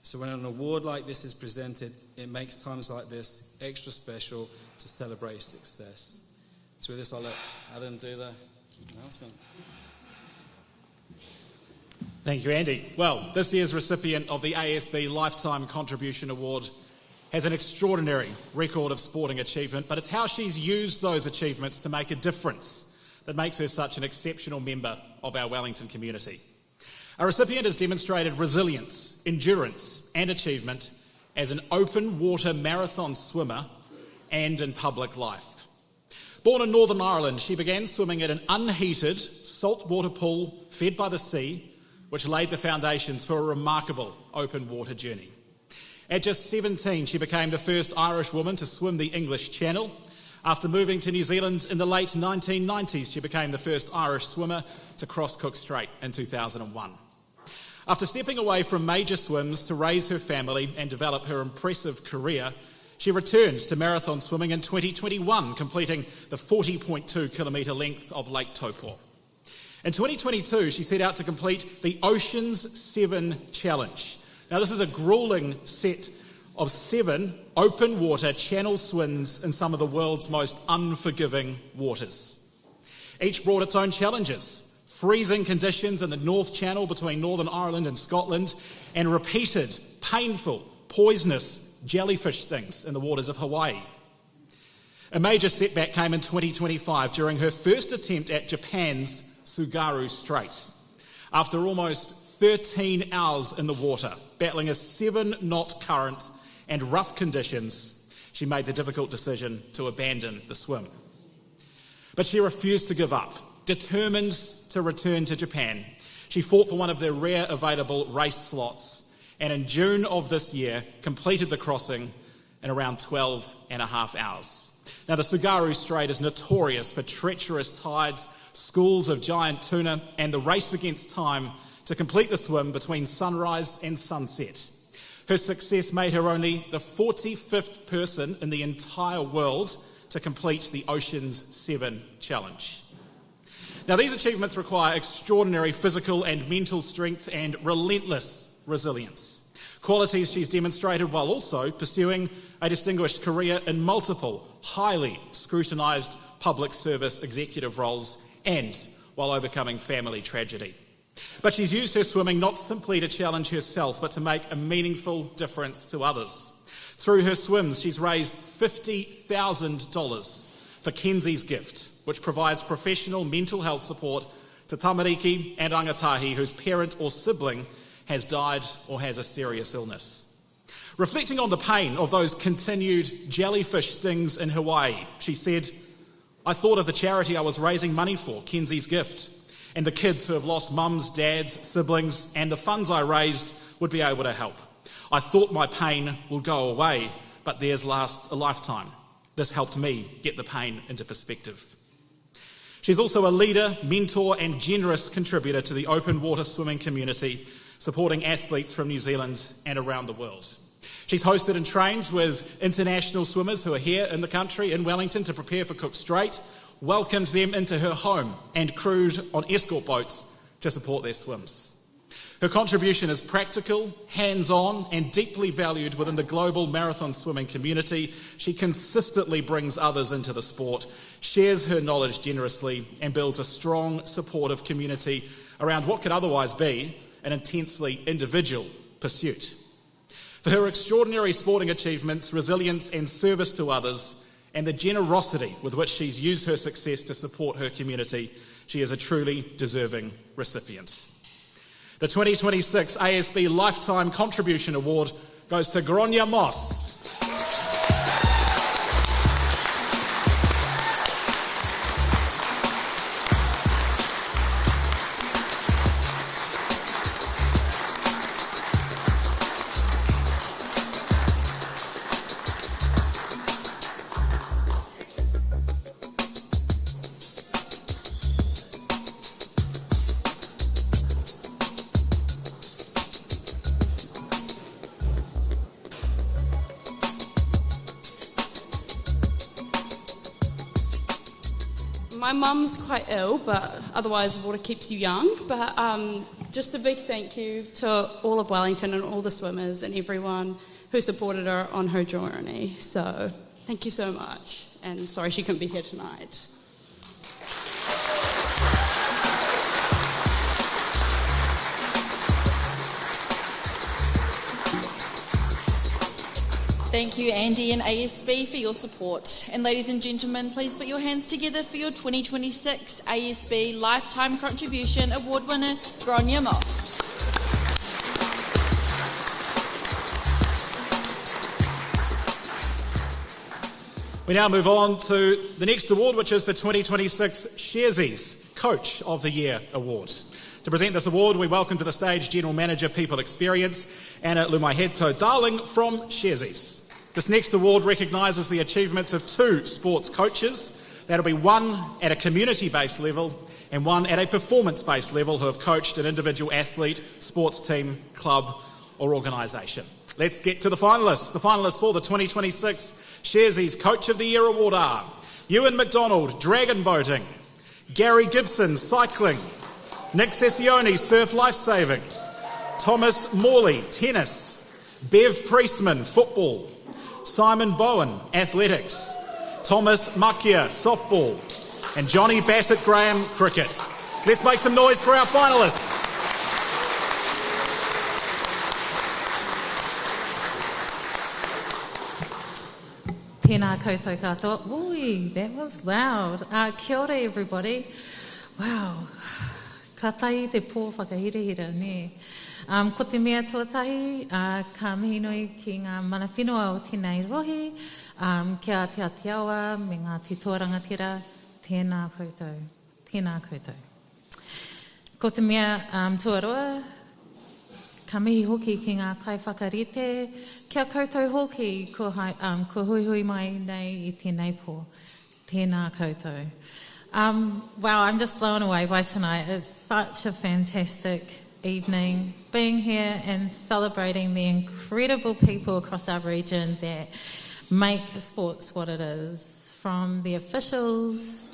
So when an award like this is presented, it makes times like this extra special to celebrate success. So with this, I'll let Adam do the announcement. Thank you, Andy. Well, this year's recipient of the ASB Lifetime Contribution Award has an extraordinary record of sporting achievement, but it's how she's used those achievements to make a difference that makes her such an exceptional member of our Wellington community. Our recipient has demonstrated resilience, endurance, and achievement as an open water marathon swimmer and in public life. Born in Northern Ireland, she began swimming at an unheated saltwater pool fed by the sea, which laid the foundations for a remarkable open water journey. At just 17, she became the first Irish woman to swim the English Channel, After moving to New Zealand in the late 1990s, she became the first Irish swimmer to cross Cook Strait in 2001. After stepping away from major swims to raise her family and develop her impressive career, she returned to marathon swimming in 2021, completing the 40.2 kilometre length of Lake Taupo. In 2022, she set out to complete the Oceans 7 Challenge. Now, this is a gruelling set of 7 open water channel swims in some of the world's most unforgiving waters. Each brought its own challenges: freezing conditions in the North Channel between Northern Ireland and Scotland, and repeated, painful, poisonous jellyfish stings in the waters of Hawaii. A major setback came in 2025 during her first attempt at Japan's Tsugaru Strait. After almost 13 hours in the water, battling a 7-knot current and rough conditions, she made the difficult decision to abandon the swim. But she refused to give up. Determined to return to Japan, she fought for one of their rare available race slots, and in June of this year completed the crossing in around 12 and a half hours. Now, the Tsugaru Strait is notorious for treacherous tides, schools of giant tuna, and the race against time to complete the swim between sunrise and sunset. Her success made her only the 45th person in the entire world to complete the Oceans 7 Challenge. Now, these achievements require extraordinary physical and mental strength and relentless resilience, qualities she's demonstrated while also pursuing a distinguished career in multiple, highly scrutinised public service executive roles and while overcoming family tragedy. But she's used her swimming not simply to challenge herself, but to make a meaningful difference to others. Through her swims, she's raised $50,000 for Kenzie's Gift, which provides professional mental health support to tamariki and rangatahi whose parent or sibling has died or has a serious illness. Reflecting on the pain of those continued jellyfish stings in Hawaii, she said, "I thought of the charity I was raising money for, Kenzie's Gift, and the kids who have lost mums, dads, siblings, and the funds I raised would be able to help. I thought my pain will go away, but theirs lasts a lifetime. This helped me get the pain into perspective." She's also a leader, mentor, and generous contributor to the open water swimming community, supporting athletes from New Zealand and around the world. She's hosted and trained with international swimmers who are here in the country, in Wellington, to prepare for Cook Strait, welcomed them into her home and crewed on escort boats to support their swims. Her contribution is practical, hands-on, and deeply valued within the global marathon swimming community. She consistently brings others into the sport, shares her knowledge generously, and builds a strong, supportive community around what could otherwise be an intensely individual pursuit. For her extraordinary sporting achievements, resilience, and service to others, and the generosity with which she's used her success to support her community, she is a truly deserving recipient. The 2026 ASB Lifetime Contribution Award goes to Gronya Moss. My mum's quite ill, but otherwise water keeps you young. But just a big thank you to all of Wellington and all the swimmers and everyone who supported her on her journey. So thank you so much. And sorry she couldn't be here tonight. Thank you, Andy and ASB, for your support. And ladies and gentlemen, please put your hands together for your 2026 ASB Lifetime Contribution Award winner, Gronya Moss. We now move on to the next award, which is the 2026 Sharesies Coach of the Year Award. To present this award, we welcome to the stage General Manager People Experience, Anna Lumaiheto Darling from Sharesies. This next award recognises the achievements of 2 sports coaches. That'll be one at a community-based level and one at a performance-based level who have coached an individual athlete, sports team, club or organisation. Let's get to the finalists. The finalists for the 2026 Sharesies Coach of the Year Award are Ewan McDonald, dragon boating; Gary Gibson, cycling; Nick Sessione, surf lifesaving; Thomas Morley, tennis; Bev Priestman, football; Simon Bowen, athletics; Thomas Makia, softball; and Johnny Bassett Graham, cricket. Let's make some noise for our finalists. Tēnā koutou katoa. Ui, that was loud. Kia ora, everybody. Wow. Ka tai te pō whakahirahira, ne? Ko te mea tuatahi, ka mihi nui ki ngā mana whenua o tēnei rohi, kia Āti Awa, me ngā titoa rangatira, tēnā koutou. Tēnā koutou. Ko te mea tuaroa, ka mihi hoki ki ngā kaiwhakarite, kia koutou hoki ko hui mai nei I tēnei pō. Tēnā koutou. Wow, I'm just blown away by tonight. It's such a fantastic evening, being here and celebrating the incredible people across our region that make sports what it is, from the officials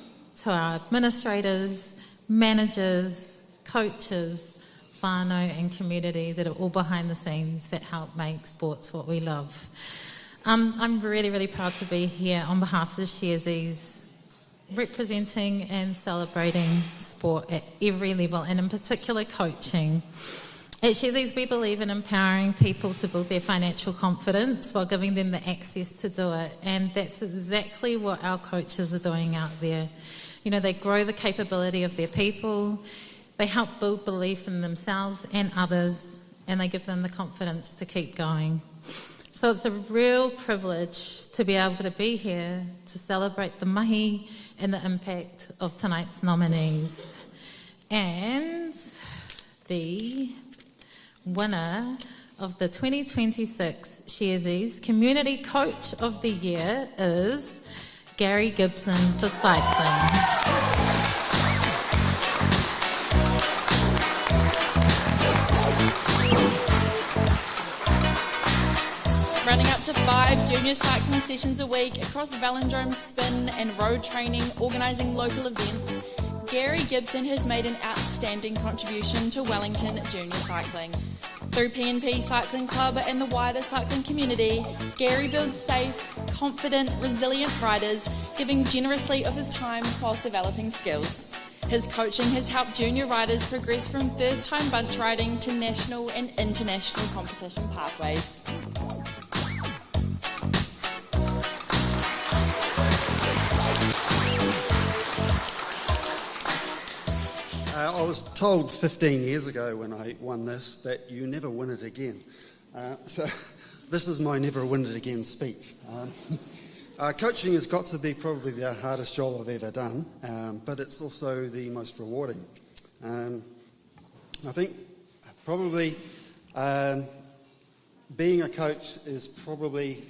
to our administrators, managers, coaches, whānau and community that are all behind the scenes that help make sports what we love. I'm really, really proud to be here on behalf of the Sharesies, representing and celebrating sport at every level, and in particular coaching. At Sharesies, we believe in empowering people to build their financial confidence while giving them the access to do it, and that's exactly what our coaches are doing out there. You know, they grow the capability of their people, they help build belief in themselves and others, and they give them the confidence to keep going. So it's a real privilege to be able to be here to celebrate the mahi and the impact of tonight's nominees. And the winner of the 2026 Sharesies Community Coach of the Year is Gary Gibson for cycling. Running up to 5 junior cycling sessions a week across velodrome, spin and road training, organising local events, Gary Gibson has made an outstanding contribution to Wellington junior cycling. Through PNP Cycling Club and the wider cycling community, Gary builds safe, confident, resilient riders, giving generously of his time whilst developing skills. His coaching has helped junior riders progress from first-time bunch riding to national and international competition pathways. I was told 15 years ago when I won this that you never win it again. So this is my never win it again speech. Coaching has got to be probably the hardest job I've ever done, but it's also the most rewarding. I think probably being a coach is probably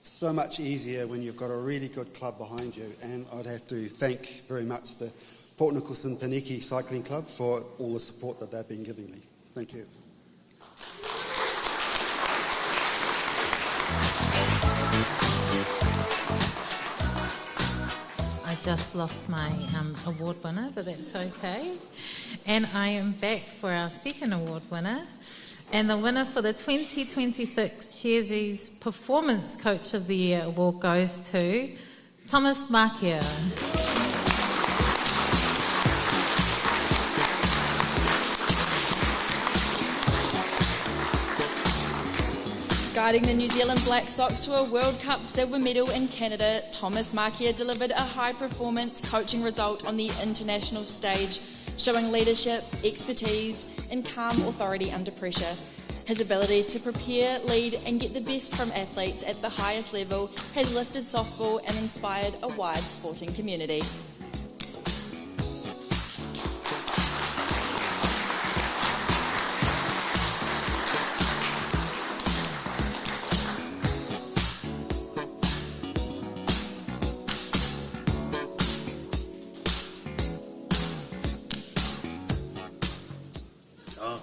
so much easier when you've got a really good club behind you, and I'd have to thank very much the Port Nicholson Paniki Cycling Club for all the support that they've been giving me. Thank you. I just lost my award winner, but that's okay. And I am back for our second award winner. And the winner for the 2026 Sharesies Performance Coach of the Year award goes to Thomas Makia. Guiding the New Zealand Black Sox to a World Cup silver medal in Canada, Thomas Makia delivered a high-performance coaching result on the international stage, showing leadership, expertise, and calm authority under pressure. His ability to prepare, lead, and get the best from athletes at the highest level has lifted softball and inspired a wide sporting community.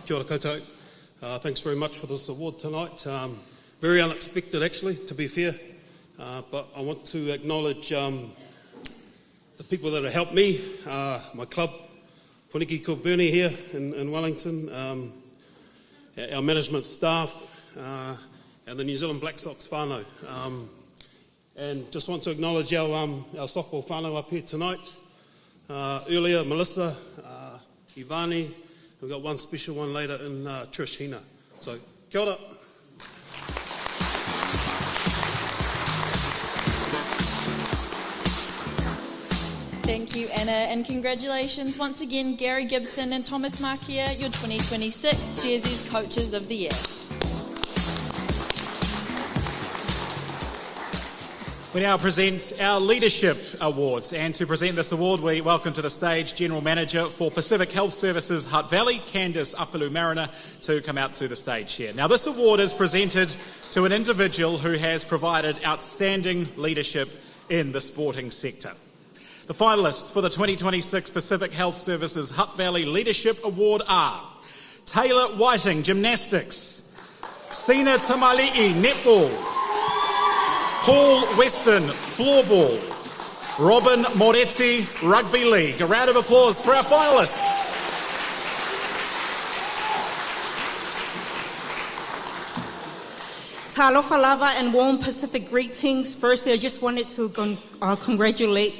Kia ora koutou. Thanks very much for this award tonight. Very unexpected, actually, to be fair. But I want to acknowledge the people that have helped me, my club, Puniki Kilburnie here in Wellington, our management staff, and the New Zealand Black Sox whānau. And just want to acknowledge our softball whānau up here tonight. Earlier, Melissa, Ivani, we've got one special one later in Trish Hina. So, kia ora. Thank you, Anna, and congratulations once again, Gary Gibson and Thomas Markia, your 2026 Sharesies Coaches of the Year. We now present our Leadership Awards, and to present this award we welcome to the stage General Manager for Pacific Health Services Hutt Valley, Candice Apalu-Mariner, to come out to the stage here. Now this award is presented to an individual who has provided outstanding leadership in the sporting sector. The finalists for the 2026 Pacific Health Services Hutt Valley Leadership Award are Taylor Whiting, Gymnastics, Sina Tamali'i, Netball, Paul Weston, Floorball, Robin Moretti, Rugby League. A round of applause for our finalists. Talofa lava and warm Pacific greetings. Firstly, I just wanted to congratulate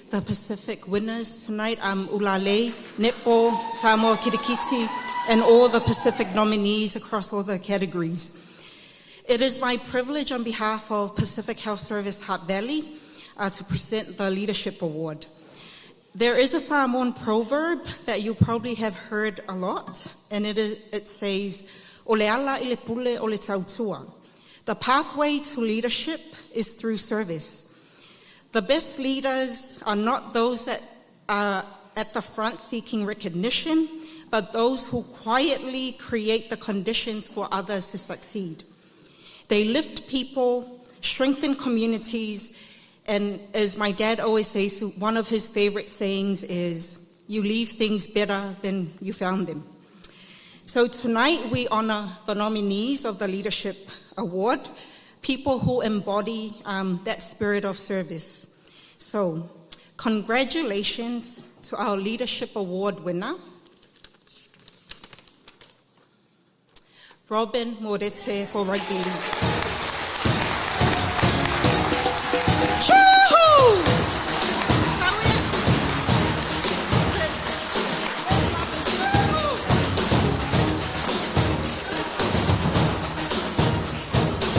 the Pacific winners tonight, Ulale, Netball, Samoa Kirikiti, and all the Pacific nominees across all the categories. It is my privilege on behalf of Pacific Health Service Hutt Valley to present the Leadership Award. There is a Samoan proverb that you probably have heard a lot, and it says, "Ole ala I le pule o le tautua." The pathway to leadership is through service. The best leaders are not those that are at the front seeking recognition, but those who quietly create the conditions for others to succeed. They lift people, strengthen communities, and as my dad always says, one of his favorite sayings is, "You leave things better than you found them." So tonight we honor the nominees of the Leadership Award, people who embody that spirit of service. So, congratulations to our Leadership Award winner, Robin Moretti for Rugby League.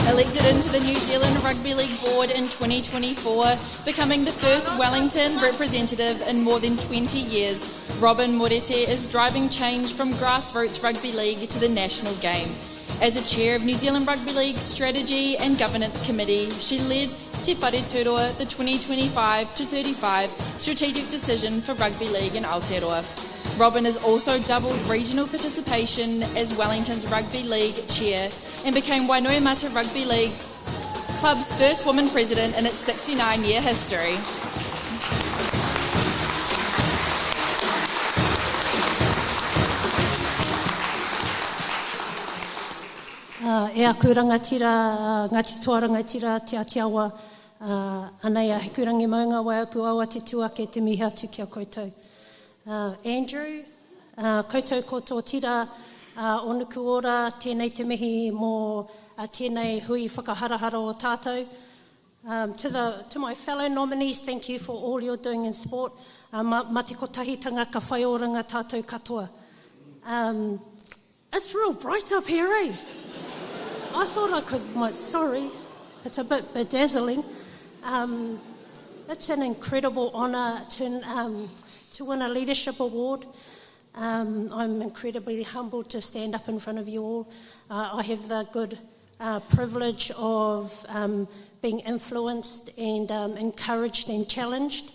Elected into the New Zealand Rugby League Board in 2024, becoming the first Wellington representative in more than 20 years, Robin Moretti is driving change from grassroots rugby league to the national game. As a chair of New Zealand Rugby League's Strategy and Governance Committee, she led Te Whare Turoa, the 2025-35 strategic decision for rugby league in Aotearoa. Robin has also doubled regional participation as Wellington's Rugby League chair and became Wainuiomata Rugby League Club's first woman president in its 69-year history. E aku rangatira, Ngati Toa rangatira te Āti Awa, anei a hekurangi maunga waiapu awa te tuake te mihi atu kia koutou. Andrew, koutou koto tira, onuku ora, tēnei te mihi mō tēnei hui whakaharahara o tātou. To my fellow nominees, thank you for all you're doing in sport. Mate kotahitanga ka whai oranga tātou katoa. It's real bright up here, eh? I thought I could, sorry, it's a bit bedazzling. It's an incredible honour to win a leadership award. I'm incredibly humbled to stand up in front of you all. I have the good privilege of being influenced and encouraged and challenged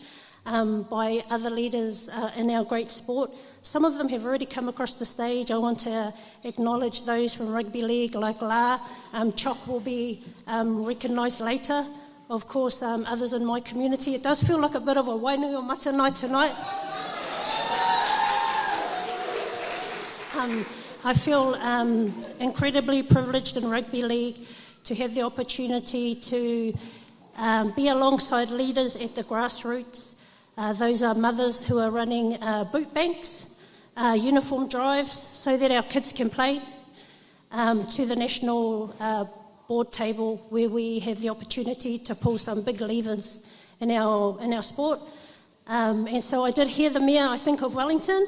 by other leaders in our great sport. Some of them have already come across the stage. I want to acknowledge those from Rugby League like La. Choc will be recognised later. Of course, others in my community. It does feel like a bit of a Wainuiomata night tonight. I feel incredibly privileged in rugby league to have the opportunity to be alongside leaders at the grassroots. Those are mothers who are running boot banks, uniform drives, so that our kids can play, to the national board table where we have the opportunity to pull some big levers in our sport. And so I did hear the Mayor, I think, of Wellington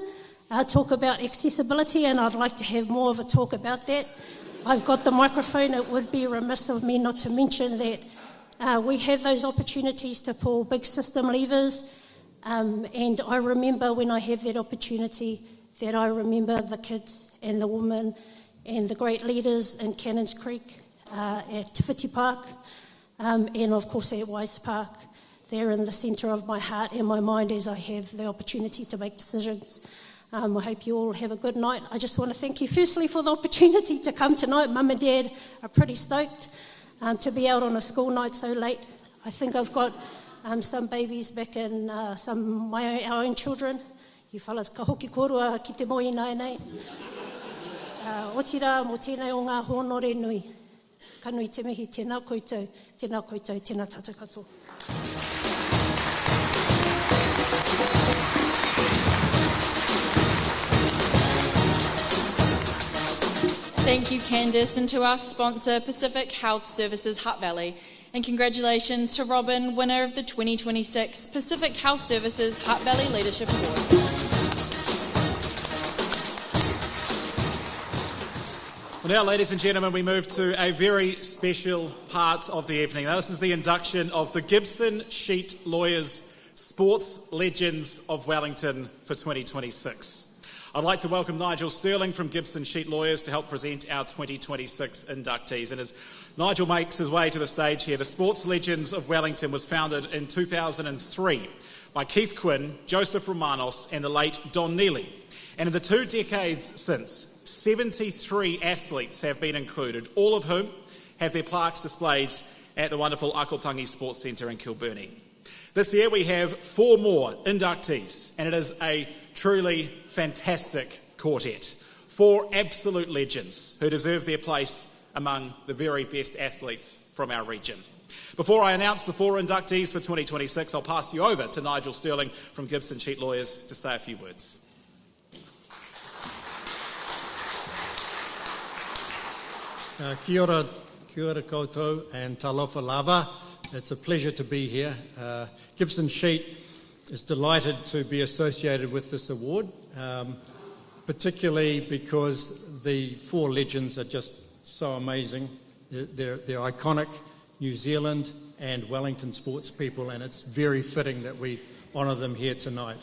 talk about accessibility, and I'd like to have more of a talk about that. I've got the microphone. It would be remiss of me not to mention that we have those opportunities to pull big system levers, and I remember when I have that opportunity that I remember the kids and the women and the great leaders in Cannons Creek, at Te Whiti Park, and of course at Wise Park. They're in the centre of my heart and my mind as I have the opportunity to make decisions. I hope you all have a good night. I just want to thank you firstly for the opportunity to come tonight. Mum and Dad are pretty stoked to be out on a school night so late. I think I've got some babies back in our own children. You fellas, ka hoki korua ki te moi nai nei. O tira mo tēnei o ngā honore nui. Ka nui te mihi, tēnā koutou, tēnā koutou, tēnā tātou katoa. Thank you, Candice, and to our sponsor, Pacific Health Services Hutt Valley. And congratulations to Robin, winner of the 2026 Pacific Health Services Hutt Valley Leadership Award. Well, now, ladies and gentlemen, we move to a very special part of the evening. Now, this is the induction of the Gibson Sheet Lawyers Sports Legends of Wellington for 2026. I'd like to welcome Nigel Sterling from Gibson Sheet Lawyers to help present our 2026 inductees. And as Nigel makes his way to the stage here, the Sports Legends of Wellington was founded in 2003 by Keith Quinn, Joseph Romanos and the late Don Neely. And in the 2 decades since, 73 athletes have been included, all of whom have their plaques displayed at the wonderful Akotangi Sports Centre in Kilburnie. This year we have 4 more inductees, and it is a truly fantastic quartet. 4 absolute legends who deserve their place among the very best athletes from our region. Before I announce the 4 inductees for 2026, I'll pass you over to Nigel Sterling from Gibson Sheet Lawyers to say a few words. Kia ora koutou and talofa lava. It's a pleasure to be here. Gibson Sheet is delighted to be associated with this award, particularly because the 4 legends are just so amazing. They're iconic New Zealand and Wellington sports people, and it's very fitting that we honour them here tonight.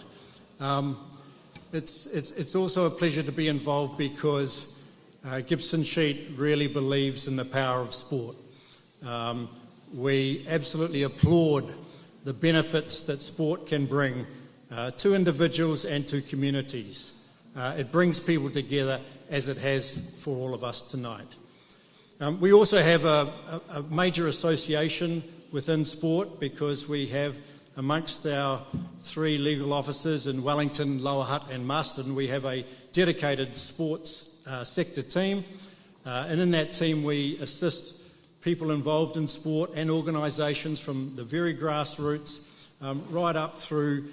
It's also a pleasure to be involved because Gibson Sheet really believes in the power of sport. We absolutely applaud the benefits that sport can bring to individuals and to communities. It brings people together as it has for all of us tonight. We also have a major association within sport because we have amongst our 3 legal officers in Wellington, Lower Hutt and Marston, we have a dedicated sports sector team. And in that team we assist people involved in sport and organisations from the very grassroots right up through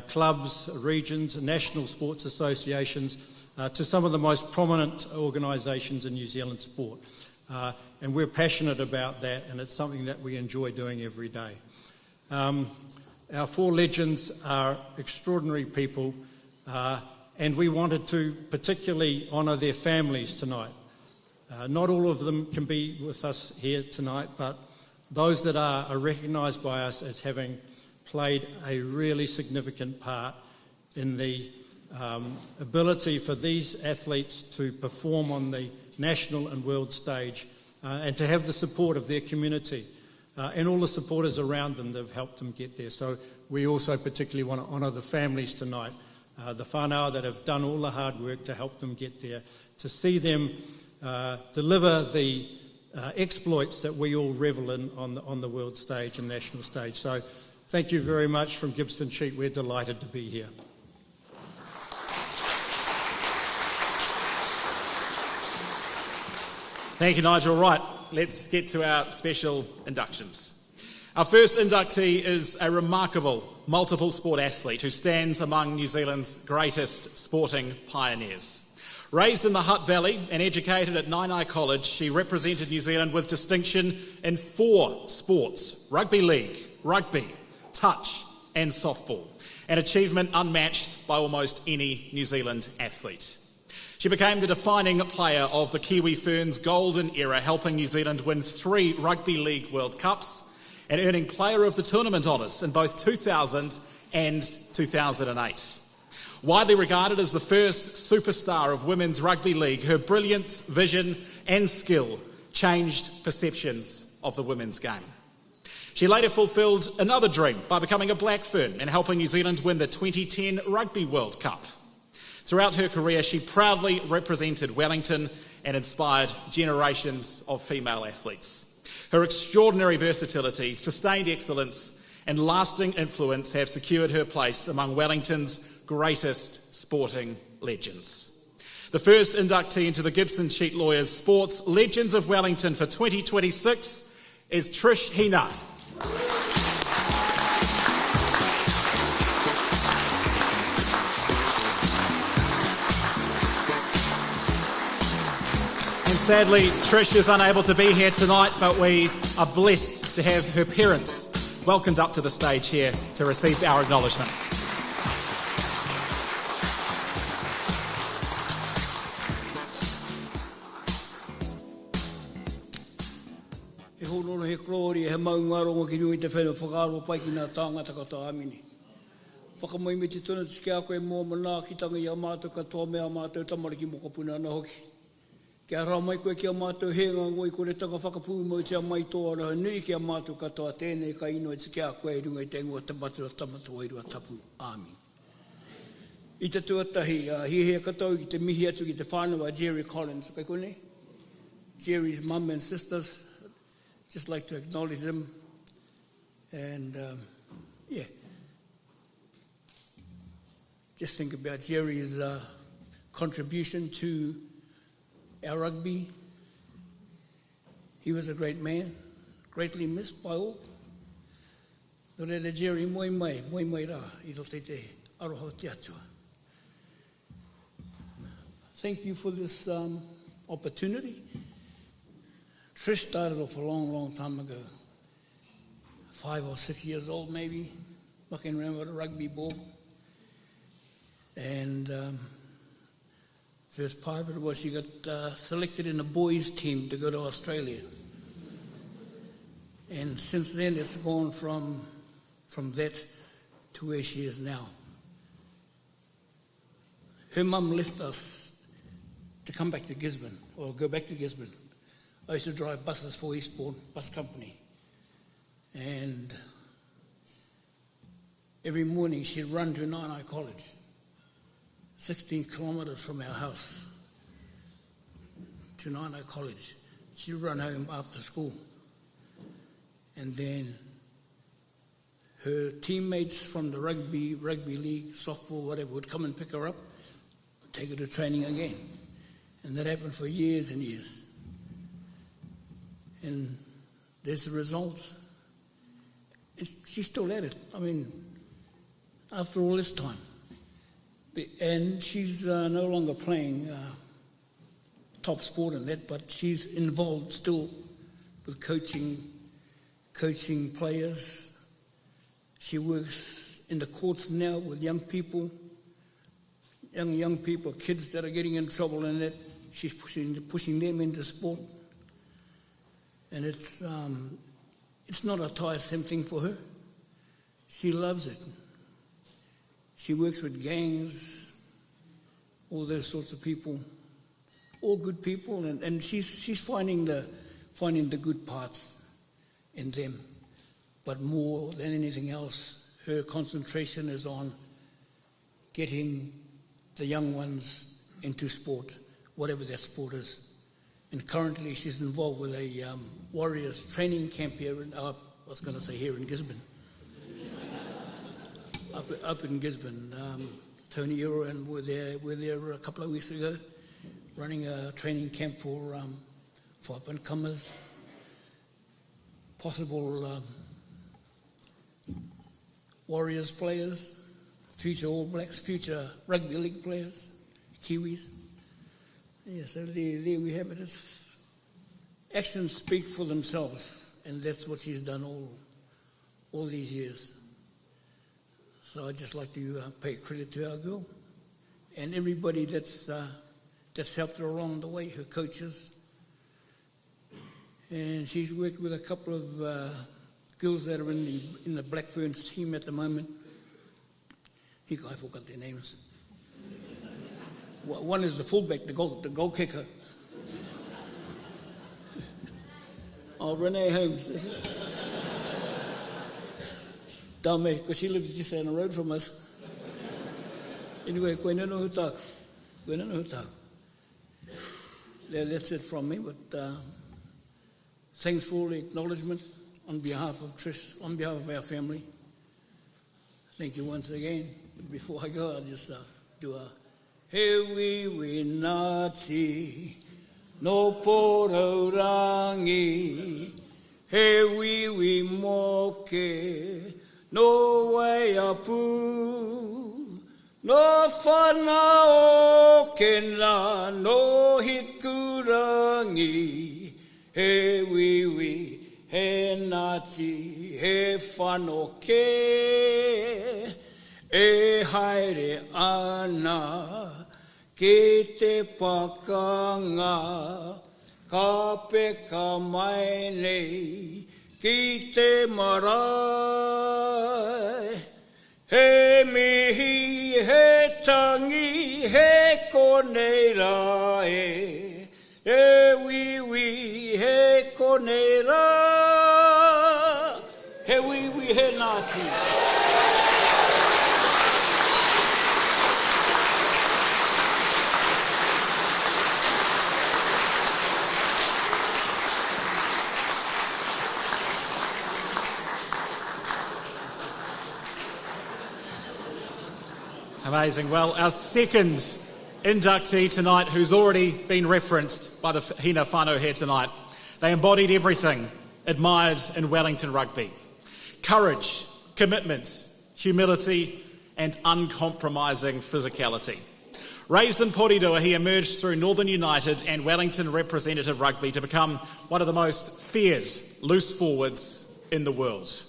clubs, regions, and national sports associations to some of the most prominent organisations in New Zealand sport. And we're passionate about that, and it's something that we enjoy doing every day. Our 4 legends are extraordinary people, and we wanted to particularly honour their families tonight. Not all of them can be with us here tonight, but those that are recognised by us as having played a really significant part in the ability for these athletes to perform on the national and world stage and to have the support of their community and all the supporters around them that have helped them get there. So we also particularly want to honour the families tonight, the whānau that have done all the hard work to help them get there, to see them deliver the exploits that we all revel in on the world stage and national stage. So thank you very much from Gibson Sheet. We're delighted to be here. Thank you, Nigel. Right, let's get to our special inductions. Our first inductee is a remarkable multiple sport athlete who stands among New Zealand's greatest sporting pioneers. Raised in the Hutt Valley and educated at Āti College, she represented New Zealand with distinction in 4 sports: rugby league, rugby, touch and softball, an achievement unmatched by almost any New Zealand athlete. She became the defining player of the Kiwi Ferns' golden era, helping New Zealand win 3 Rugby League World Cups and earning Player of the Tournament honours in both 2000 and 2008. Widely regarded as the first superstar of women's rugby league, her brilliant vision and skill changed perceptions of the women's game. She later fulfilled another dream by becoming a Black Fern and helping New Zealand win the 2010 Rugby World Cup. Throughout her career, she proudly represented Wellington and inspired generations of female athletes. Her extraordinary versatility, sustained excellence, and lasting influence have secured her place among Wellington's greatest sporting legends. The first inductee into the Gibson Sheet Lawyers Sports Legends of Wellington for 2026 is Trish Hina. Sadly, Trish is unable to be here tonight, but we are blessed to have her parents welcomed up to the stage here to receive our acknowledgement. E honoro he klori he maungarongo ki nui te whenua whakaro pai ki nā tāngata kata amini. Whakamai me te tuna tuki a koe mō mana ki tanga i a mātou katoa mea mātou tamariki mo ka puna ana hoki. Kia rā mai koe ki a mātou henga ngoi kore tanga whakapū mo te a mai toa raha nui ki a mātou katoa tēnei ka ino e tuki a koe runga i te ngua te matua tamatu wairua tapu. Amin. I te tuatahi, hi hea katau ki te mihi atu ki te whānau Jerry Collins. Kai kone? Jerry's mum and sisters. Just like to acknowledge them. And, yeah. Just think about Jerry's contribution to our rugby. He was a great man, greatly missed by all. No reira Jerry, moi mai rā, I rote te aroha te atua. Thank you for this opportunity. Trish started off a long, long time ago, 5 or 6 years old maybe, mucking around with a rugby ball. And first part of it was she got selected in a boys' team to go to Australia. And since then it's gone from that to where she is now. Her mum left us to come back to Gisborne, or go back to Gisborne. I used to drive buses for Eastbourne Bus Company. And every morning she'd run to Āti College, 16 kilometres from our house to Āti College. She'd run home after school. And then her teammates from the rugby league, softball, whatever, would come and pick her up, take her to training again. And that happened for years and years. And there's the results. She's still at it. I mean, after all this time. And she's no longer playing top sport in that, but she's involved still with coaching players. She works in the courts now with young people, young people, kids that are getting in trouble in that. She's pushing them into sport. And it's not a tiresome thing for her. She loves it. She works with gangs, all those sorts of people, all good people, and she's finding the good parts in them. But more than anything else, her concentration is on getting the young ones into sport, whatever their sport is. And currently she's involved with a Warriors training camp here here in Gisborne. Up in Gisborne. Tony Euro and were there a couple of weeks ago, running a training camp for for up-and-comers, possible Warriors players, future All Blacks, future Rugby League players, Kiwis. Yeah, so there we have it. It's, actions speak for themselves, and that's what she's done all these years. So I'd just like to pay credit to our girl and everybody that's helped her along the way, her coaches. And she's worked with a couple of girls that are in the Black Ferns team at the moment. I forgot their names. One is the fullback, the goal kicker. Oh, Renee Holmes. Dame, because she lives just down the road from us. Anyway, koe nana hu tāku. Koe nana hu tāku. That's it from me, but thanks for all the acknowledgement on behalf of Trish, on behalf of our family. Thank you once again. But before I go, I'll just do a He we Ngāti no poraurangi He we moke no way apu no whana o kena no hikurangi He we he Ngāti he whanoke e haere ana ki te pakanga ka peka mai nei ki te marae he mihi he tangi he konei rae e wiwi he konei ra he wiwi he Ngāti. Amazing. Well, our second inductee tonight, who's already been referenced by the Hina whānau here tonight, they embodied everything admired in Wellington rugby. Courage, commitment, humility and uncompromising physicality. Raised in Porirua, he emerged through Northern United and Wellington representative rugby to become one of the most feared loose forwards in the world.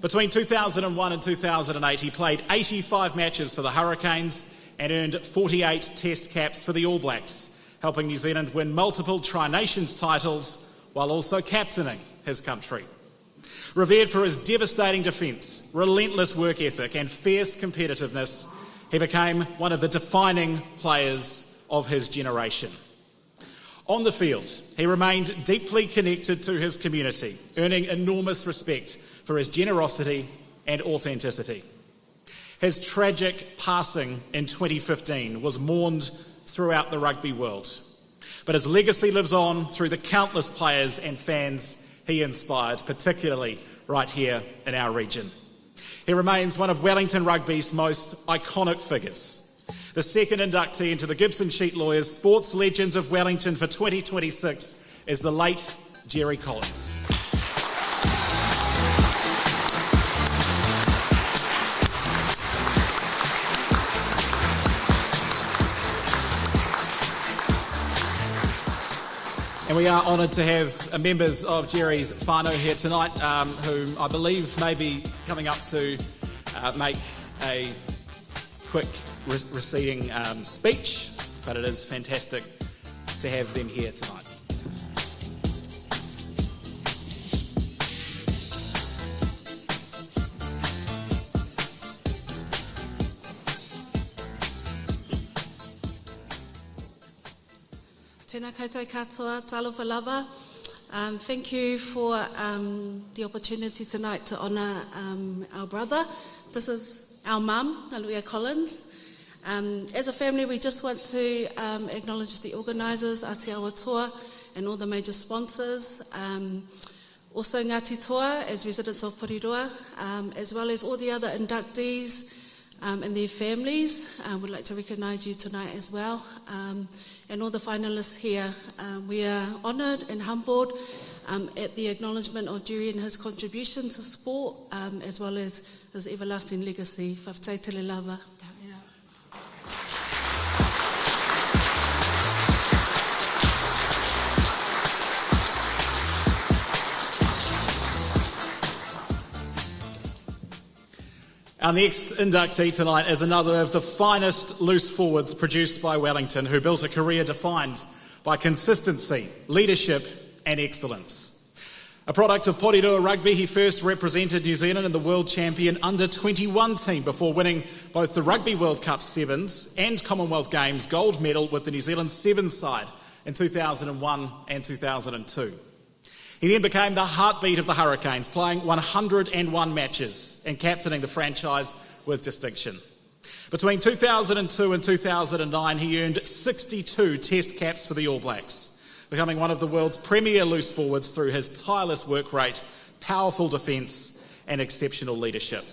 Between 2001 and 2008, he played 85 matches for the Hurricanes and earned 48 test caps for the All Blacks, helping New Zealand win multiple Tri-Nations titles while also captaining his country. Revered for his devastating defence, relentless work ethic and fierce competitiveness, he became one of the defining players of his generation. On the field, he remained deeply connected to his community, earning enormous respect for his generosity and authenticity. His tragic passing in 2015 was mourned throughout the rugby world, but his legacy lives on through the countless players and fans he inspired, particularly right here in our region. He remains one of Wellington rugby's most iconic figures. The second inductee into the Gibson Sheet Lawyers Sports Legends of Wellington for 2026 is the late Jerry Collins. And we are honoured to have members of Jerry's whānau here tonight, who I believe may be coming up to make a quick receding speech, but it is fantastic to have them here tonight. Tēnā koutou katoa, talofa lava. Thank you for the opportunity tonight to honour our brother. This is our mum, Āti Collins. As a family, we just want to acknowledge the organisers, Āti Awa Toa, and all the major sponsors. Also Ngāti Toa, as residents of Porirua, as well as all the other inductees, and their families. We'd like to recognise you tonight as well. And all the finalists here, we are honoured and humbled at the acknowledgement of Dewey and his contribution to sport, as well as his everlasting legacy. Whawhai tele lava. Our next inductee tonight is another of the finest loose forwards produced by Wellington, who built a career defined by consistency, leadership and excellence. A product of Porirua Rugby, he first represented New Zealand in the World Champion Under-21 team before winning both the Rugby World Cup Sevens and Commonwealth Games gold medal with the New Zealand Sevens side in 2001 and 2002. He then became the heartbeat of the Hurricanes, playing 101 matches and captaining the franchise with distinction. Between 2002 and 2009, he earned 62 Test caps for the All Blacks, becoming one of the world's premier loose forwards through his tireless work rate, powerful defence and exceptional leadership.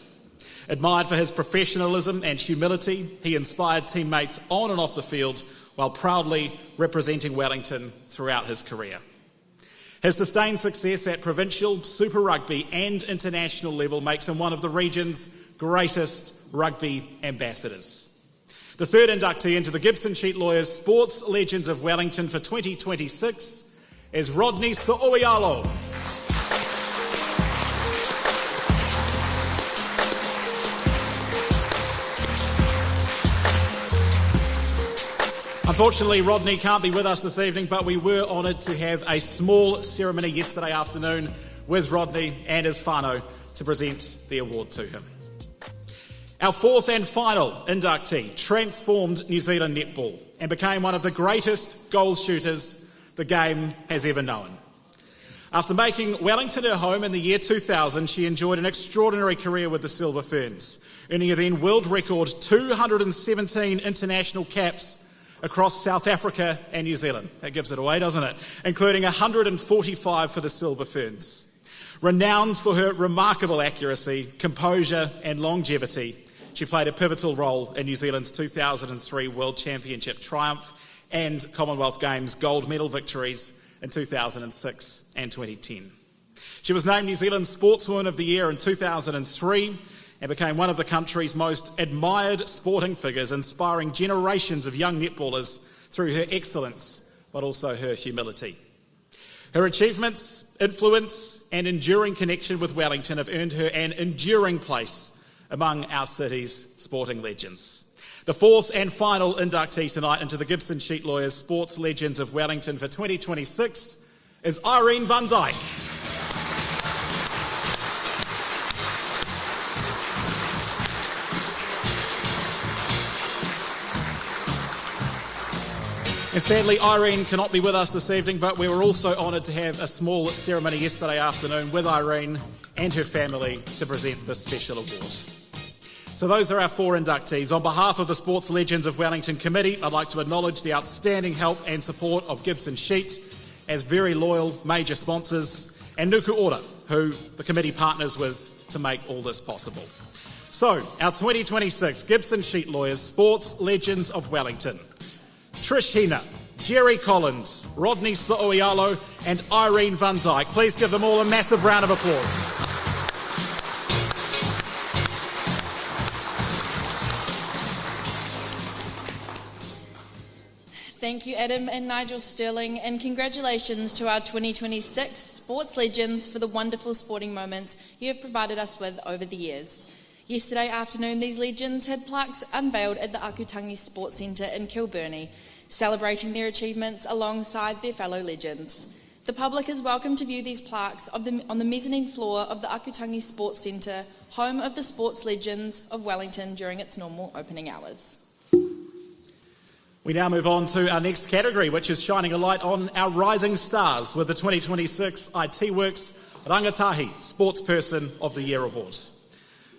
Admired for his professionalism and humility, he inspired teammates on and off the field while proudly representing Wellington throughout his career. His sustained success at provincial, Super Rugby and international level makes him one of the region's greatest rugby ambassadors. The third inductee into the Gibson Sheet Lawyers Sports Legends of Wellington for 2026 is Rodney So'oialo. Unfortunately, Rodney can't be with us this evening, but we were honoured to have a small ceremony yesterday afternoon with Rodney and his whānau to present the award to him. Our fourth and final inductee transformed New Zealand netball and became one of the greatest goal shooters the game has ever known. After making Wellington her home in the year 2000, she enjoyed an extraordinary career with the Silver Ferns, earning a then world record 217 international caps across South Africa and New Zealand. That gives it away, doesn't it? Including 145 for the Silver Ferns. Renowned for her remarkable accuracy, composure and longevity, she played a pivotal role in New Zealand's 2003 World Championship triumph and Commonwealth Games gold medal victories in 2006 and 2010. She was named New Zealand Sportswoman of the Year in 2003 and became one of the country's most admired sporting figures, inspiring generations of young netballers through her excellence, but also her humility. Her achievements, influence, and enduring connection with Wellington have earned her an enduring place among our city's sporting legends. The fourth and final inductee tonight into the Gibson Sheet Lawyers Sports Legends of Wellington for 2026 is Irene van Dijk. And sadly, Irene cannot be with us this evening, but we were also honoured to have a small ceremony yesterday afternoon with Irene and her family to present this special award. So those are our four inductees. On behalf of the Sports Legends of Wellington Committee, I'd like to acknowledge the outstanding help and support of Gibson Sheet as very loyal major sponsors, and Nuku Ora, who the committee partners with to make all this possible. So, our 2026 Gibson Sheet Lawyers Sports Legends of Wellington. Trish Hina, Jerry Collins, Rodney So'oialo and Irene van Dijk. Please give them all a massive round of applause. Thank you, Adam and Nigel Sterling, and congratulations to our 2026 Sports Legends for the wonderful sporting moments you have provided us with over the years. Yesterday afternoon, these legends had plaques unveiled at the Akutangi Sports Centre in Kilburnie, celebrating their achievements alongside their fellow legends. The public is welcome to view these plaques on the mezzanine floor of the Akutangi Sports Centre, home of the Sports Legends of Wellington, during its normal opening hours. We now move on to our next category, which is shining a light on our rising stars with the 2026 IT Works Rangatahi Sportsperson of the Year Award.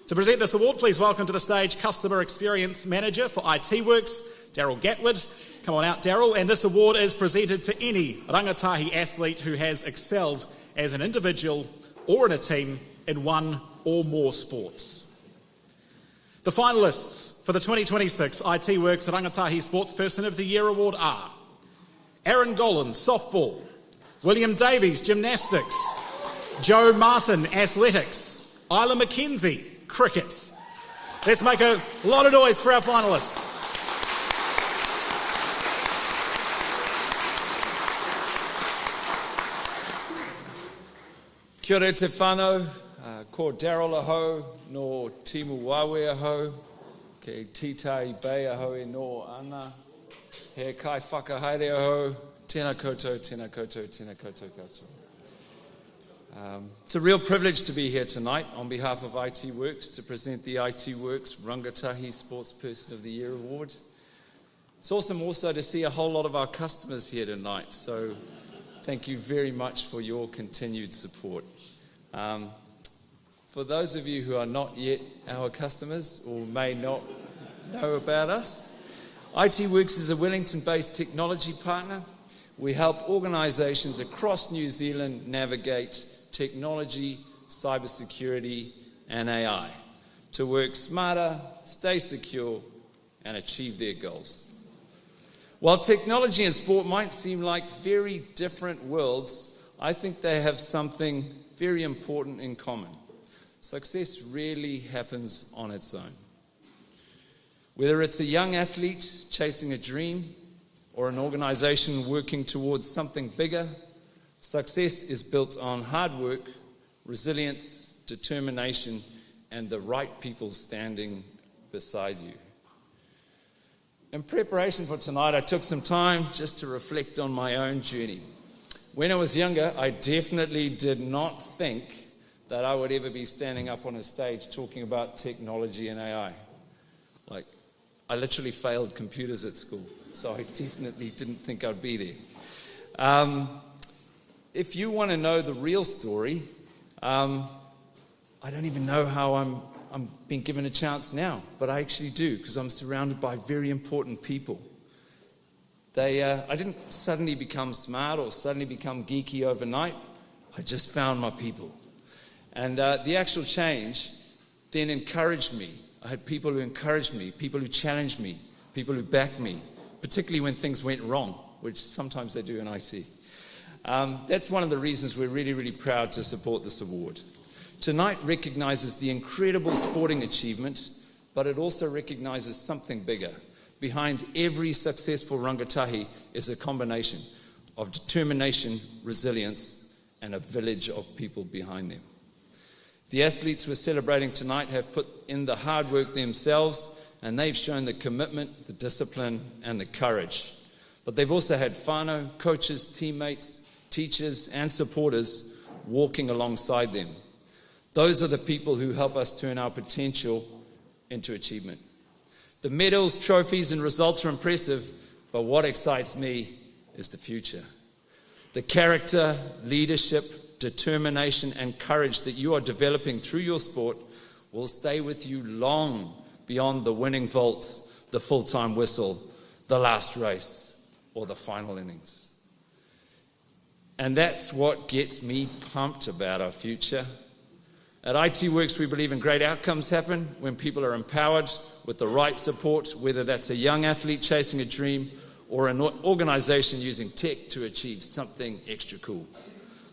To present this award, please welcome to the stage Customer Experience Manager for IT Works, Daryl Gatwood. Come on out, Daryl. And this award is presented to any rangatahi athlete who has excelled as an individual or in a team in one or more sports. The The finalists for the 2026 IT Works Rangatahi Sportsperson of the Year Award are Aaron Golan, softball, William Davies, gymnastics, Joe Martin, athletics, Isla McKenzie, cricket. Let's make a lot of noise for our finalists. Kia ora te whanau, ko Daryl aho, no Timu Wawe aho, ke Titai Bay aho e no ana, he kai whakahaere aho, tēnā koutou, tēnā koutou, tēnā koutou katoa. It's a real privilege to be here tonight on behalf of IT Works to present the IT Works Rangatahi Sportsperson of the Year Award. It's awesome also to see a whole lot of our customers here tonight, so thank you very much for your continued support. For those of you who are not yet our customers or may not know about us, IT Works is a Wellington-based technology partner. We help organisations across New Zealand navigate technology, cybersecurity and AI to work smarter, stay secure and achieve their goals. While technology and sport might seem like very different worlds, I think they have something very important in common. Success rarely happens on its own. Whether it's a young athlete chasing a dream or an organisation working towards something bigger, success is built on hard work, resilience, determination, and the right people standing beside you. In preparation for tonight, I took some time just to reflect on my own journey. When I was younger, I definitely did not think that I would ever be standing up on a stage talking about technology and AI. I literally failed computers at school, so I definitely didn't think I'd be there. If you want to know the real story, I don't even know how I'm being given a chance now, but I actually do, because I'm surrounded by very important people. I didn't suddenly become smart or suddenly become geeky overnight. I just found my people. And the actual change then encouraged me. I had people who encouraged me, people who challenged me, people who backed me, particularly when things went wrong, which sometimes they do in IT. That's one of the reasons we're really, really proud to support this award. Tonight recognises the incredible sporting achievement, but it also recognises something bigger. Behind every successful rangatahi is a combination of determination, resilience, and a village of people behind them. The athletes we're celebrating tonight have put in the hard work themselves, and they've shown the commitment, the discipline, and the courage. But they've also had whānau, coaches, teammates, teachers, and supporters walking alongside them. Those are the people who help us turn our potential into achievement. The medals, trophies, and results are impressive, but what excites me is the future. The character, leadership, determination, and courage that you are developing through your sport will stay with you long beyond the winning vault, the full-time whistle, the last race, or the final innings. And that's what gets me pumped about our future. At IT Works, we believe in great outcomes happen when people are empowered with the right support, whether that's a young athlete chasing a dream or an organisation using tech to achieve something extra cool.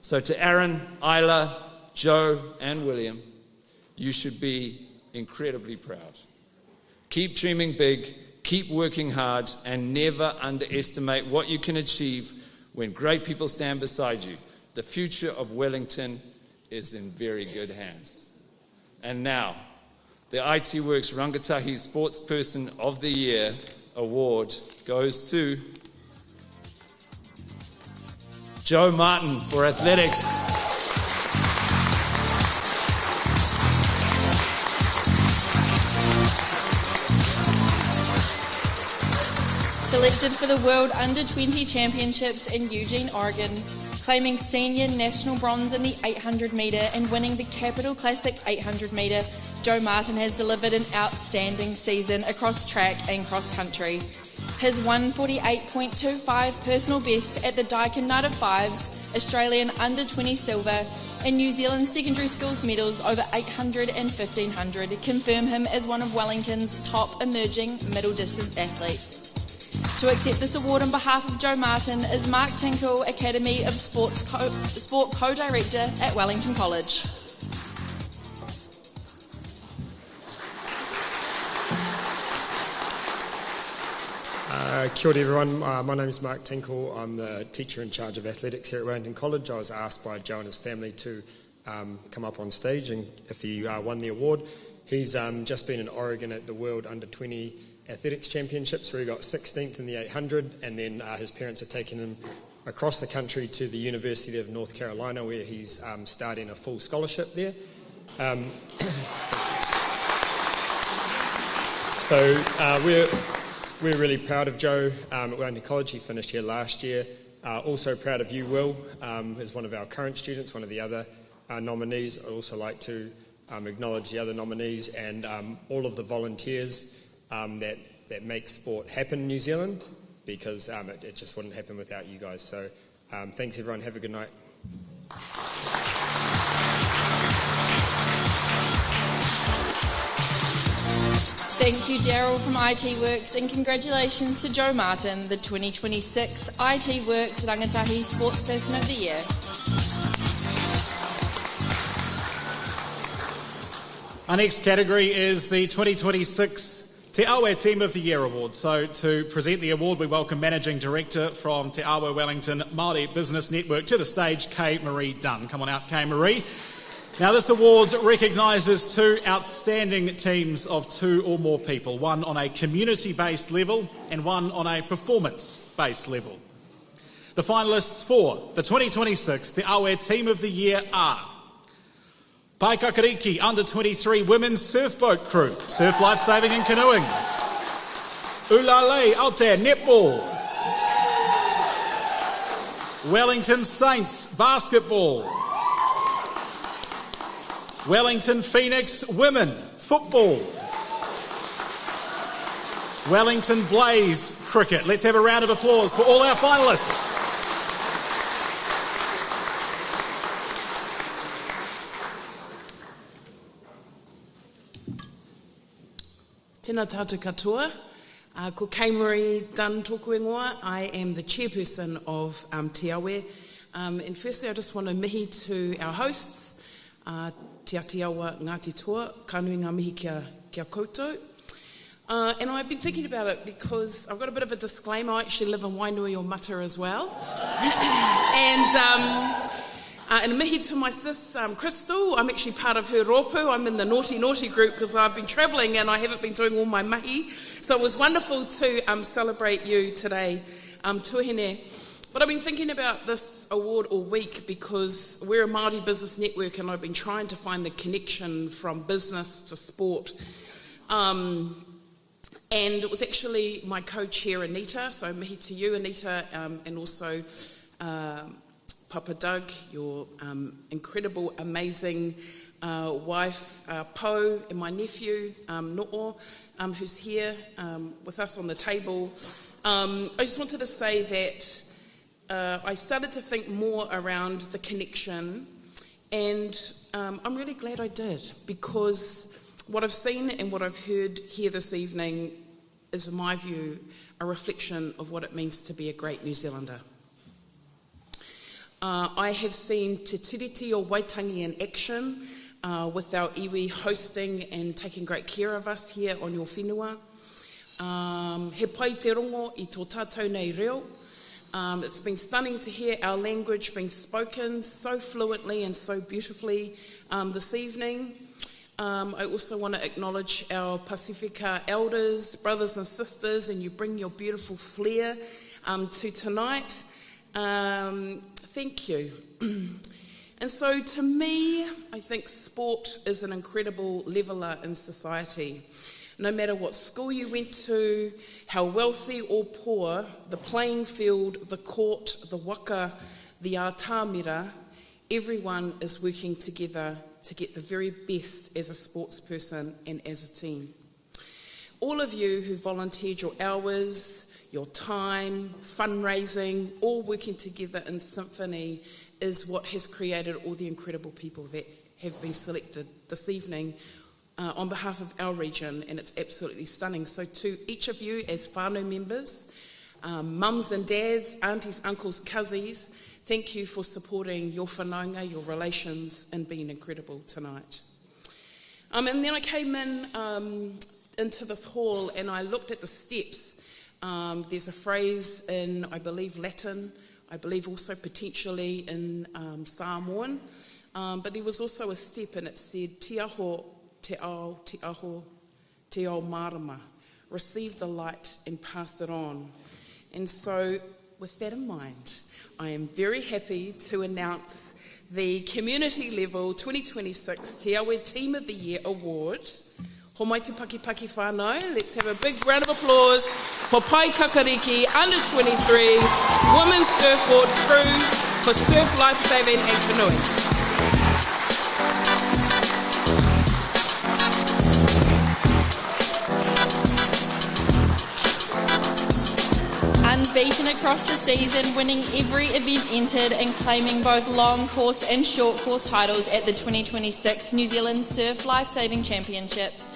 So to Aaron, Isla, Joe, and William, you should be incredibly proud. Keep dreaming big, keep working hard, and never underestimate what you can achieve when great people stand beside you. The future of Wellington is in very good hands. And now, the IT Works Rangatahi Sportsperson of the Year award goes to Joe Martin for athletics. Selected for the World Under-20 Championships in Eugene, Oregon, claiming senior national bronze in the 800 metre and winning the Capital Classic 800 metre, Joe Martin has delivered an outstanding season across track and cross country. His 148.25 personal best at the Daikin Night of Fives, Australian Under-20 silver, and New Zealand secondary schools medals over 800 and 1500 confirm him as one of Wellington's top emerging middle distance athletes. To accept this award on behalf of Joe Martin is Mark Tinkle, Academy of Sport Co-Director at Wellington College. Kia ora everyone, my name is Mark Tinkle. I'm the teacher in charge of athletics here at Wellington College. I was asked by Joe and his family to come up on stage and if he won the award. He's just been in Oregon at the World Under-20 Athletics Championships where he got 16th in the 800, and then his parents have taken him across the country to the University of North Carolina where he's starting a full scholarship there. We're really proud of Joe at Wellington College. He finished here last year. Also proud of you, Will, as one of our current students, one of the other nominees. I'd also like to acknowledge the other nominees and all of the volunteers that make sport happen in New Zealand, because it just wouldn't happen without you guys. So thanks everyone, have a good night. Thank you, Daryl from IT Works, and congratulations to Joe Martin, the 2026 IT Works Rangatahi Sportsperson of the Year. Our next category is the 2026 Te Awa Team of the Year Award. So to present the award, we welcome Managing Director from Te Awa Wellington Māori Business Network to the stage, Kay Marie Dunn. Come on out, Kay Marie. Now, this award recognises two outstanding teams of two or more people, one on a community-based level and one on a performance-based level. The finalists for the 2026 Te Awa Team of the Year are Paikakariki Under-23 Women's Surfboat Crew, Surf Lifesaving and Canoeing. Ulale Āti Netball. Wellington Saints Basketball. Wellington Phoenix Women Football. Wellington Blaze Cricket. Let's have a round of applause for all our finalists. Tēnā tātou katoa. Ko Kay Marie Dunn tōku ingoa. I am the chairperson of Te Awa. And firstly, I just want to mihi to our hosts, Te Āti Awa Ngāti Toa, kānui ngā mihi kia koutou. And I've been thinking about it because I've got a bit of a disclaimer. I actually live in Wainui or Mata as well. And a mihi to my sis, Crystal. I'm actually part of her rōpū. I'm in the naughty group because I've been travelling and I haven't been doing all my mahi. So it was wonderful to celebrate you today, tuahine. But I've been thinking about this award all week because we're a Māori business network and I've been trying to find the connection from business to sport. And it was actually my co-chair, Anita, so mihi to you, Anita, and also Papa Doug, your incredible, amazing wife, Po, and my nephew, No'o, who's here with us on the table. I just wanted to say that I started to think more around the connection, and I'm really glad I did, because what I've seen and what I've heard here this evening is, in my view, a reflection of what it means to be a great New Zealander. I have seen Te Tiriti o Waitangi in action with our iwi hosting and taking great care of us here on your whenua. He pai te rongo I tō tātou nei reo. It's been stunning to hear our language being spoken so fluently and so beautifully this evening. I also want to acknowledge our Pasifika elders, brothers and sisters, and you bring your beautiful flair to tonight. Thank you. And so to me, I think sport is an incredible leveller in society. No matter what school you went to, how wealthy or poor, the playing field, the court, the waka, the ātāmira, everyone is working together to get the very best as a sports person and as a team. All of you who volunteered your hours, your time, fundraising, all working together in symphony is what has created all the incredible people that have been selected this evening on behalf of our region, and it's absolutely stunning. So to each of you as whānau members, mums and dads, aunties, uncles, cousins, thank you for supporting your whanaunga, your relations, and being incredible tonight. And then I came into this hall and I looked at the steps. There's a phrase in, I believe, Latin, I believe also potentially in Samoan, but there was also a step and it said, Te aho, te ao, te aho, te ao marama. Receive the light and pass it on. And so, with that in mind, I am very happy to announce the Community Level 2026 Te Awa Team of the Year Award. Ho mai te paki paki whānau. Let's have a big round of applause for Pai Kakariki Under 23 Women's Surfboard Crew for Surf Lifesaving and Canoeing. Unbeaten across the season, winning every event entered and claiming both long course and short course titles at the 2026 New Zealand Surf Lifesaving Championships.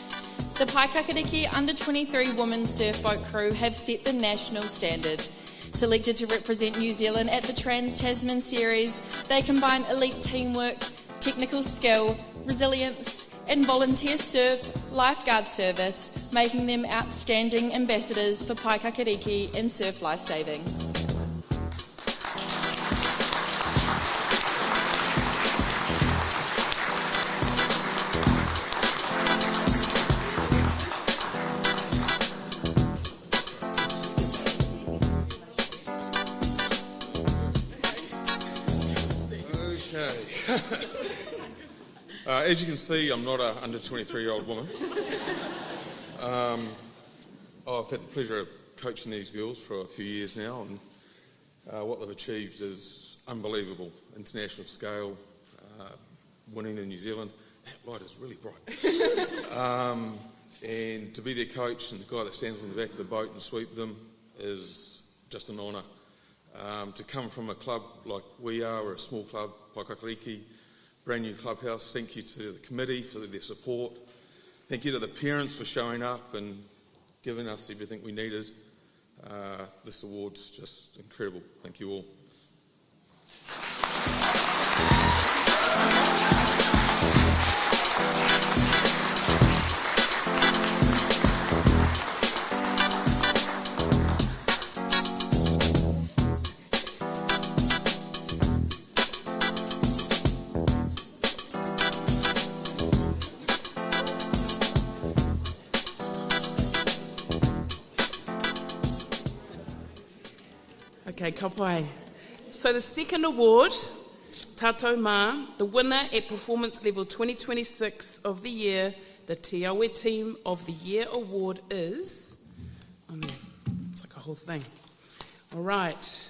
The Paikakariki Under 23 Women's Surfboat Crew have set the national standard. Selected to represent New Zealand at the Trans-Tasman Series, they combine elite teamwork, technical skill, resilience, and volunteer surf lifeguard service, making them outstanding ambassadors for Paikakariki in surf lifesaving. As you can see, I'm not an under 23-year-old woman. I've had the pleasure of coaching these girls for a few years now, and what they've achieved is unbelievable. International scale, winning in New Zealand. That light is really bright. And to be their coach and the guy that stands in the back of the boat and sweep them is just an honour. To come from a club like we are, we're a small club, Paikakariki, brand new clubhouse. Thank you to the committee for their support. Thank you to the parents for showing up and giving us everything we needed. This award's just incredible. Thank you all. Okay, ka pai. So the second award, Tātou Mā, the winner at Performance Level 2026 of the year, the Te Awa Team of the Year Award is... Oh man, it's like a whole thing. All right,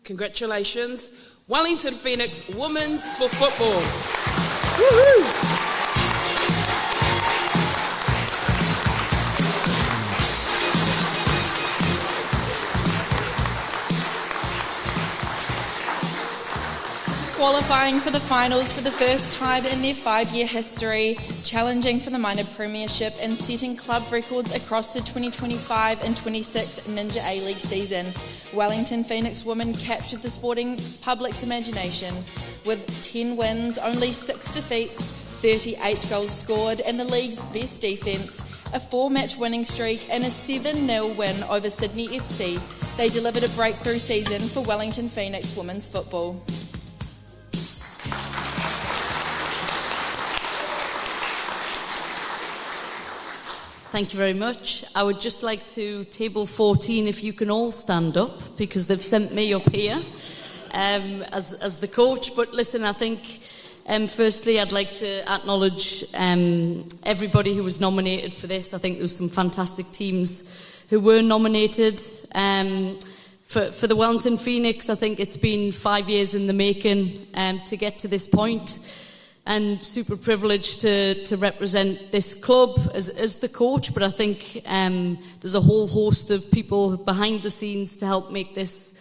congratulations. Wellington Phoenix Women's for Football. Woohoo! Qualifying for the finals for the first time in their 5-year history, challenging for the minor premiership and setting club records across the 2025 and 26 Ninja A-League season, Wellington Phoenix women captured the sporting public's imagination with 10 wins, only 6 defeats, 38 goals scored and the league's best defence, a 4-match winning streak and a 7-0 win over Sydney FC. They delivered a breakthrough season for Wellington Phoenix women's football. Thank you very much. I would just like to table 14, if you can all stand up, because they've sent me up here as the coach. But listen, I think firstly I'd like to acknowledge everybody who was nominated for this. I think there was some fantastic teams who were nominated. For the Wellington Phoenix, I think it's been 5 years in the making to get to this point. and super privileged to represent this club as the coach, but I think there's a whole host of people behind the scenes to help make this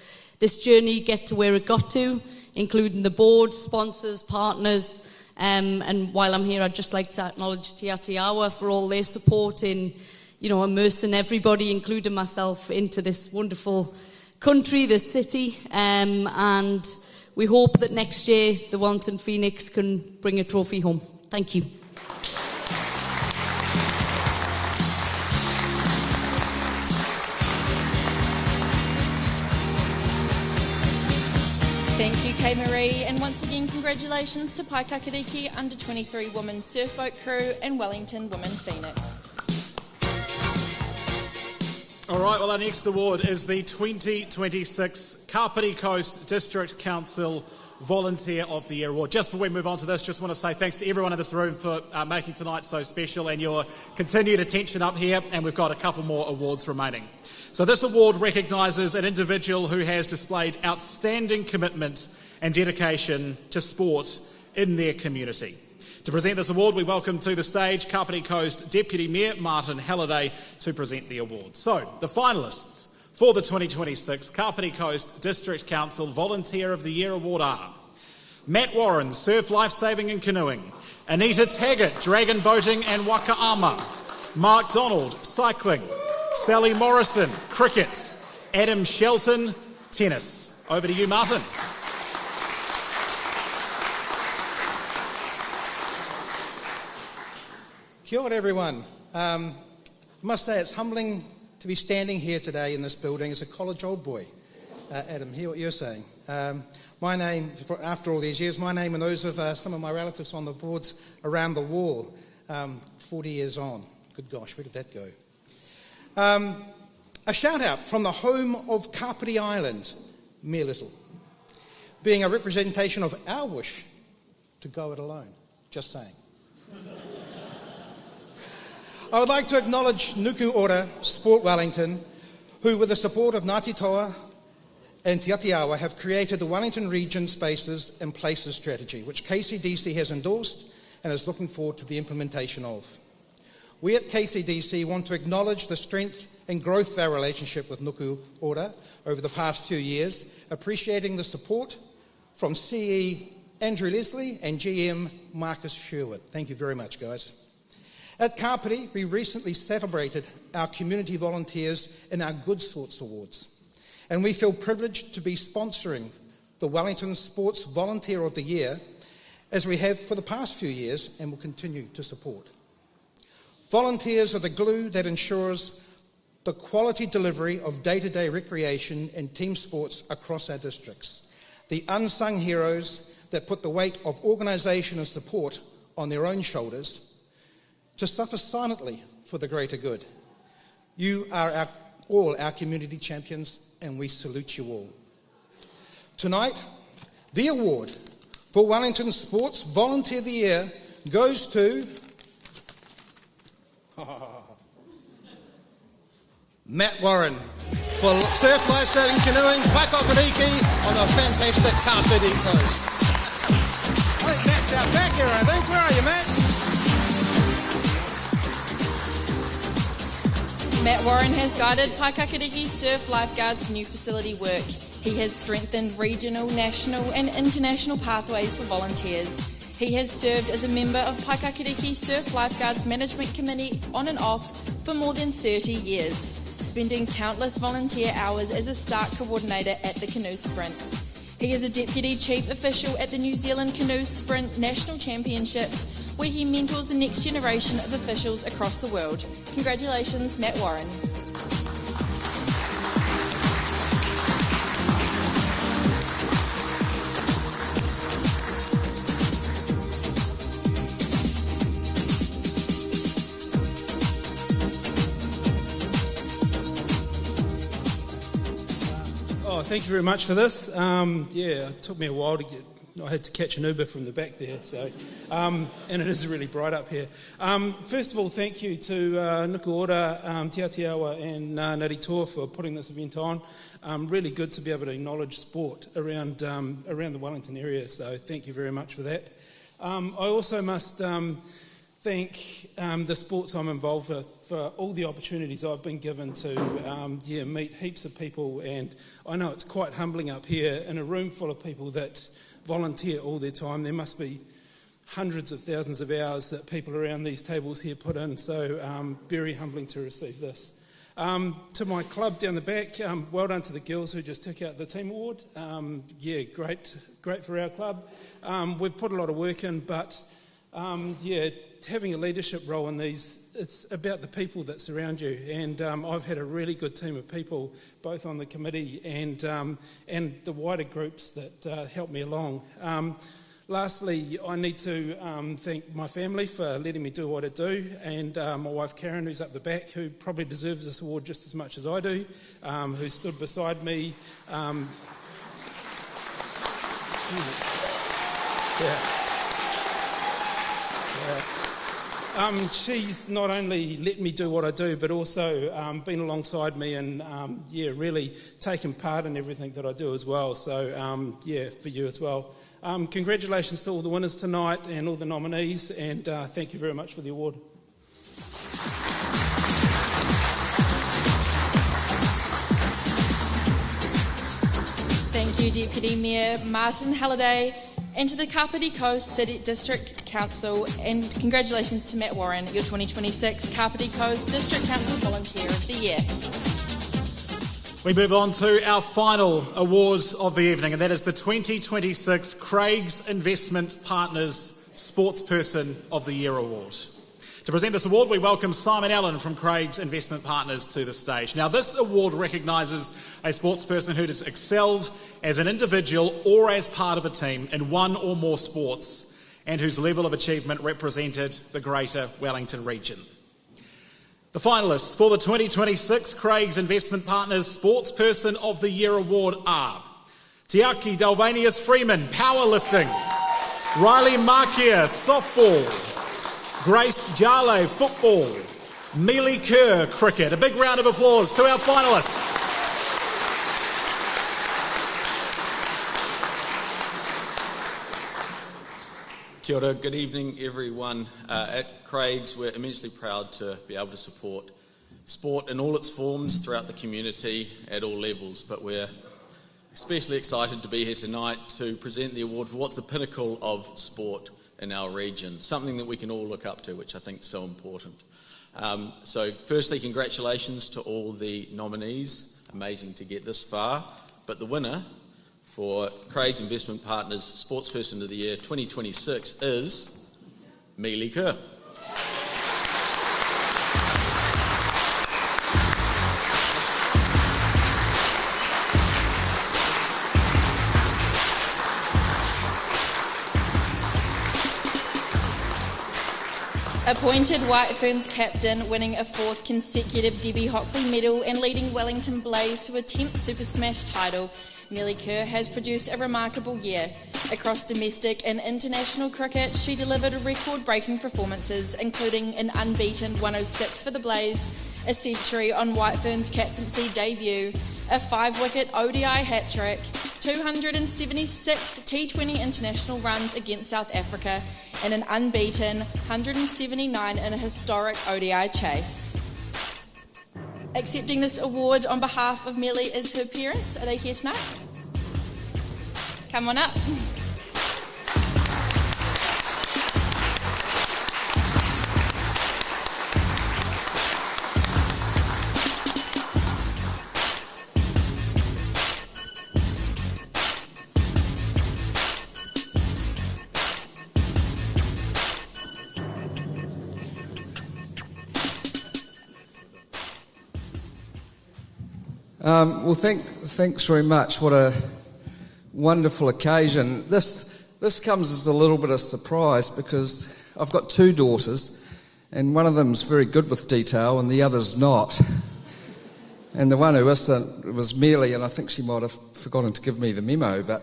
journey get to where it got to, including the board, sponsors, partners, and while I'm here, I'd just like to acknowledge Te Āti Awa for all their support in, immersing everybody, including myself, into this wonderful country, this city, and we hope that next year the Wellington Phoenix can bring a trophy home. Thank you. Thank you, Kay Marie, and once again, congratulations to Paikakariki Under-23 Women's Surfboat Crew and Wellington Women Phoenix. All right, well, our next award is the 2026 Kapiti Coast District Council Volunteer of the Year Award. Just before we move on to this, just want to say thanks to everyone in this room for making tonight so special and your continued attention up here, and we've got a couple more awards remaining. So this award recognises an individual who has displayed outstanding commitment and dedication to sport in their community. To present this award, we welcome to the stage Kapiti Coast Deputy Mayor Martin Halliday to present the award. So, the finalists for the 2026 Kapiti Coast District Council Volunteer of the Year Award are Matt Warren, Surf Lifesaving and Canoeing; Anita Taggart, Dragon Boating and Wakaama; Mark Donald, Cycling; Sally Morrison, Cricket; Adam Shelton, Tennis. Over to you, Martin. Kia ora, everyone. I must say it's humbling to be standing here today in this building as a college old boy. Adam, hear what you're saying. My name, after all these years, my name and those of some of my relatives on the boards around the wall, 40 years on. Good gosh, where did that go? A shout out from the home of Kapiti Island, Mere Little, being a representation of our wish to go it alone. Just saying. I would like to acknowledge Nuku Ora Sport Wellington, who with the support of Ngāti Toa and Te Āti Awa have created the Wellington Region Spaces and Places strategy, which KCDC has endorsed and is looking forward to the implementation of. We at KCDC want to acknowledge the strength and growth of our relationship with Nuku Ora over the past few years, appreciating the support from CE Andrew Leslie and GM Marcus Sherwood. Thank you very much, guys. At Kapiti, we recently celebrated our community volunteers in our Good Sorts Awards, and we feel privileged to be sponsoring the Wellington Sports Volunteer of the Year, as we have for the past few years and will continue to support. Volunteers are the glue that ensures the quality delivery of day-to-day recreation and team sports across our districts, the unsung heroes that put the weight of organisation and support on their own shoulders to suffer silently for the greater good. You are all our community champions, and we salute you all. Tonight, the award for Wellington Sports Volunteer of the Year goes to Matt Warren for Surf Lifesaving Canoeing Paikakariki on the fantastic Kapiti Coast. I think Matt's out back here, I think. Where are you, Matt? Matt Warren has guided Paikakariki Surf Lifeguards' new facility work. He has strengthened regional, national and international pathways for volunteers. He has served as a member of Paikakariki Surf Lifeguards Management Committee on and off for more than 30 years, spending countless volunteer hours as a start coordinator at the canoe sprints. He is a Deputy Chief Official at the New Zealand Canoe Sprint National Championships, where he mentors the next generation of officials across the world. Congratulations, Matt Warren. Thank you very much for this. It took me a while to get. I had to catch an Uber from the back there, and it is really bright up here. First of all, thank you to Nuku Ora, Te Āti Awa and Ngāti Toa for putting this event on. Really good to be able to acknowledge sport around the Wellington area, so thank you very much for that. I also must thank the sports I'm involved with for all the opportunities I've been given to meet heaps of people, and I know it's quite humbling up here in a room full of people that volunteer all their time. There must be hundreds of thousands of hours that people around these tables here put in, so very humbling to receive this. To my club down the back, well done to the girls who just took out the team award. Great for our club. We've put a lot of work in, but having a leadership role in these, it's about the people that surround you, and I've had a really good team of people, both on the committee and the wider groups that help me along. Lastly, I need to thank my family for letting me do what I do, and my wife Karen, who's up the back, who probably deserves this award just as much as I do, who stood beside me. She's not only let me do what I do, but also been alongside me and really taken part in everything that I do as well. So for you as well. Congratulations to all the winners tonight and all the nominees, and thank you very much for the award. Thank you, Deputy Mayor Martin Halliday, and to the Kapiti Coast City District Council, and congratulations to Matt Warren, your 2026 Kapiti Coast District Council Volunteer of the Year. We move on to our final awards of the evening, and that is the 2026 Craig's Investment Partners Sportsperson of the Year Award. To present this award, we welcome Simon Allen from Craig's Investment Partners to the stage. Now, this award recognises a sportsperson who has excelled as an individual or as part of a team in one or more sports, and whose level of achievement represented the Greater Wellington region. The finalists for the 2026 Craig's Investment Partners Sportsperson of the Year Award are Tiaki Dalvanius Freeman, powerlifting; Riley Markia, softball; Grace Jale, football; Mealy Kerr, cricket. A big round of applause to our finalists. Kia ora, good evening everyone. At Craig's, we're immensely proud to be able to support sport in all its forms throughout the community at all levels, but we're especially excited to be here tonight to present the award for what's the pinnacle of sport in our region, something that we can all look up to, which I think is so important. So firstly, congratulations to all the nominees. Amazing to get this far, but the winner for Craig's Investment Partners Sportsperson of the Year 2026 is Mealy Kerr. Appointed White Ferns captain, winning a 4th consecutive Debbie Hockley medal and leading Wellington Blaze to a 10th Super Smash title, Mealy Kerr has produced a remarkable year. Across domestic and international cricket, she delivered record-breaking performances, including an unbeaten 106 for the Blaze, a century on White Ferns' captaincy debut, a 5-wicket ODI hat-trick, 276 T20 international runs against South Africa, and an unbeaten 179 in a historic ODI chase. Accepting this award on behalf of Mealy is her parents. Are they here tonight? Come on up. Well, thanks very much. What a wonderful occasion. This comes as a little bit of surprise because I've got 2 daughters, and one of them's very good with detail and the other's not. And the one who was Mealy, and I think she might have forgotten to give me the memo. But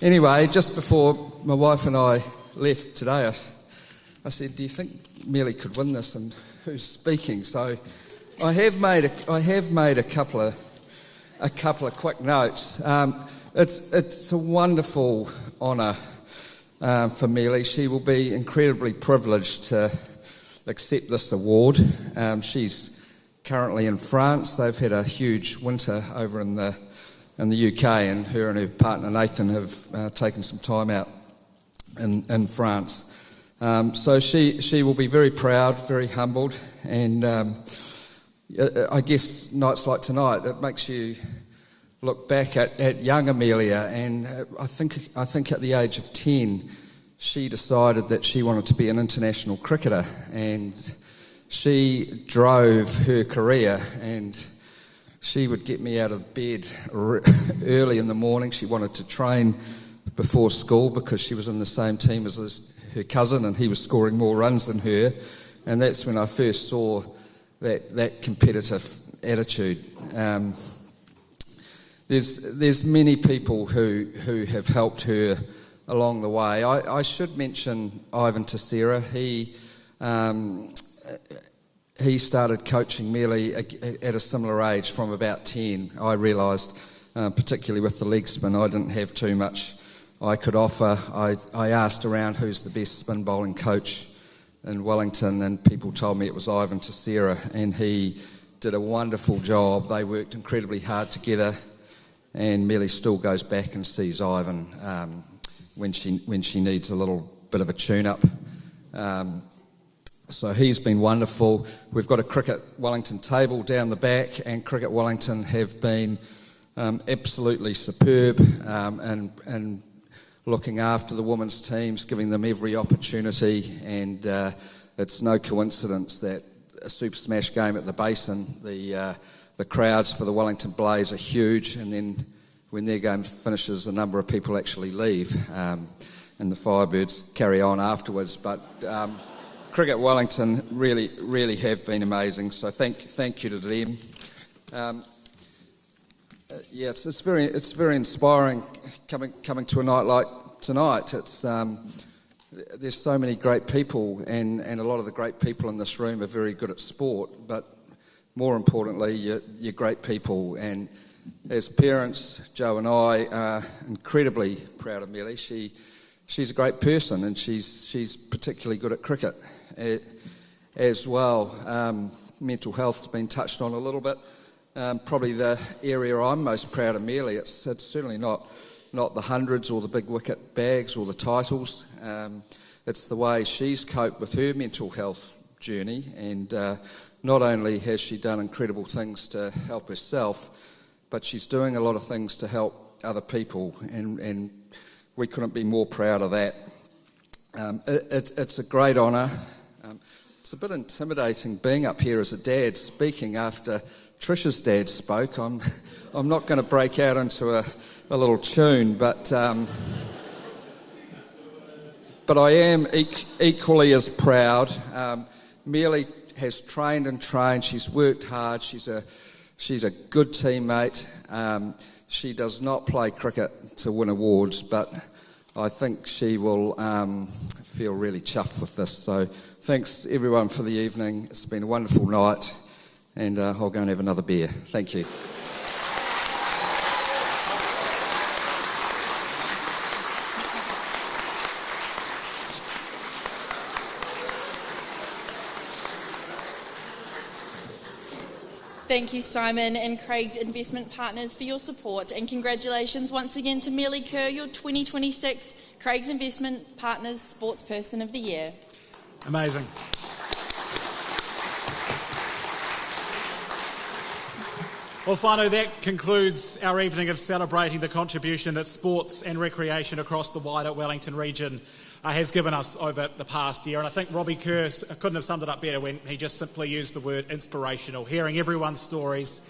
anyway, just before my wife and I left today, I said, "Do you think Mealy could win this? And who's speaking?" So I have made a couple of quick notes. It's a wonderful honour for Mealy. She will be incredibly privileged to accept this award. She's currently in France. They've had a huge winter over in the UK, and her partner Nathan have taken some time out in France. So she will be very proud, very humbled, and I guess nights like tonight, it makes you look back at young Amelia, and I think at the age of 10 she decided that she wanted to be an international cricketer, and she drove her career, and she would get me out of bed early in the morning. She wanted to train before school because she was in the same team as her cousin, and he was scoring more runs than her, and that's when I first saw that competitive attitude. There's many people who have helped her along the way. I should mention Ivan Tessera. He started coaching Mealy at a similar age, from about 10. I realised, particularly with the leg spin, I didn't have too much I could offer. I asked around who's the best spin bowling coach in Wellington, and people told me it was Ivan Tessera, and he did a wonderful job. They worked incredibly hard together, and Mealy still goes back and sees Ivan when she needs a little bit of a tune-up. So he's been wonderful. We've got a Cricket Wellington table down the back, and Cricket Wellington have been absolutely superb and looking after the women's teams, giving them every opportunity, and it's no coincidence that a Super Smash game at the Basin, the crowds for the Wellington Blaze are huge, and then when their game finishes, a number of people actually leave, and the Firebirds carry on afterwards. But Cricket Wellington really have been amazing, so thank you to them. Yeah, it's very inspiring coming to a night like tonight. There's so many great people, and a lot of the great people in this room are very good at sport, but more importantly, you're great people. And as parents, Joe and I are incredibly proud of Mealy. She's a great person, and she's particularly good at cricket as well. Mental health's been touched on a little bit. Probably the area I'm most proud of Mealy. It's certainly not the hundreds or the big wicket bags or the titles. It's the way she's coped with her mental health journey, and not only has she done incredible things to help herself, but she's doing a lot of things to help other people, and we couldn't be more proud of that. It's a great honour. It's a bit intimidating being up here as a dad speaking after Trish's dad spoke. I'm not going to break out into a little tune, but I am equally as proud. Mealy has trained and trained. She's worked hard. She's a good teammate. She does not play cricket to win awards, but I think she will feel really chuffed with this. So thanks everyone for the evening. It's been a wonderful night, and I'll go and have another beer. Thank you. Thank you, Simon and Craig's Investment Partners, for your support, and congratulations once again to Mealy Kerr, your 2026 Craig's Investment Partners Sportsperson of the Year. Amazing. Well, whānau, that concludes our evening of celebrating the contribution that sports and recreation across the wider Wellington region has given us over the past year. And I think Robbie Kerr couldn't have summed it up better when he just simply used the word inspirational. Hearing everyone's stories,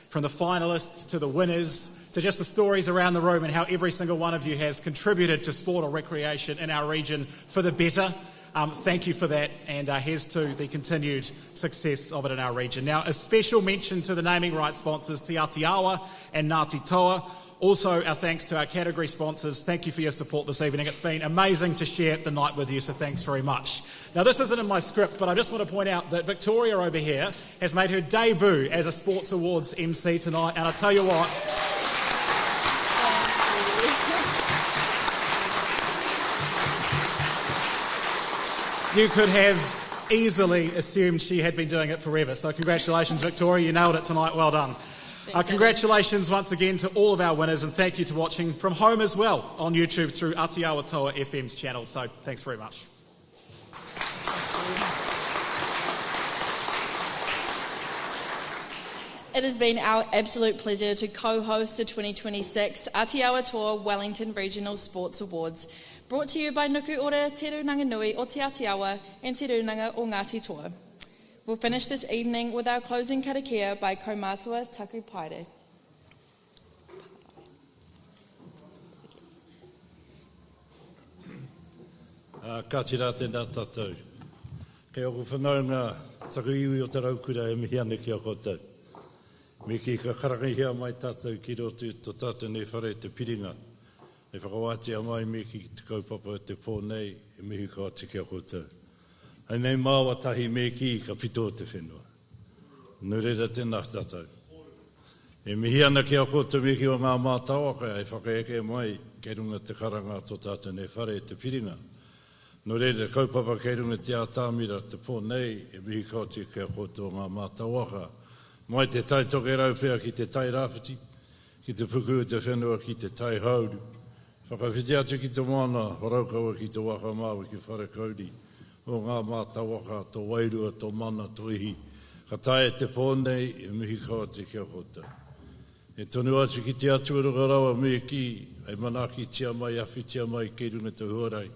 from the finalists to the winners, to just the stories around the room, and how every single one of you has contributed to sport or recreation in our region for the better. Thank you for that, and here's to the continued success of it in our region. Now, a special mention to the naming rights sponsors, Āti Awa and Āti Toa. Also, our thanks to our category sponsors. Thank you for your support this evening. It's been amazing to share the night with you, so thanks very much. Now, this isn't in my script, but I just want to point out that Victoria over here has made her debut as a Sports Awards MC tonight, and I tell you what, you could have easily assumed she had been doing it forever. So congratulations, Victoria. You nailed it tonight. Well done. Congratulations once again to all of our winners, and thank you to watching from home as well on YouTube through Āti Awa Toa FM's channel. So thanks very much. It has been our absolute pleasure to co-host the 2026 Āti Awa Toa Wellington Regional Sports Awards, brought to you by Nuku Ora, Te Runanga Nui o Te Āti Awa and Te Runanga o Ngāti Toa. We'll finish this evening with our closing karakia by Kaumātua Taku Paere. Ka tira tēnā tātou. Kei oku whanau ngā taku iwi o te raukura e mihi ane ki a koutou. Me ki ka karangia mai tātou ki roto to tātou nei whare te piringa. E whakawātia mai me ki te kaupapa te pōnei e mihi ka ati ki a koutou. Hei nei māua tahi me ki ka pito te whenua. Nurera tēnā tātou. E mihi ana ki a koutou me ki o ngā mātawaka e whakaeke mai kei runga te karanga to tātou nei whare te piringa. No reira, kaupapa kei runga te ātāmira te pōnei e mihi ka ati ki a koutou ngā mātawaka. Mai te tai toke raupea ki te tai rāwhiti, ki te puku te whenua ki te tai hauru. Whakawhiti atu ki te moana, waraukaua ki te waka māua ki whare kauri. O ngā mātawaka, tō wairua, tō mana, tō ihi. Ka tae te pōnei e mihi kaoti kia koutou. E tonu atu ki te atuaruga rawa me ki, ai manaki tia mai, awhi tia mai, kei runga te huarai,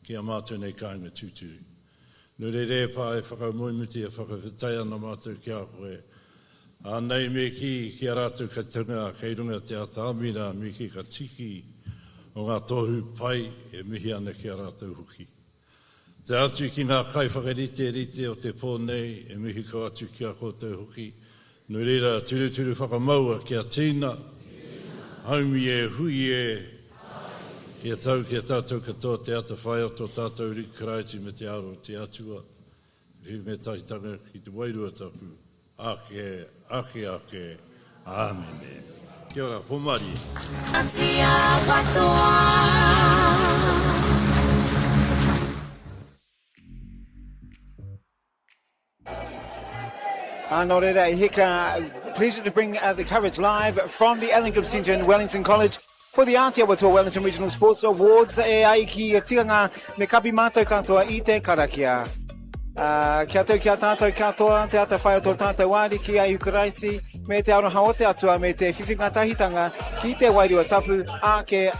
ki a mātou nei kāinga tūturi. Nure re pā e whakamoimuti e whakawhitai ana mātou ki a koe. Anei me ki a rātou ka tunga kei runga te atamira me ki ka tiki o ngā tohu pai e mihi ana ki a rātou huki. Te atu ki ngā kai whakarite rite o te pōnei e mihi ka atu ki a koutou huki. Nui reira turu whakamaua ki a tīna, haumi e hui e, ki a tātou katoa te ata whai o tō tātou rikaraiti me te aro te atua. Whiu me taitanga ki te wairua tapu. Ake, amene. Kia ora, pomari. Āti Awa Toa. No reira, hika, pleasure to bring the coverage live from the Ellington Centre in Wellington College for the Āti Awa Toa Wellington Regional Sports Awards. E ai ki tiranga me kapi mātou katoa I te karakia. Kia tau kia tātou katoa, te ata whai o tō tātou wāri ki ai ukaraiti, me te aroha o te atua, me te whiwhinga tahitanga, ki te wairua tapu, ake,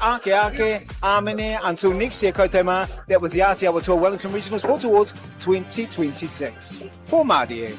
amene, until next year, koutou. That was the Āti Awa Toa Wellington Regional Sports Awards 2026. Pō Mārie.